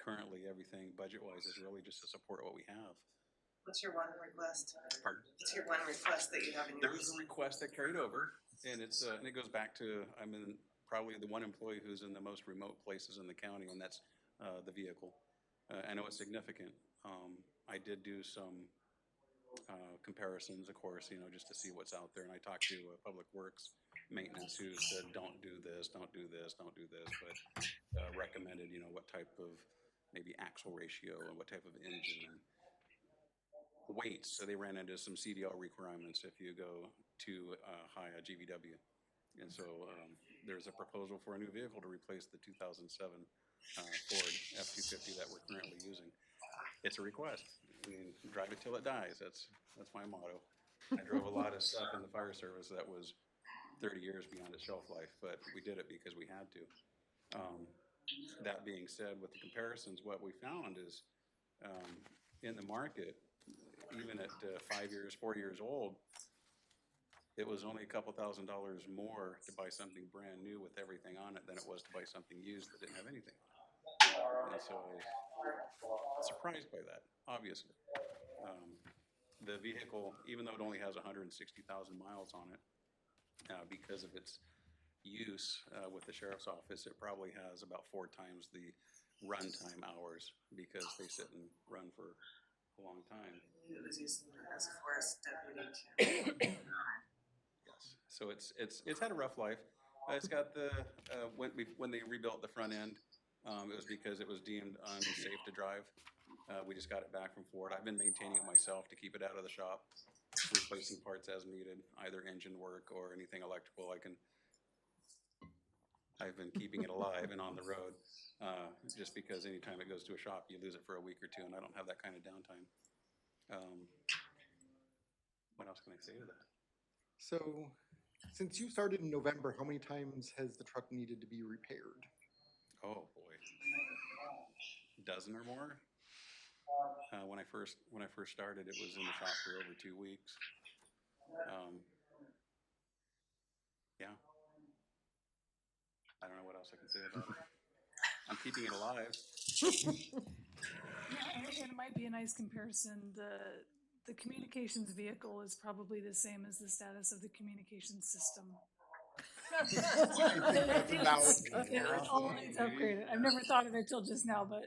Currently, everything budget-wise is really just to support what we have. What's your one request? Pardon? What's your one request that you have in your? There was a request that carried over, and it goes back to, I'm in probably the one employee who's in the most remote places in the county, and that's the vehicle. I know it's significant. I did do some comparisons, of course, just to see what's out there, and I talked to Public Works Maintenance who said, don't do this, don't do this, don't do this, but recommended, what type of maybe axle ratio and what type of engine and weights. So they ran into some CDL requirements if you go too high a GVW. And so there's a proposal for a new vehicle to replace the 2007 Ford F-250 that we're currently using. It's a request. I mean, drive it till it dies. That's my motto. I drove a lot of stuff in the fire service that was 30 years beyond its shelf life, but we did it because we had to. That being said, with the comparisons, what we found is in the market, even at 5 years, 4 years old, it was only a couple $1,000s more to buy something brand new with everything on it than it was to buy something used that didn't have anything on it. And so I was surprised by that, obviously. the vehicle, even though it only has 160,000 miles on it, because of its use with the sheriff's office, it probably has about 4 times the runtime hours because they sit and run for a long time. It was used as a forest deputy too. Yes, so it's had a rough life. It's got the when they rebuilt the front end, it was because it was deemed unsafe to drive. We just got it back from Ford. I've been maintaining it myself to keep it out of the shop, replacing parts as needed, either engine work or anything electrical. I've been keeping it alive and on the road, just because anytime it goes to a shop, you lose it for a week or two, and I don't have that kind of downtime. What else can I say to that? So, since you started in November, how many times has the truck needed to be repaired? Oh boy, a dozen or more. When I first started, it was in the shop for over 2 weeks. Yeah, I don't know what else I can say about it. I'm keeping it alive. Yeah, and it might be a nice comparison. The communications vehicle is probably the same as the status of the communications system. It's always upgraded. I've never thought of it till just now, but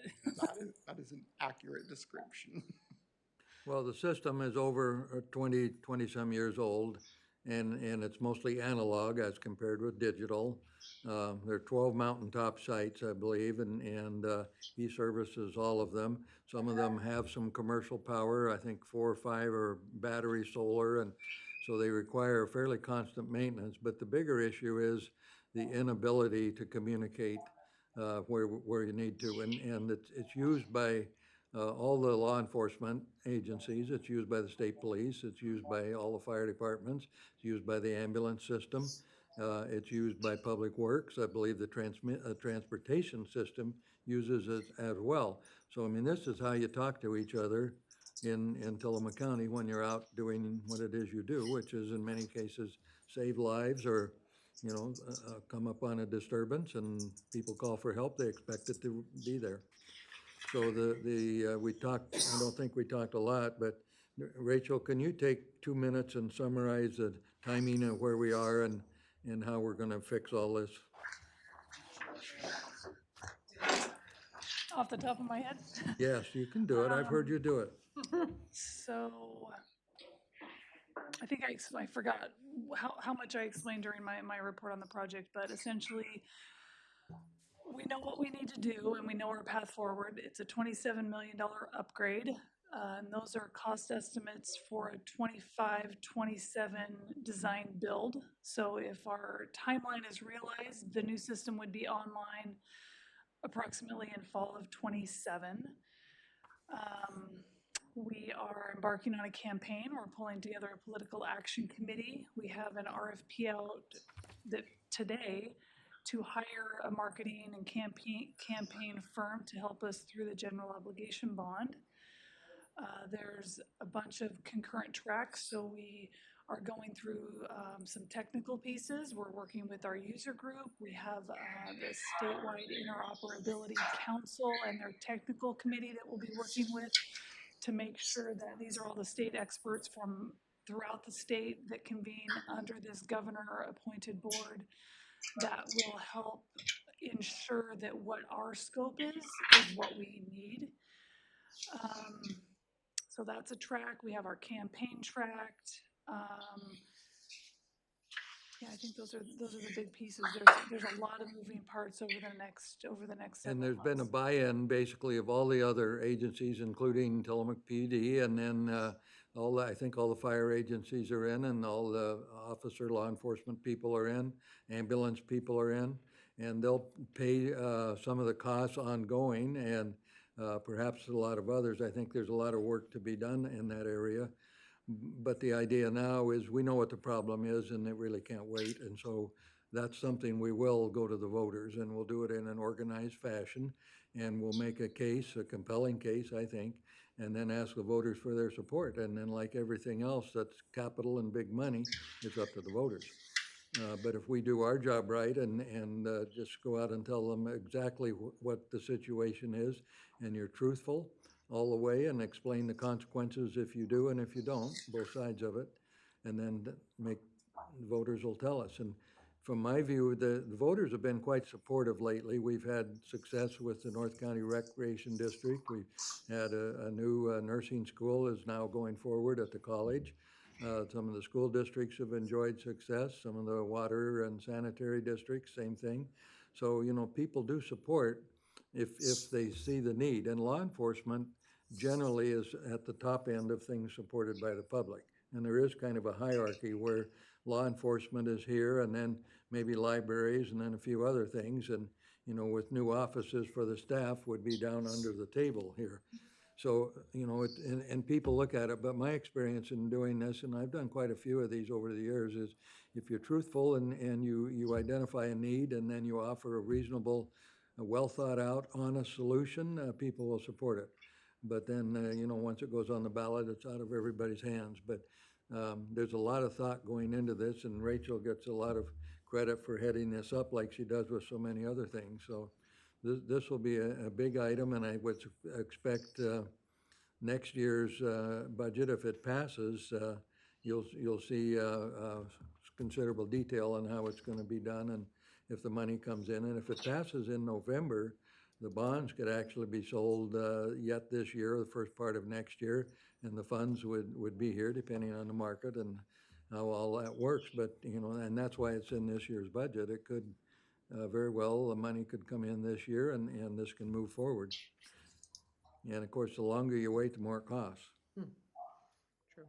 That is an accurate description. Well, the system is over 20 some years old, and it's mostly analog as compared with digital. There are 12 mountaintop sites, I believe, and he services all of them. Some of them have some commercial power. I think 4 or 5 are battery solar, and so they require fairly constant maintenance. But the bigger issue is the inability to communicate where you need to, and it's used by all the law enforcement agencies. It's used by the state police. It's used by all the fire departments. It's used by the ambulance system. It's used by Public Works. I believe the transportation system uses it as well. So, I mean, this is how you talk to each other in Tillamook County when you're out doing what it is you do, which is in many cases save lives or, come up on a disturbance and people call for help. They expect it to be there. So we talked, I don't think we talked a lot, but Rachel, can you take 2 minutes and summarize the timing of where we are and how we're gonna fix all this? off the top of my head. Yes, you can do it. I've heard you do it. So I think I forgot how much I explained during my report on the project, but essentially we know what we need to do and we know our path forward. It's a $27 million upgrade. And those are cost estimates for a 25-27 design build. So if our timeline is realized, the new system would be online approximately in fall of 27. We are embarking on a campaign. We're pulling together a political action committee. We have an RFP out today to hire a marketing and campaign firm to help us through the general obligation bond. There's a bunch of concurrent tracks, so we are going through some technical pieces. We're working with our user group. We have the statewide interoperability council and their technical committee that we'll be working with to make sure that these are all the state experts from throughout the state that convene under this governor appointed board that will help ensure that what our scope is what we need. So that's a track. We have our campaign tracked. Yeah, I think those are the big pieces. There's a lot of moving parts over the next And there's months. been a buy-in basically of all the other agencies, including Tillamook PD, and then I think all the fire agencies are in, and all the law enforcement people are in, ambulance people are in, and they'll pay some of the costs ongoing, and perhaps a lot of others. I think there's a lot of work to be done in that area. But the idea now is we know what the problem is and it really can't wait. And so that's something we will go to the voters, and we'll do it in an organized fashion. And we'll make a case, a compelling case, I think, and then ask the voters for their support. And then like everything else that's capital and big money, it's up to the voters. But if we do our job right and just go out and tell them exactly what the situation is, and you're truthful, all the way and explain the consequences if you do and if you don't, both sides of it. And then voters will tell us. And from my view, the voters have been quite supportive lately. We've had success with the North County Recreation District. We've had a new nursing school is now going forward at the college. Some of the school districts have enjoyed success. Some of the water and sanitary districts, same thing. So, people do support if they see the need. And law enforcement generally is at the top end of things supported by the public. And there is kind of a hierarchy where law enforcement is here and then maybe libraries and then a few other things. And, with new offices for the staff would be down under the table here. So, and people look at it, but my experience in doing this, and I've done quite a few of these over the years, is if you're truthful and you identify a need and then you offer a reasonable, well thought out, honest solution, people will support it. But then, once it goes on the ballot, it's out of everybody's hands. But there's a lot of thought going into this, and Rachel gets a lot of credit for heading this up like she does with so many other things. So this will be a big item, and I would expect next year's budget, if it passes, you'll see considerable detail on how it's going to be done and if the money comes in. And if it passes in November, the bonds could actually be sold yet this year, the first part of next year, and the funds would be here depending on the market and how all that works. But, and that's why it's in this year's budget. It could very well, the money could come in this year and this can move forward. And of course, the longer you wait, the more it costs. True.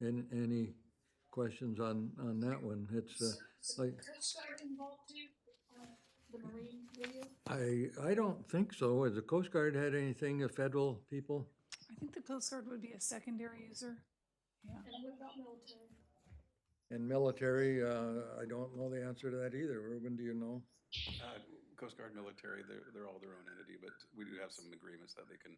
And any questions on that one? It's like. Coast Guard involved too, the Marine video? I don't think so. Has the Coast Guard had anything, federal people? I think the Coast Guard would be a secondary user. Yeah. And what about military? And military, I don't know the answer to that either. Ruben, do you know? Coast Guard, military, they're all their own entity, but we do have some agreements that they can,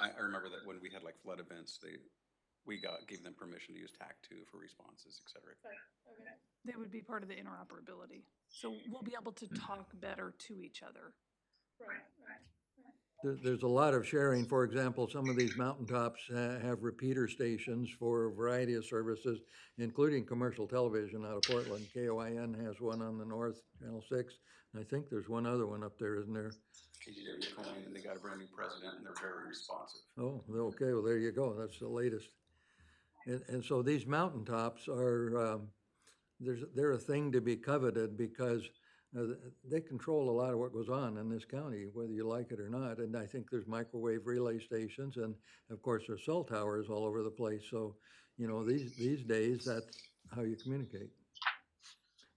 I remember that when we had like flood events, gave them permission to use TAC-2 for responses, et cetera. Okay. They would be part of the interoperability. So we'll be able to talk better to each other. Right. There's a lot of sharing. For example, some of these mountaintops have repeater stations for a variety of services, including commercial television out of Portland. KOIN has one on the north, Channel 6. And I think there's one other one up there, isn't there? KGW coin, and they got a brand new president, and they're very responsive. Oh, okay. Well, there you go. That's the latest. And so these mountaintops are, they're a thing to be coveted because they control a lot of what goes on in this county, whether you like it or not. And I think there's microwave relay stations, and of course there's cell towers all over the place. So, these days that's how you communicate.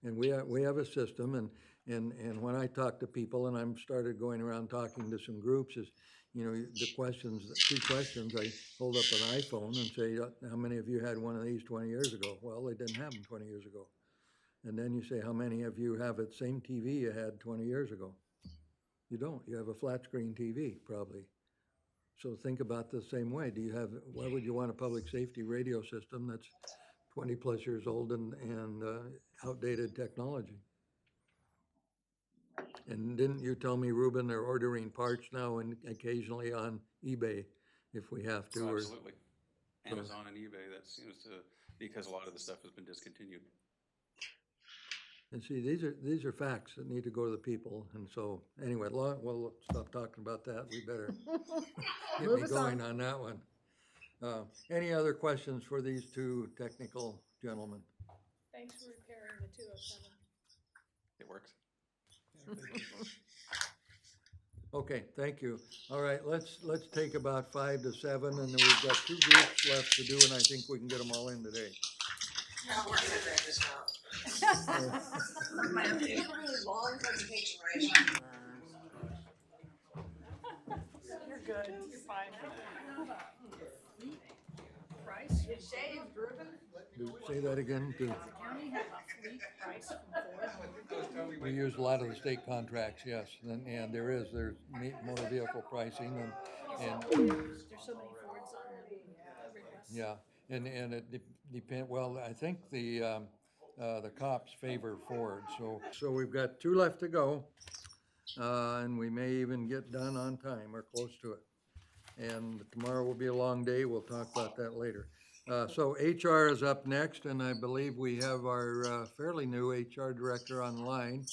And we have a system, and when I talk to people, and I'm started going around talking to some groups, is the two questions. I hold up an iPhone and say, how many of you had one of these 20 years ago? Well, they didn't have them 20 years ago. And then you say, how many of you have the same TV you had 20 years ago? You don't. You have a flat screen TV, probably. So think about the same way. Why would you want a public safety radio system that's 20 plus years old and outdated technology? And didn't you tell me, Ruben, they're ordering parts now and occasionally on eBay if we have to? Oh, absolutely. Amazon and eBay, that seems to, because a lot of the stuff has been discontinued. And see, these are facts that need to go to the people. And so, anyway, we'll stop talking about that. We better get me going on that one. Any other questions for these two technical gentlemen? Thanks for repairing the 207. It works. Okay, thank you. All right, let's take about 5 to 7, and then we've got 2 groups left to do, and I think we can get them all in today. No, we're gonna drag this out. You have a really long presentation, right? You're good. You're fine. Price, you shaved, Ruben? Say that again. Does the county have a fleet price from Ford? We use a lot of the state contracts, yes, and there's motor vehicle pricing and There's so many Fords on the request. yeah, and it depend. Well, I think the cops favor Ford, so we've got 2 left to go, and we may even get done on time or close to it. and tomorrow will be a long day. We'll talk about that later. So HR is up next, and I believe we have our fairly new HR director online,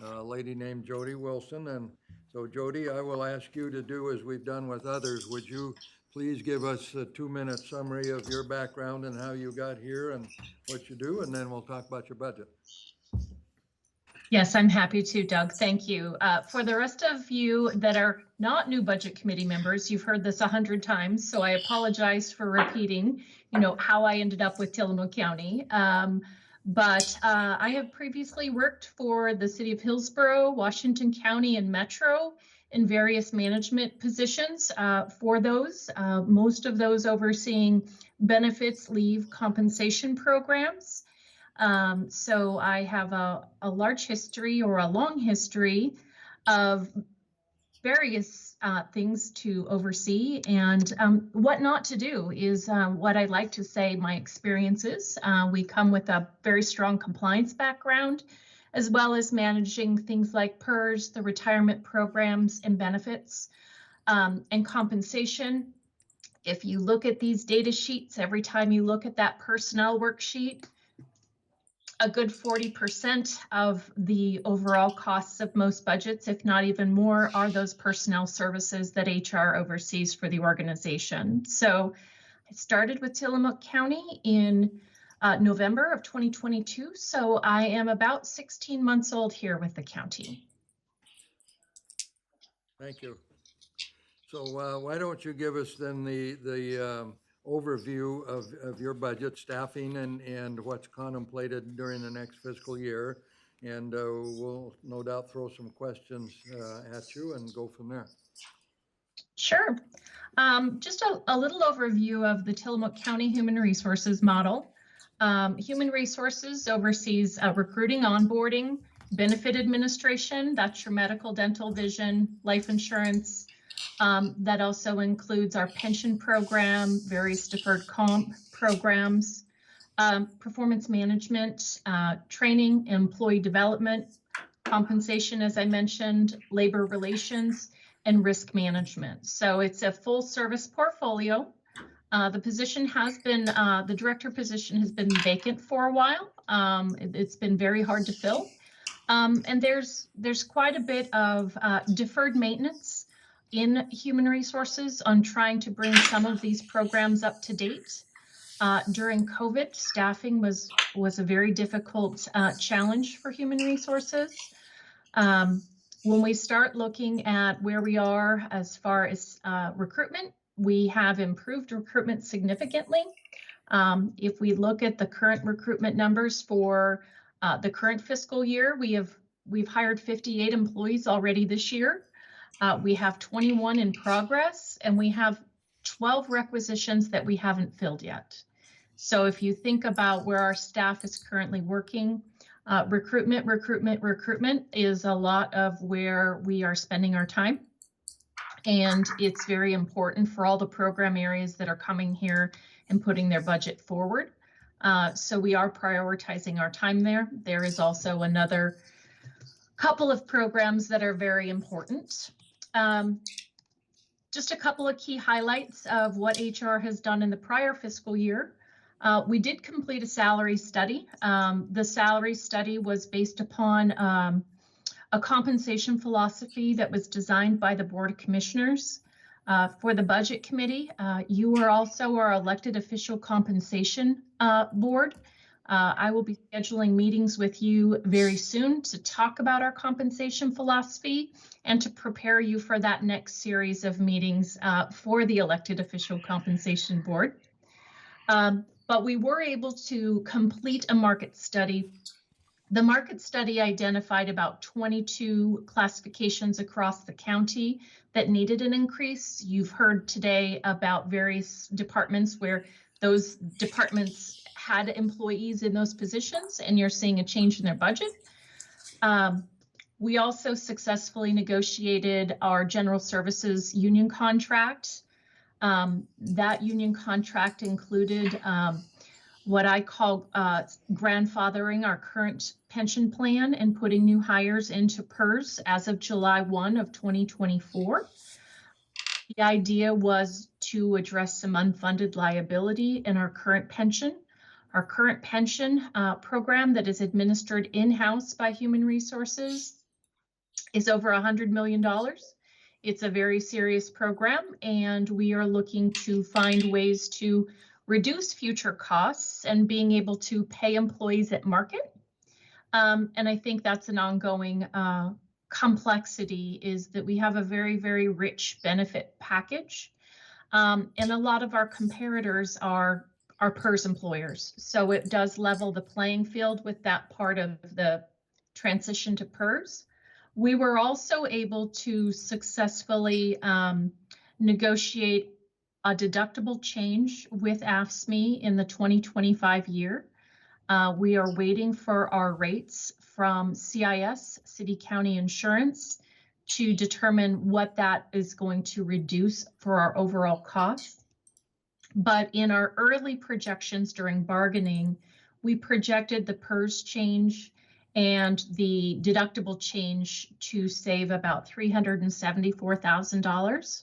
a lady named Jody Wilson. And so Jody, I will ask you to do as we've done with others. Would you please give us a 2-minute summary of your background and how you got here and what you do, and then we'll talk about your budget. Yes, I'm happy to, Doug. Thank you. For the rest of you that are not new budget committee members, you've heard this 100 times, so I apologize for repeating, how I ended up with Tillamook County. But I have previously worked for the city of Hillsborough, Washington County, and Metro in various management positions for those, most of those overseeing benefits, leave, compensation programs. So I have a large history or a long history of various things to oversee, and what not to do is what I like to say my experiences. We come with a very strong compliance background, as well as managing things like PERS, the retirement programs and benefits, and compensation. If you look at these data sheets, every time you look at that personnel worksheet, a good 40% of the overall costs of most budgets, if not even more, are those personnel services that HR oversees for the organization. So I started with Tillamook County in November of 2022. So I am about 16 months old here with the county. Thank you. So why don't you give us then the overview of your budget, staffing, and what's contemplated during the next fiscal year. And we'll no doubt throw some questions at you and go from there. Sure. Just a little overview of the Tillamook County Human Resources model. Human Resources oversees recruiting, onboarding, benefit administration, that's your medical, dental, vision, life insurance. That also includes our pension program, various deferred comp programs, performance management, training, employee development, compensation, as I mentioned, labor relations, and risk management. So it's a full service portfolio. The position has been, the director position has been vacant for a while. It's been very hard to fill. And there's quite a bit of deferred maintenance in human resources on trying to bring some of these programs up to date. During COVID, staffing was a very difficult challenge for human resources. When we start looking at where we are as far as recruitment, we have improved recruitment significantly. If we look at the current recruitment numbers for the current fiscal year, we've hired 58 employees already this year. We have 21 in progress, and we have 12 requisitions that we haven't filled yet. So if you think about where our staff is currently working, recruitment is a lot of where we are spending our time. And it's very important for all the program areas that are coming here and putting their budget forward. So we are prioritizing our time there. There is also another couple of programs that are very important. Just a couple of key highlights of what HR has done in the prior fiscal year. We did complete a salary study. The salary study was based upon a compensation philosophy that was designed by the Board of Commissioners. For the Budget Committee, you are also our elected official compensation board. I will be scheduling meetings with you very soon to talk about our compensation philosophy and to prepare you for that next series of meetings for the elected official compensation board. But we were able to complete a market study. The market study identified about 22 classifications across the county that needed an increase. You've heard today about various departments where those departments had employees in those positions, and you're seeing a change in their budget. We also successfully negotiated our general services union contract. That union contract included what I call grandfathering our current pension plan and putting new hires into PERS as of July 1 of 2024. The idea was to address some unfunded liability in our current pension. Our current pension program that is administered in-house by Human Resources is over $100 million. It's a very serious program, and we are looking to find ways to reduce future costs and being able to pay employees at market. And I think that's an ongoing complexity, is that we have a very, very rich benefit package. And a lot of our comparators are PERS employers. So it does level the playing field with that part of the transition to PERS. We were also able to successfully negotiate a deductible change with AFSCME in the 2025 year. We are waiting for our rates from CIS, City County Insurance, to determine what that is going to reduce for our overall cost. But in our early projections during bargaining, we projected the PERS change and the deductible change to save about $374,000.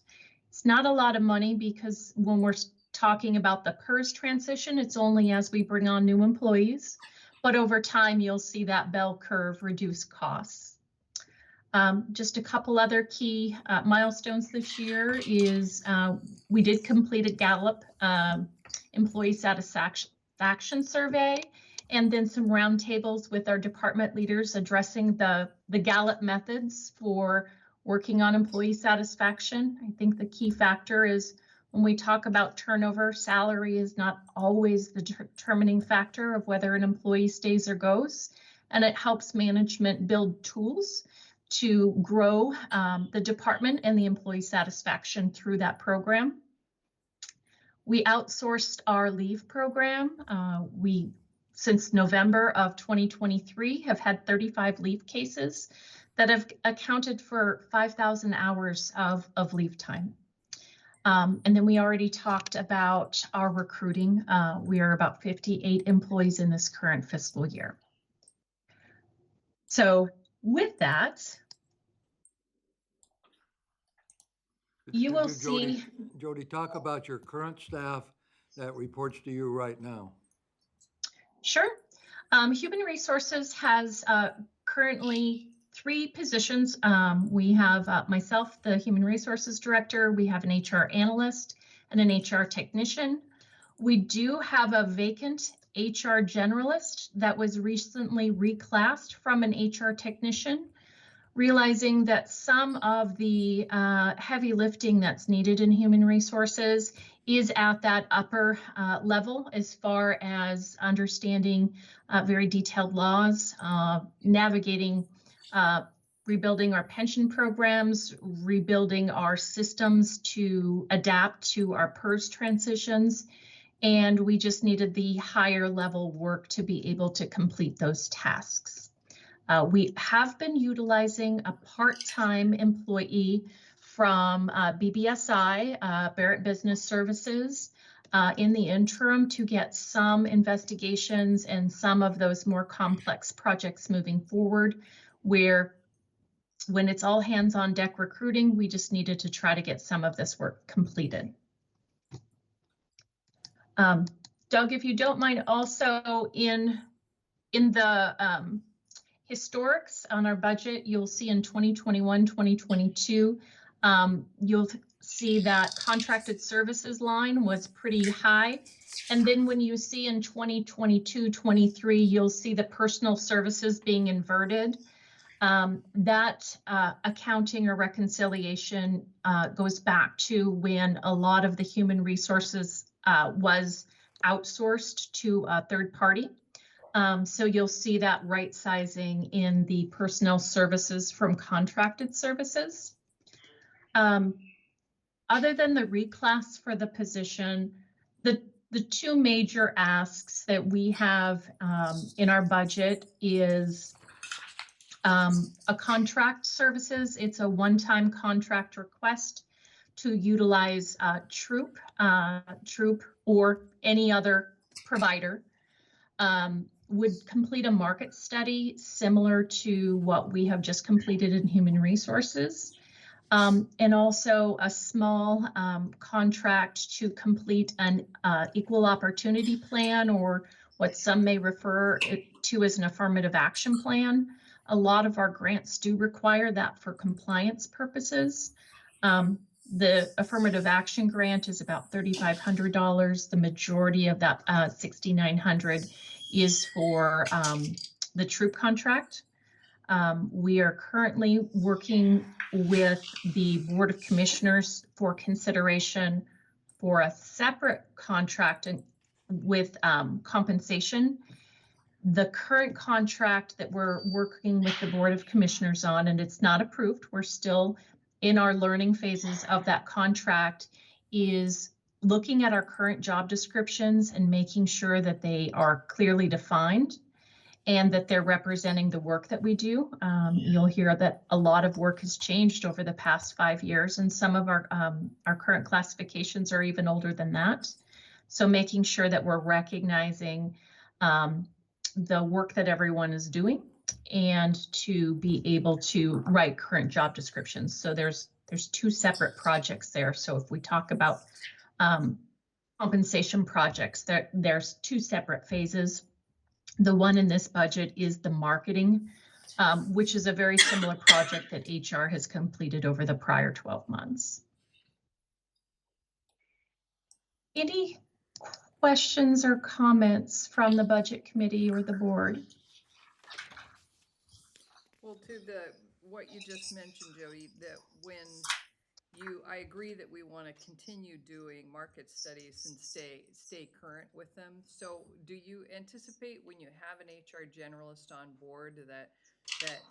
It's not a lot of money, because when we're talking about the PERS transition, it's only as we bring on new employees, but over time you'll see that bell curve reduce costs. Just a couple other key milestones this year is we did complete a Gallup employee satisfaction survey, and then some roundtables with our department leaders addressing the Gallup methods for working on employee satisfaction. I think the key factor is when we talk about turnover, salary is not always the determining factor of whether an employee stays or goes, and it helps management build tools to grow the department and the employee satisfaction through that program. We outsourced our leave program. We, since November of 2023, have had 35 leave cases that have accounted for 5,000 hours of leave time. And then we already talked about our recruiting. We are about 58 employees in this current fiscal year. So with that, you will see. Jody, talk about your current staff that reports to you right now. Sure. Human Resources has currently 3 positions. We have myself, the Human Resources Director. We have an HR analyst and an HR technician. We do have a vacant HR generalist that was recently reclassed from an HR technician, realizing that some of the heavy lifting that's needed in Human Resources is at that upper level, as far as understanding very detailed laws, navigating rebuilding our pension programs, rebuilding our systems to adapt to our PERS transitions. And we just needed the higher level work to be able to complete those tasks. We have been utilizing a part-time employee from BBSI, Barrett Business Services, in the interim to get some investigations and some of those more complex projects moving forward, where when it's all hands on deck recruiting, we just needed to try to get some of this work completed. Doug, if you don't mind, also in the historics on our budget, you'll see in 2021, 2022, you'll see that contracted services line was pretty high. And then when you see in 2022, 23, you'll see the personal services being inverted. That accounting or reconciliation goes back to when a lot of the human resources was outsourced to a third party. So you'll see that right sizing in the personnel services from contracted services. Other than the reclass for the position, the 2 major asks that we have in our budget is a contract services. It's a one-time contract request to utilize Troop or any other provider. Would complete a market study similar to what we have just completed in Human Resources. And also a small contract to complete an equal opportunity plan, or what some may refer it to as an affirmative action plan. A lot of our grants do require that for compliance purposes. The affirmative action grant is about $3,500. The majority of that $6,900 is for the troop contract. We are currently working with the Board of Commissioners for consideration for a separate contract with compensation. The current contract that we're working with the Board of Commissioners on, and it's not approved, we're still in our learning phases of that contract, is looking at our current job descriptions and making sure that they are clearly defined and that they're representing the work that we do. You'll hear that a lot of work has changed over the past 5 years, and some of our current classifications are even older than that. So making sure that we're recognizing the work that everyone is doing and to be able to write current job descriptions. So there's 2 separate projects there. So if we talk about compensation projects, there's 2 separate phases. The one in this budget is the marketing, which is a very similar project that HR has completed over the prior 12 months. Any questions or comments from the budget committee or the board? Well, to what you just mentioned, Jody, that when I agree that we want to continue doing market studies and stay current with them. So do you anticipate when you have an HR generalist on board that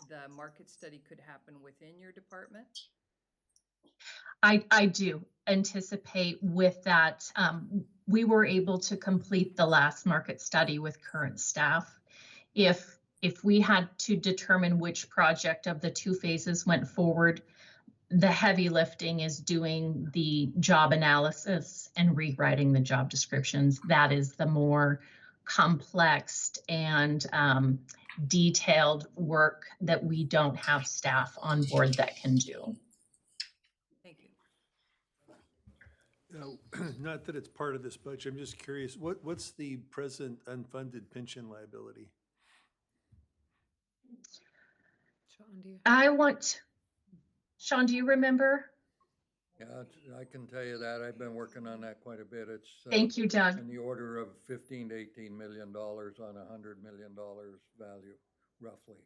the market study could happen within your department? I do anticipate with that. We were able to complete the last market study with current staff. If we had to determine which project of the 2 phases went forward, the heavy lifting is doing the job analysis and rewriting the job descriptions. That is the more complex and detailed work that we don't have staff on board that can do. Thank you. Not that it's part of this budget, I'm just curious, what's the present unfunded pension liability? Sean, do you remember? Yeah, I can tell you that. I've been working on that quite a bit. It's Thank you, Doug. in the order of $15 to $18 million on $100 million value, roughly.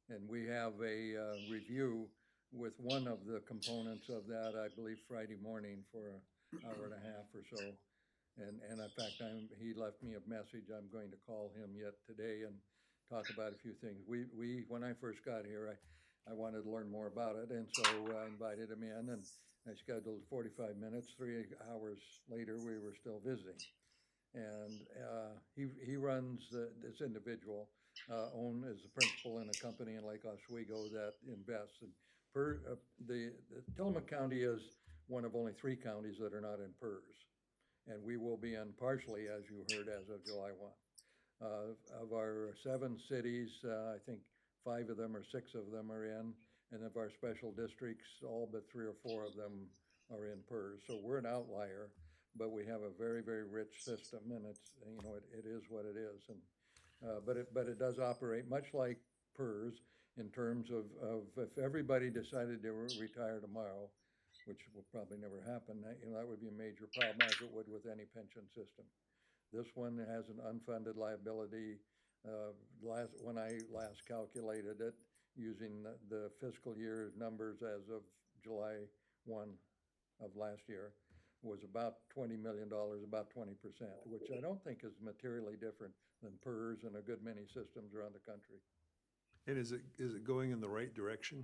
And we have a review with one of the components of that, I believe, Friday morning for an hour and a half or so. And in fact, he left me a message. I'm going to call him yet today and talk about a few things. When I first got here, I wanted to learn more about it, and so I invited him in, and I scheduled 45 minutes. 3 hours later, we were still visiting. And he runs, this individual, is a principal in a company in Lake Oswego that invests. And the Tillamook County is one of only 3 counties that are not in PERS. And we will be in partially, as you heard, as of July 1. Of our 7 cities, I think 5 of them or 6 of them are in, and of our special districts, all but 3 or 4 of them are in PERS. So we're an outlier, but we have a very, very rich system, and it's, it is what it is. And but it does operate much like PERS in terms of if everybody decided they were retire tomorrow, which will probably never happen, that would be a major problem, as it would with any pension system. This one has an unfunded liability. When I last calculated it, using the fiscal year numbers as of July 1 of last year, was about $20 million, about 20%, which I don't think is materially different than PERS and a good many systems around the country. And is it going in the right direction?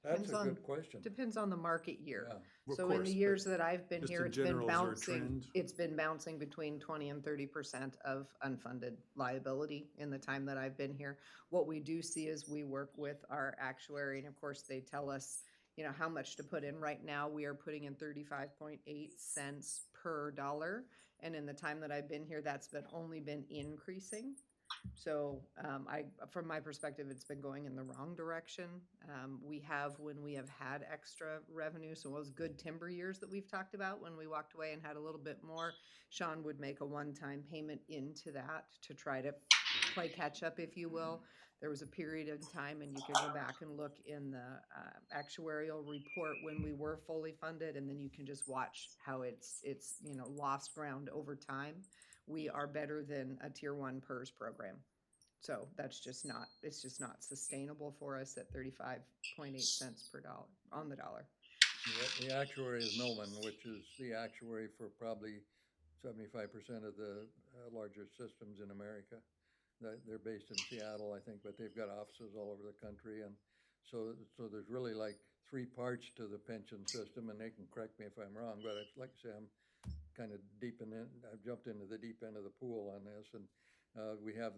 That's a good question. Depends on the market year. Yeah. So in the years that I've been just here, in general, is there a trend? it's been bouncing between 20 and 30% of unfunded liability in the time that I've been here. What we do see is we work with our actuary, and of course they tell us, how much to put in. Right now we are putting in 35.8 cents per dollar, and in the time that I've been here, that's only been increasing. So from my perspective, it's been going in the wrong direction. When we have had extra revenue, so those good timber years that we've talked about, when we walked away and had a little bit more, Sean would make a one-time payment into that to try to play catch up, if you will. There was a period of time, and you can go back and look in the actuarial report when we were fully funded, and then you can just watch how it's lost ground over time. We are better than a tier 1 PERS program. So it's just not sustainable for us at 35.8 cents per dollar on the dollar. The actuary is Millman, which is the actuary for probably 75% of the larger systems in America. They're based in Seattle, I think, but they've got offices all over the country. And so there's really like 3 parts to the pension system, and they can correct me if I'm wrong, but it's like I say, I'm kind of I've jumped into the deep end of the pool on this. And we have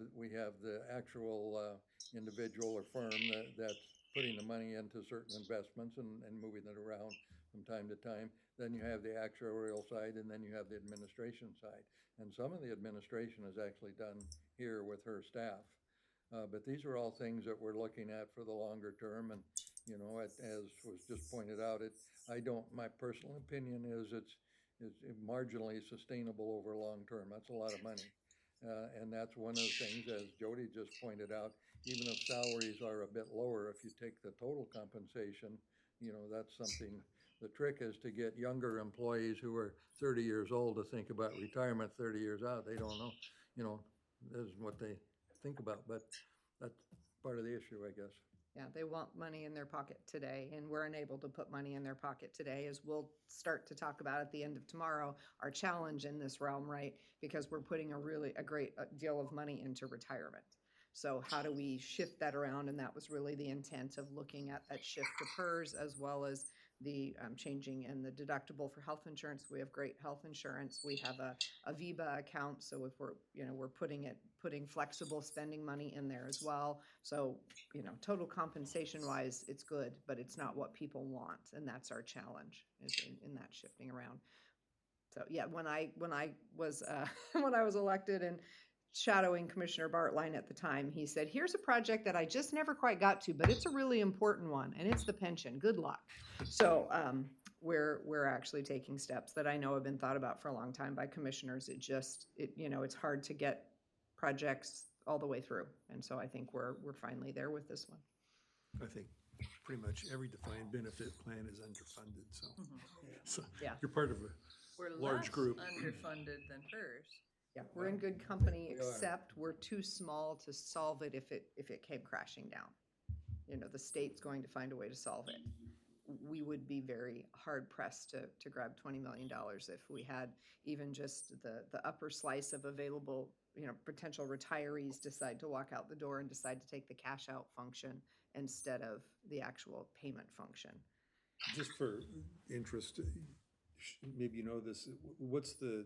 the actual individual or firm that's putting the money into certain investments and moving it around from time to time. Then you have the actuarial side, and then you have the administration side. And some of the administration is actually done here with her staff. But these are all things that we're looking at for the longer term. And, as was just pointed out, my personal opinion is it's marginally sustainable over long term. That's a lot of money. And that's one of the things, as Jody just pointed out, even if salaries are a bit lower, if you take the total compensation, that's something. The trick is to get younger employees who are 30 years old to think about retirement 30 years out. They don't know, this is what they think about, but that's part of the issue, I guess. Yeah, they want money in their pocket today, and we're unable to put money in their pocket today, as we'll start to talk about at the end of tomorrow, our challenge in this realm, right? Because we're putting a great deal of money into retirement. So how do we shift that around? And that was really the intent of looking at that shift to PERS, as well as the changing in the deductible for health insurance. We have great health insurance. We have a VEBA account, so if we're putting flexible spending money in there as well. So total compensation wise, it's good, but it's not what people want, and that's our challenge, is in that shifting around. So yeah, when I was when I was elected and shadowing Commissioner Bartline at the time, he said, "Here's a project that I just never quite got to, but it's a really important one, and it's the pension. Good luck." So we're actually taking steps that I know have been thought about for a long time by commissioners. It's hard to get projects all the way through, and so I think we're finally there with this one. I think pretty much every defined benefit plan is underfunded, so Yeah. you're part of a We're large less group. underfunded than PERS. Yeah, we're in good company, We are. except we're too small to solve it if it came crashing down. The state's going to find a way to solve it. We would be very hard pressed to grab $20 million if we had even just the upper slice of available, potential retirees decide to walk out the door and decide to take the cash out function instead of the actual payment function. Just for interest, maybe you know this, what's the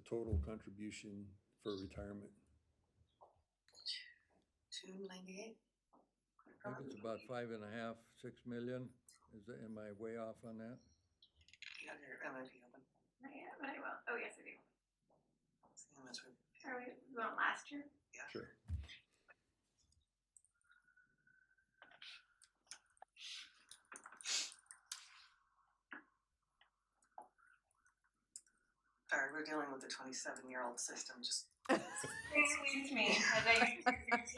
total contribution for retirement? 298. I think it's about 5.5, 6 million. Am I way off on that? You have your MIP open. Not yet, but I will. Oh, yes, I do. See how much we- Are we going last year? Yeah. Sure. Sorry, we're dealing with a 27-year-old system. Just Excuse me. As I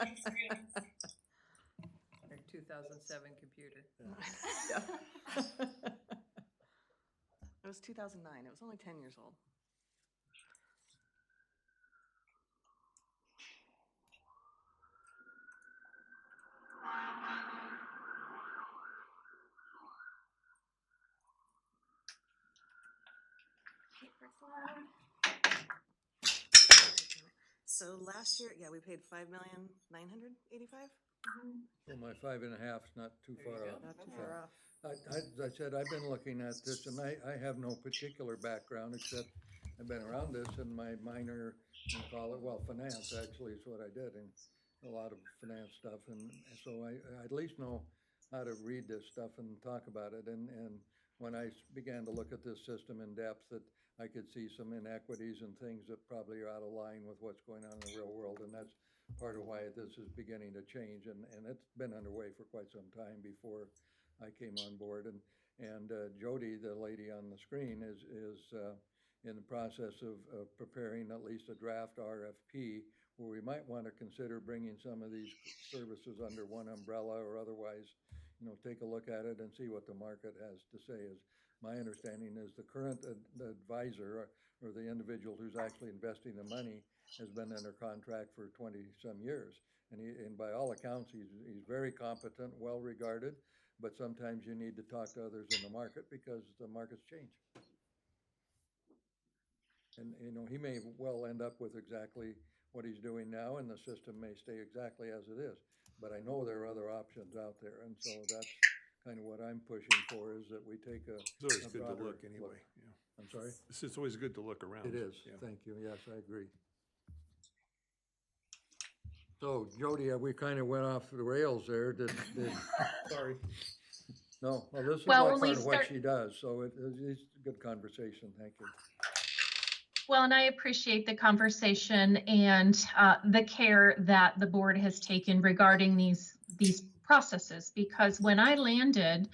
experience. Our 2007 computer. It was 2009. It was only 10 years old. So last year, yeah, we paid $5,985,000. Well, my 5.5's not too far off. Not too far off. As I said, I've been looking at this, and I have no particular background, except I've been around this in my minor, finance actually is what I did, and a lot of finance stuff, and so I at least know how to read this stuff and talk about it, and when I began to look at this system in depth, that I could see some inequities and things that probably are out of line with what's going on in the real world, and part of why this is beginning to change, and it's been underway for quite some time before I came on board. And Jody, the lady on the screen, is in the process of preparing at least a draft RFP where we might want to consider bringing some of these services under one umbrella, or otherwise, take a look at it and see what the market has to say. Is my understanding is the current advisor or the individual who's actually investing the money has been under contract for 20-some years. And by all accounts, he's very competent, well regarded, but sometimes you need to talk to others in the market because the market's changed. And, he may well end up with exactly what he's doing now, and the system may stay exactly as it is. But I know there are other options out there, and so that's kind of what I'm pushing for, is that we take a It's always good to broader look anyway, yeah. I'm sorry? It's always good to look around. It is, yeah. thank you, yes, I agree. So Jody, we kind of went off the rails there, did Sorry. No, well, this is Well, all when we part of what start- she does, so it's a good conversation, thank you. Well, and I appreciate the conversation and the care that the board has taken regarding these processes, because when I landed,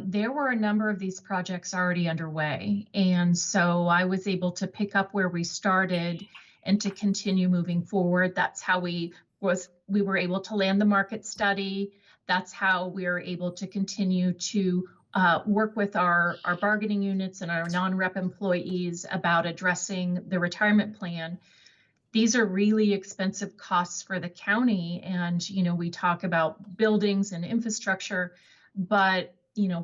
there were a number of these projects already underway. And so I was able to pick up where we started and to continue moving forward. That's how we were able to land the market study. That's how we were able to continue to work with our bargaining units and our non-rep employees about addressing the retirement plan. These are really expensive costs for the county. And, we talk about buildings and infrastructure, but,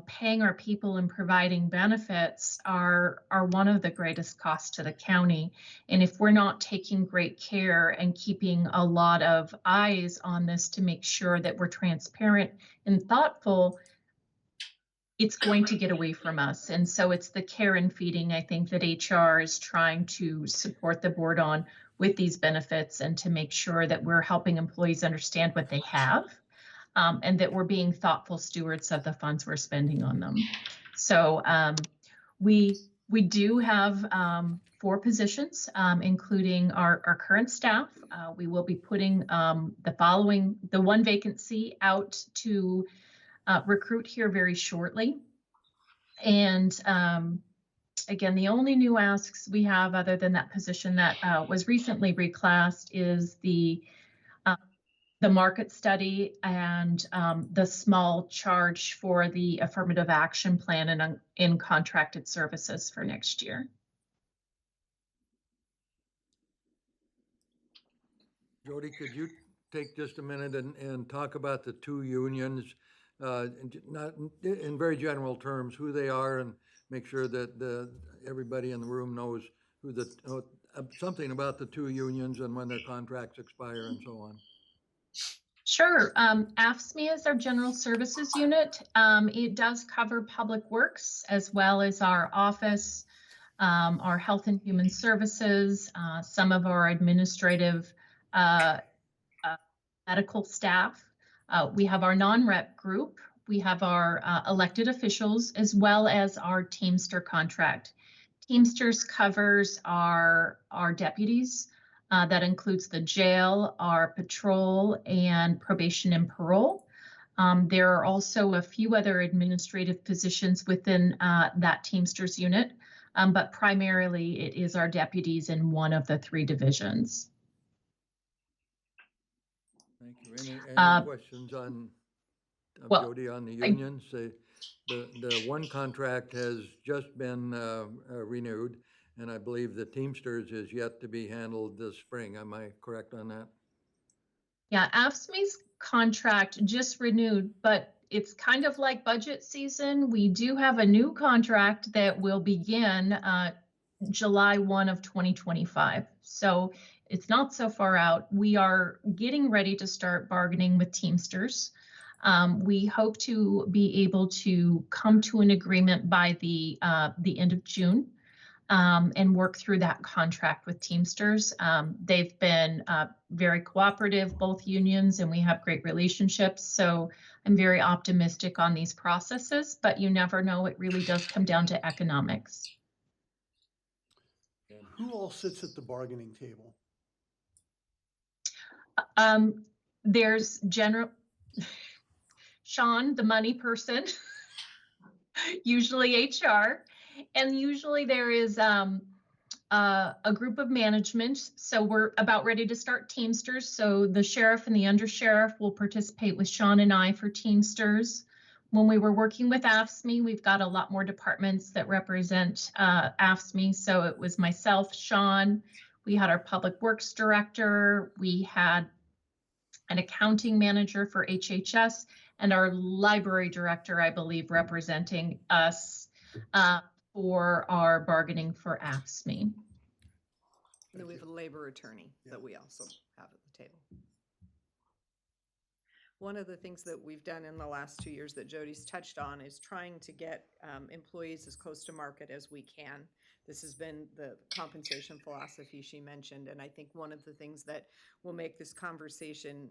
paying our people and providing benefits are one of the greatest costs to the county. And if we're not taking great care and keeping a lot of eyes on this to make sure that we're transparent and thoughtful, it's going to get away from us. And so it's the care and feeding, I think, that HR is trying to support the board on with these benefits, and to make sure that we're helping employees understand what they have, and that we're being thoughtful stewards of the funds we're spending on them. So we do have 4 positions, including our current staff. We will be putting the one vacancy out to recruit here very shortly. And again, the only new asks we have, other than that position that was recently reclassed, is the market study and the small charge for the affirmative action plan and in contracted services for next year. Jody, could you take just a minute and talk about the 2 unions, not in very general terms, who they are, and make sure that everybody in the room knows something about the 2 unions and when their contracts expire and so on. Sure. AFSCME is our general services unit. It does cover public works as well as our office, our health and human services, some of our administrative medical staff. We have our non-rep group. We have our elected officials, as well as our Teamster contract. Teamsters covers our deputies. That includes the jail, our patrol, and probation and parole. There are also a few other administrative positions within that Teamsters unit, but primarily it is our deputies in one of the 3 divisions. Thank you. Any questions on Jody on the unions? The one contract has just been renewed, and I believe the Teamsters is yet to be handled this spring. Am I correct on that? Yeah, AFSCME's contract just renewed, but it's kind of like budget season. We do have a new contract that will begin July 1 of 2025. So it's not so far out. We are getting ready to start bargaining with Teamsters. We hope to be able to come to an agreement by the end of June. And work through that contract with Teamsters. They've been very cooperative, both unions, and we have great relationships. So I'm very optimistic on these processes, but you never know. It really does come down to economics. Who all sits at the bargaining table? There's Sean, the money person, usually HR, and usually there is a group of management. So we're about ready to start Teamsters. So the sheriff and the undersheriff will participate with Sean and I for Teamsters. When we were working with AFSCME, we've got a lot more departments that represent AFSCME. So it was myself, Sean, we had our public works director, we had an accounting manager for HHS, and our library director, I believe, representing us for our bargaining for AFSCME. And then we have a labor attorney that we also have at the table. One of the things that we've done in the last 2 years that Jody's touched on is trying to get employees as close to market as we can. This has been the compensation philosophy she mentioned, and I think one of the things that will make this conversation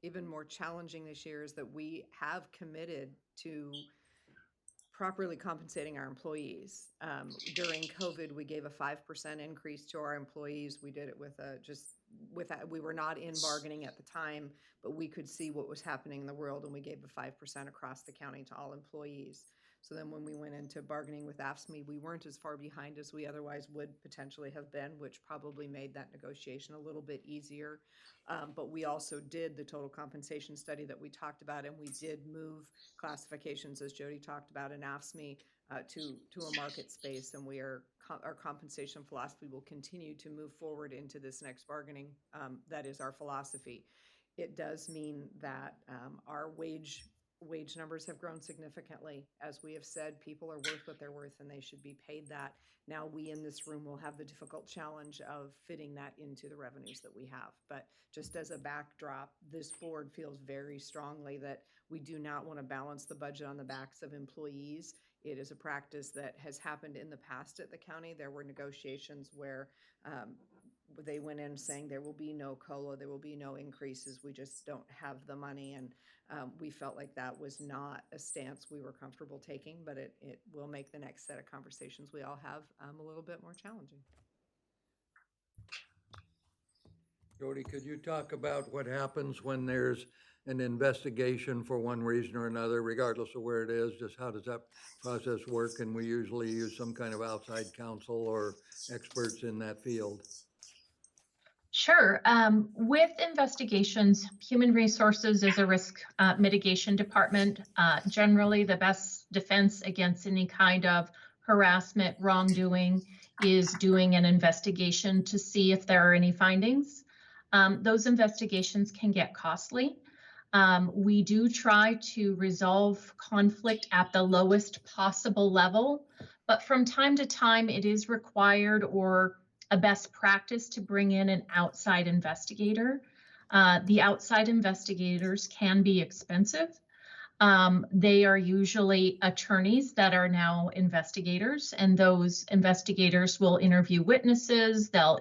even more challenging this year is that we have committed to properly compensating our employees. During COVID, we gave a 5% increase to our employees. We did it we were not in bargaining at the time, but we could see what was happening in the world, and we gave a 5% across the county to all employees. So then when we went into bargaining with AFSCME, we weren't as far behind as we otherwise would potentially have been, which probably made that negotiation a little bit easier. But we also did the total compensation study that we talked about, and we did move classifications, as Jody talked about, in AFSCME to a market space, and our compensation philosophy will continue to move forward into this next bargaining. That is our philosophy. It does mean that our wage numbers have grown significantly. As we have said, people are worth what they're worth and they should be paid that. Now we in this room will have the difficult challenge of fitting that into the revenues that we have. But just as a backdrop, this board feels very strongly that we do not want to balance the budget on the backs of employees. It is a practice that has happened in the past at the county. There were negotiations where they went in saying there will be no COLA, there will be no increases, we just don't have the money. And we felt like that was not a stance we were comfortable taking, but it will make the next set of conversations we all have a little bit more challenging. Jody, could you talk about what happens when there's an investigation for one reason or another, regardless of where it is? Just how does that process work? And we usually use some kind of outside counsel or experts in that field. Sure. With investigations, Human Resources is a risk mitigation department. Generally, the best defense against any kind of harassment, wrongdoing is doing an investigation to see if there are any findings. Those investigations can get costly. We do try to resolve conflict at the lowest possible level, but from time to time it is required or a best practice to bring in an outside investigator. The outside investigators can be expensive. They are usually attorneys that are now investigators, and those investigators will interview witnesses, they'll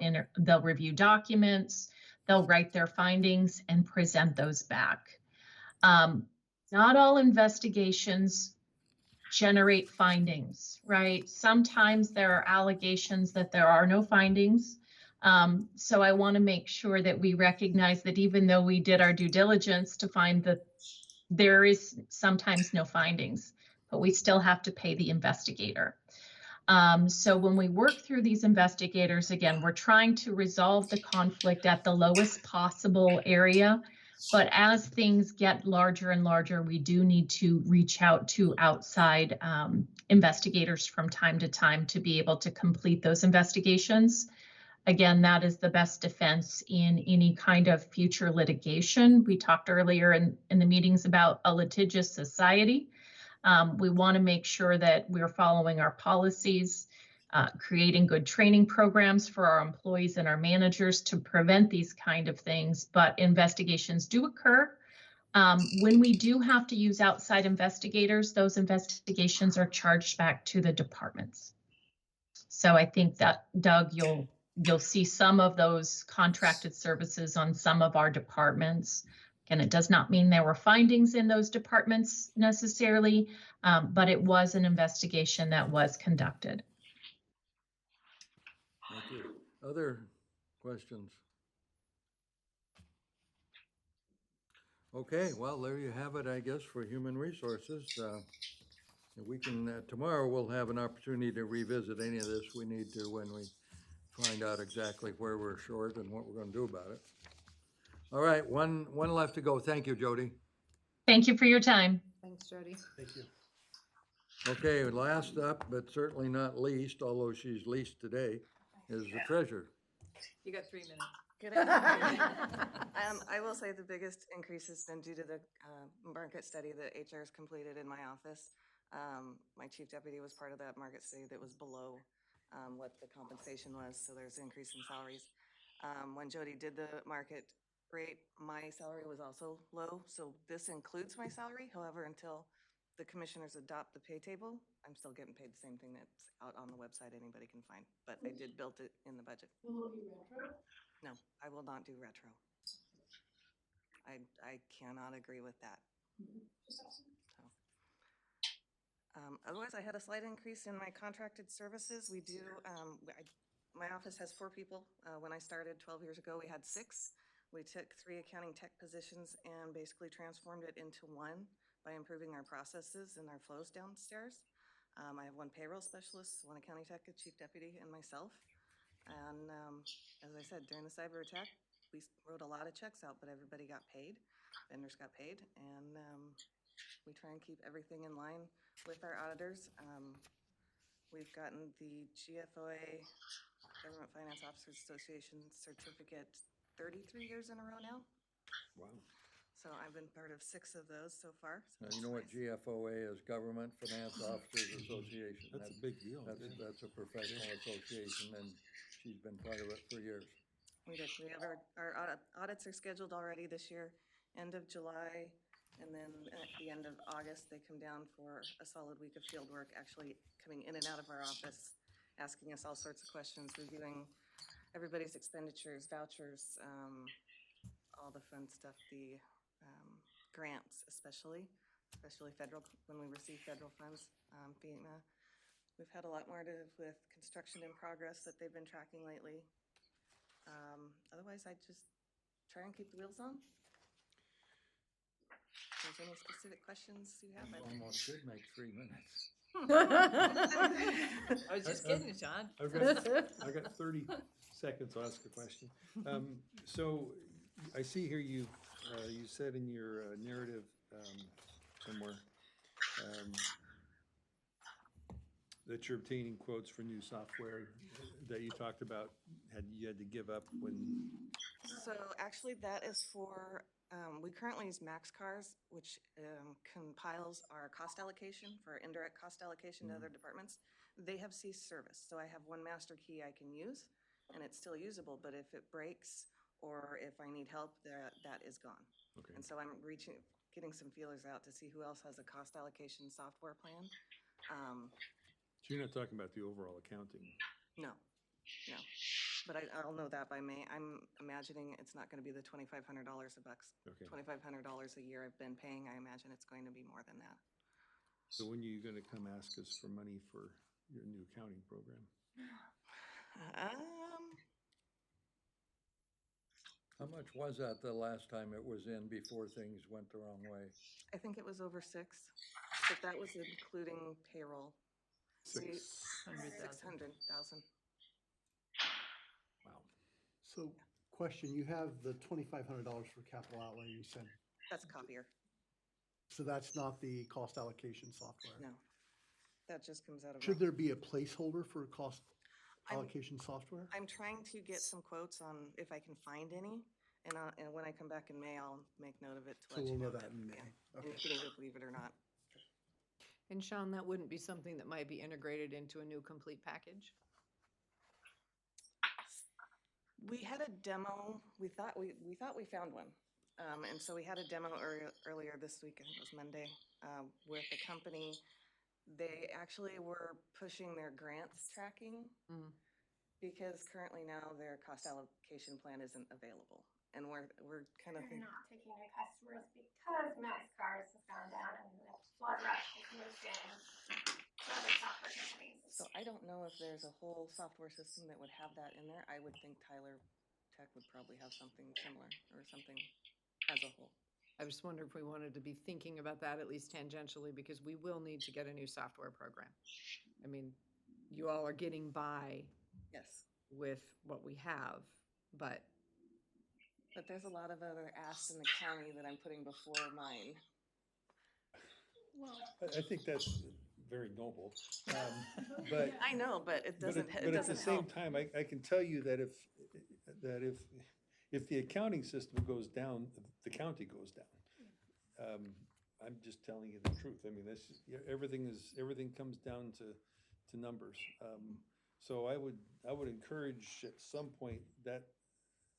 review documents, they'll write their findings and present those back. Not all investigations generate findings, right? Sometimes there are allegations that there are no findings. So I want to make sure that we recognize that even though we did our due diligence to find that there is sometimes no findings, but we still have to pay the investigator. So when we work through these investigators, again, we're trying to resolve the conflict at the lowest possible area. But as things get larger and larger, we do need to reach out to outside investigators from time to time to be able to complete those investigations. Again, that is the best defense in any kind of future litigation. We talked earlier in the meetings about a litigious society. We want to make sure that we're following our policies, creating good training programs for our employees and our managers to prevent these kind of things, but investigations do occur. When we do have to use outside investigators, those investigations are charged back to the departments. So I think that, Doug, you'll see some of those contracted services on some of our departments. Again, it does not mean there were findings in those departments necessarily, but it was an investigation that was conducted. Thank you. Other questions? Okay, well, there you have it, I guess, for human resources. We can, tomorrow we'll have an opportunity to revisit any of this we need to when we find out exactly where we're short and what we're gonna do about it. All right, one left to go. Thank you, Jody. Thank you for your time. Thanks, Jody. Thank you. Okay, last up, but certainly not least, although she's least today, is the treasurer. You got 3 minutes. Good afternoon. I will say the biggest increase has been due to the market study that HR has completed in my office. My chief deputy was part of that market study that was below what the compensation was, so there's an increase in salaries. When Jody did the market rate, my salary was also low, so this includes my salary. However, until the commissioners adopt the pay table, I'm still getting paid the same thing that's out on the website anybody can find, but I did build it in the budget. Will it be retro? No, I will not do retro. I cannot agree with that. Just awesome. Otherwise, I had a slight increase in my contracted services. We do, my office has 4 people. When I started 12 years ago, we had 6. We took 3 accounting tech positions and basically transformed it into 1 by improving our processes and our flows downstairs. I have 1 payroll specialist, 1 accounting tech, a chief deputy, and myself. And as I said, during the cyber attack, we wrote a lot of checks out, but everybody got paid. Vendors got paid, and we try and keep everything in line with our auditors. We've gotten the GFOA, Government Finance Officers Association certificate 33 years in a row now. Wow. So I've been part of 6 of those so far. So Now, you know what GFOA is, Government Finance Officers Association. That's a big deal. That's a professional association, and she's been part of it for years. We did. We have our audits are scheduled already this year, end of July, and then at the end of August, they come down for a solid week of field work, actually coming in and out of our office, asking us all sorts of questions, reviewing everybody's expenditures, vouchers, all the fun stuff, the grants especially federal, when we receive federal funds, FEMA. We've had a lot more to do with construction in progress that they've been tracking lately. Otherwise, I just try and keep the wheels on. If there's any specific questions you have, Almost should make 3 minutes. I was just kidding, John. I've got 30 seconds to ask a question. So I see here you said in your narrative somewhere that you're obtaining quotes for new software that you talked about you had to give up when. So actually that is for, we currently use MaxCars, which compiles our cost allocation for indirect cost allocation to other departments. They have ceased service, so I have 1 master key I can use, and it's still usable, but if it breaks or if I need help, that is gone. Okay. And so I'm getting some feelers out to see who else has a cost allocation software plan. So you're not talking about the overall accounting? No. But I'll know that by May. I'm imagining it's not gonna be the $2,500 a bucks. Okay. $2,500 a year I've been paying. I imagine it's going to be more than that. So when are you gonna come ask us for money for your new accounting program? How much was that the last time it was in before things went the wrong way? I think it was over 6, but that was including payroll. 600,000. Wow. So, question, you have the $2,500 for capital outlay, you said, That's copier. so that's not the cost allocation software? No, that just comes out of. Should there be a placeholder for cost allocation software? I'm trying to get some quotes on if I can find any, and when I come back in May, I'll make note of it to So let you we'll know know that in May. And Okay. you can either believe it or not. And Sean, that wouldn't be something that might be integrated into a new complete package? We had a demo, we thought we found one. And so we had a demo earlier this week, I think it was Monday, with a company. They actually were pushing their grants tracking because currently now their cost allocation plan isn't available. And we're kind of They're not taking new customers because MaxCars has gone down and the Flood Rush has moved in to other software companies. So I don't know if there's a whole software system that would have that in there. I would think Tyler Tech would probably have something similar or something as a whole. I just wonder if we wanted to be thinking about that at least tangentially, because we will need to get a new software program. I mean, you all are getting by Yes, with what we have, but but there's a lot of other asks in the county that I'm putting before mine. Well, I think that's very noble, but. I know, but it doesn't, it But at the doesn't same help. time, I can tell you that if the accounting system goes down, the county goes down. I'm just telling you the truth. I mean, that's, everything comes down to numbers. So I would encourage at some point that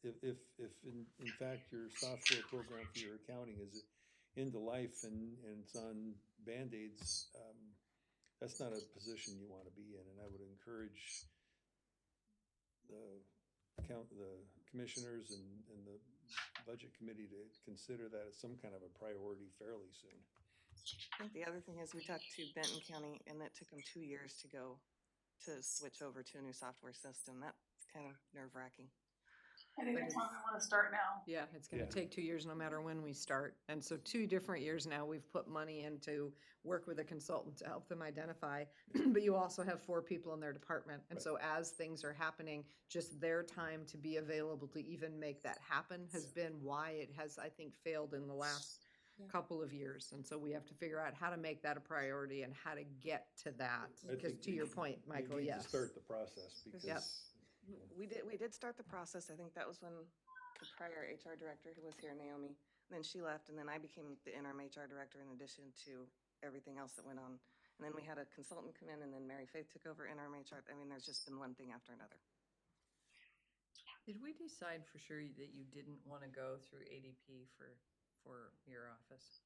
if in fact your software program for your accounting is into life and it's on Band-Aids, that's not a position you want to be in, and I would encourage the commissioners and the budget committee to consider that as some kind of a priority fairly soon. I think the other thing is we talked to Benton County and it took them 2 years to switch over to a new software system. That's kind of nerve-wracking. I think But that's it's- why we want to start now. yeah, it's gonna Yeah. take 2 years no matter when we start. And so 2 different years now, we've put money in to work with a consultant to help them identify. But you also have 4 people in their department. And Right. so as things are happening, just their time to be available to even make that happen has been why it has, I think, failed in the last Yeah. couple of years. And so we have to figure out how to make that a priority and how to get to that. I Because think to we- your point, we Michael, need yes. to start the process because. Yep. We did start the process. I think that was when the prior HR director who was here, Naomi, and then she left, and then I became the interim HR director in addition to everything else that went on. And then we had a consultant come in, and then Mary Faith took over interim HR. I mean, there's just been one thing after another. Did we decide for sure that you didn't want to go through ADP for your office?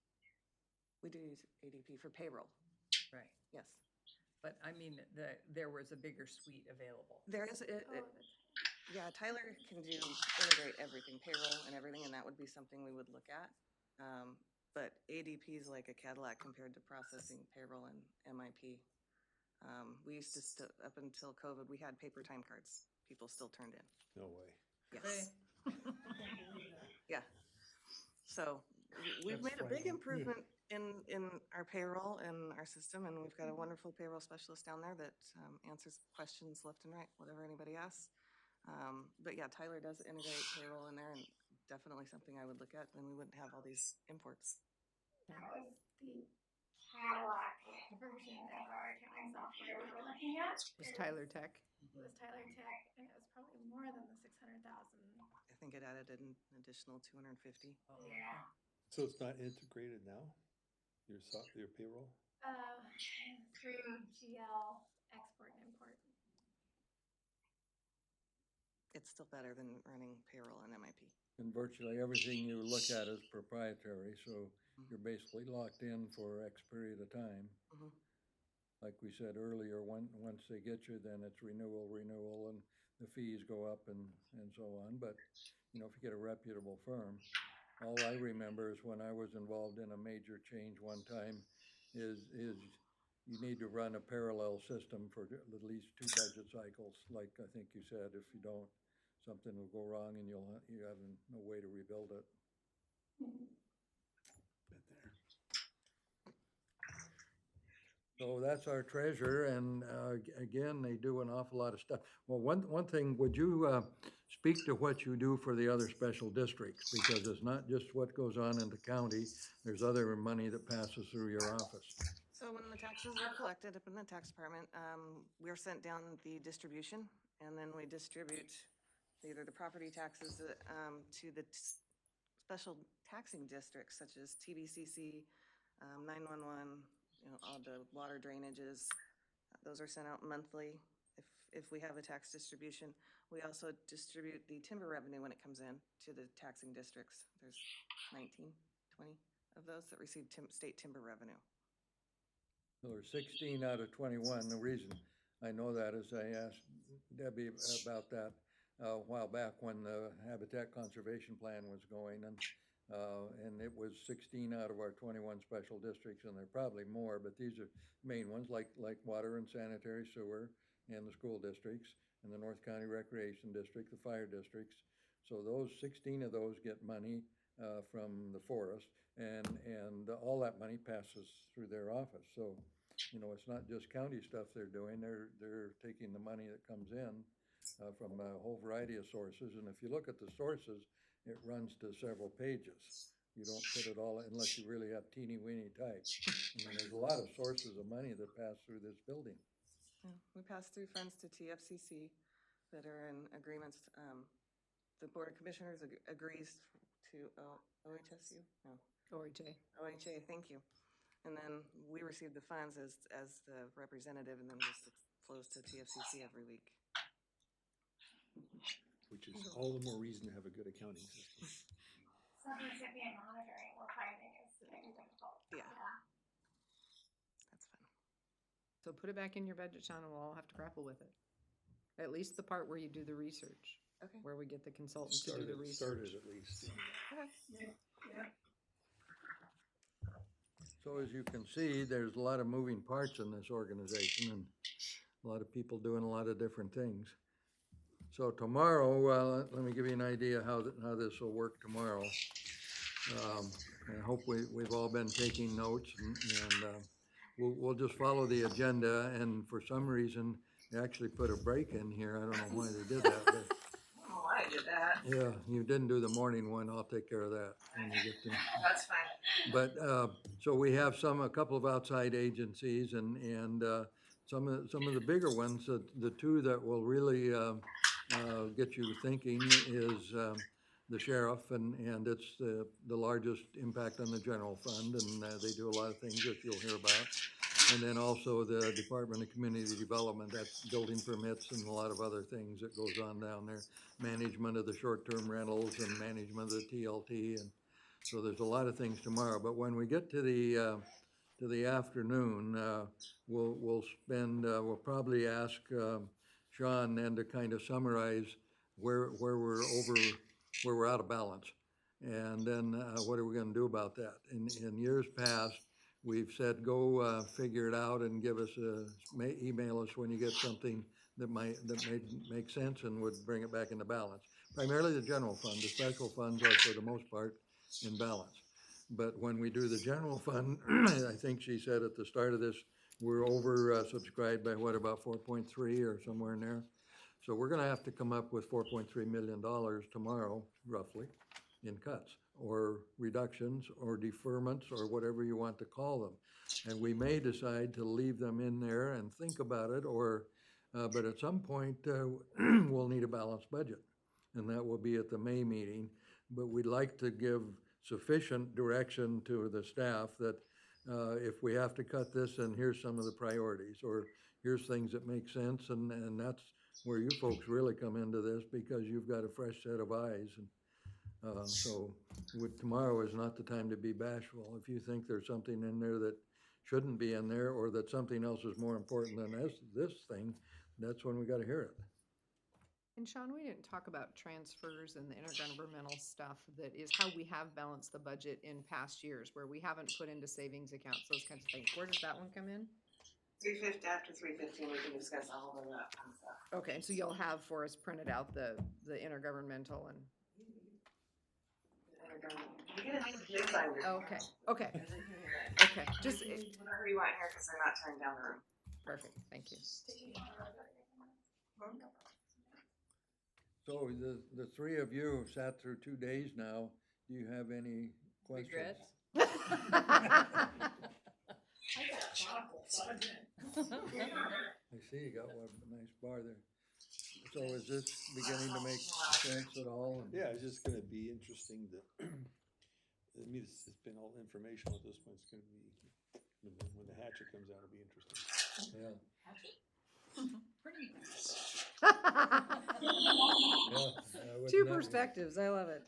We do use ADP for payroll, Right. yes. But I mean, there was a bigger suite available. There is, Oh, yeah, Tyler can integrate everything, payroll and everything, and that would be something we would look at. But ADP is like a Cadillac compared to processing payroll and MIP. We used to, up until COVID, we had paper time cards. People still turned in. No way. Yes. Yeah. So we've That's made a big frightening. improvement in our payroll and our system, and we've got a wonderful payroll specialist down there that answers questions left and right, whatever anybody asks. But yeah, Tyler does integrate payroll in there, and definitely something I would look at, then we wouldn't have all these imports. that was the Cadillac version of our accounting software we were looking at. Was Tyler Tech? It was Tyler Tech, and it was probably more than the 600,000. I think it added an additional 250. Yeah. So it's not integrated now? Your payroll? Through GL export and import. It's still better than running payroll and MIP. And virtually everything you look at is proprietary, so you're basically locked in for X period of time. Mhm. Like we said earlier, once they get you, then it's renewal, and the fees go up and so on. But, you know, if you get a reputable firm, all I remember is when I was involved in a major change one time is you need to run a parallel system for at least 2 budget cycles. Like I think you said, if you don't, something will go wrong and you have no way to rebuild it. So that's our treasurer, and again, they do an awful lot of stuff. Well, one thing, would you speak to what you do for the other special districts? Because it's not just what goes on in the county, there's other money that passes through your office. So when the taxes are collected up in the tax department, we're sent down the distribution, and then we distribute either the property taxes to the special taxing districts such as TBCC, 911, you know, all the water drainages. Those are sent out monthly if we have a tax distribution. We also distribute the timber revenue when it comes in to the taxing districts. There's 19, 20 of those that receive state timber revenue. So there's 16 out of 21. The reason I know that is I asked Debbie about that a while back when the Habitat Conservation Plan was going, and it was 16 out of our 21 special districts, and there are probably more, but these are main ones like water and sanitary sewer and the school districts and the North County Recreation District, the fire districts. So those 16 of those get money from the forest. and all that money passes through their office. So, you know, it's not just county stuff they're doing, they're taking the money that comes in from a whole variety of sources, and if you look at the sources, it runs to several pages. You don't put it all, unless you really have teeny weeny type. I mean, there's a lot of sources of money that pass through this building. Yeah, we pass through funds to TFCC that are in agreements. The Board of Commissioners agrees to OHSU? No, OHA. OHA, thank you. And then we receive the funds as the representative, and then this flows to TFCC every week. Which is all the more reason to have a good accounting system. Sub-recipient monitoring, we're finding is very difficult. Yeah. So put it back in your budget, Sean, and we'll all have to grapple with it. At least the part where you do the research. Okay. Where we get the consultant to do the research. Started at least. So as you can see, there's a lot of moving parts in this organization and a lot of people doing a lot of different things. So tomorrow, let me give you an idea how this will work tomorrow. I hope we've all been taking notes, and we'll just follow the agenda, and for some reason, they actually put a break in here. I don't know why they did that, but Oh, I did that. yeah, you didn't do the morning one. I'll take care of that when you get to. That's fine. But, so we have a couple of outside agencies and some of the bigger ones, the two that will really get you thinking is the sheriff, and it's the largest impact on the general fund, and they do a lot of things that you'll hear about. And then also the Department of Community Development, that's building permits and a lot of other things that goes on down there. Management of the short-term rentals and management of the TLT, and so there's a lot of things tomorrow. But when we get to the afternoon, we'll probably ask Sean then to kind of summarize where we're out of balance. And then what are we gonna do about that? In years past, we've said, go figure it out and give us email us when you get something that may make sense and would bring it back into balance. Primarily the general fund. The special funds are for the most part in balance. But when we do the general fund, I think she said at the start of this, we're over subscribed by what, about 4.3 or somewhere in there. So we're gonna have to come up with $4.3 million tomorrow, roughly, in cuts or reductions or deferments or whatever you want to call them. And we may decide to leave them in there and think about it, or, but at some point, we'll need a balanced budget. And that will be at the May meeting. But we'd like to give sufficient direction to the staff that if we have to cut this, then here's some of the priorities, or here's things that make sense, and that's where you folks really come into this, because you've got a fresh set of eyes. And so tomorrow is not the time to be bashful. If you think there's something in there that shouldn't be in there, or that something else is more important than this thing, that's when we gotta hear it. And Sean, we didn't talk about transfers and the intergovernmental stuff that is how we have balanced the budget in past years, where we haven't put into savings accounts, those kinds of things. Where does that one come in? 350, after 315, we can discuss all of that kind of stuff. Okay, so you'll have for us printed out the intergovernmental and. You get a big binder. Okay, okay, Okay. okay, just, Whatever you want here, because they're not turning down the room. perfect, thank you. So the three of you have sat through 2 days now. Do you have any questions? Regrets? I see you got one nice bar there. So is this beginning to make sense at all? Yeah, it's just gonna be interesting to, I mean, it's been all informational at this point. It's gonna be, when the hatchet comes out, it'll be interesting. Yeah. Two perspectives, I love it.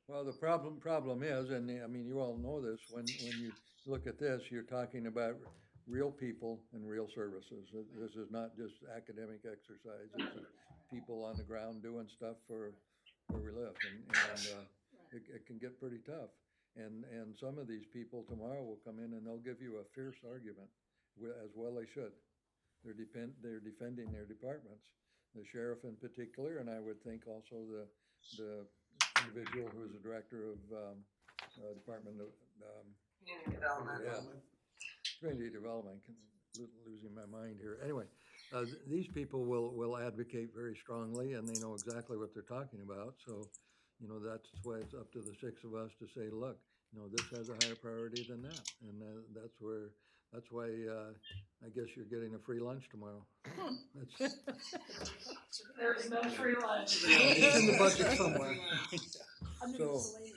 Well, the problem is, and I mean, you all know this, when you look at this, you're talking about real people and real services. This is not just academic exercise. This is people on the ground doing stuff for where we live, and it can get pretty tough. And some of these people tomorrow will come in and they'll give you a fierce argument, as well they should. They're defending their departments, the sheriff in particular, and I would think also the individual who is the director of, Department of, Community development. yeah, community development, losing my mind here. Anyway, these people will advocate very strongly and they know exactly what they're talking about. So, you know, that's why it's up to the six of us to say, look, you know, this has a higher priority than that. And that's why, I guess you're getting a free lunch tomorrow. That's, There's no free lunch. it's in the budget somewhere. I'm So- miscellaneous.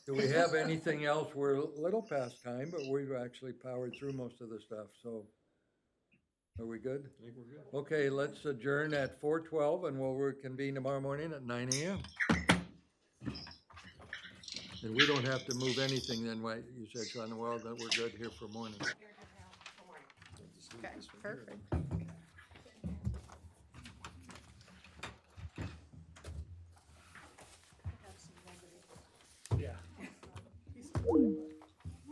Do we have anything else? We're a little past time, but we've actually powered through most of the stuff, so. Are we good? I think we're good. Okay, let's adjourn at 4:12 and we'll reconvene tomorrow morning at 9 AM. And we don't have to move anything then, right? You said, Sean, well, that we're good here for morning. Okay, perfect. Yeah.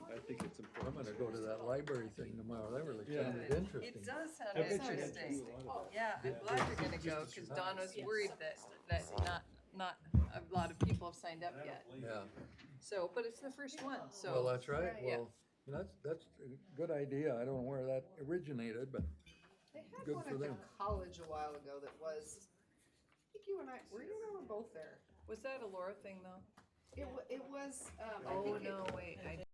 I think it's I'm important. gonna go to that library thing tomorrow. That really Yeah. sounded interesting. It does sound I bet you had to interesting. do a lot of that. Yeah, I'm glad you're gonna go, cause Don was worried that not a lot of people have signed up yet. Yeah, So, but it's the first one, so. well, that's right. Yeah. Well, that's a good idea. I don't know where that originated, but They had Good one for at the them. college a while ago that was, I think you and I were both there. Was that a Laura thing though? It was, I Oh, think it, no, wait, I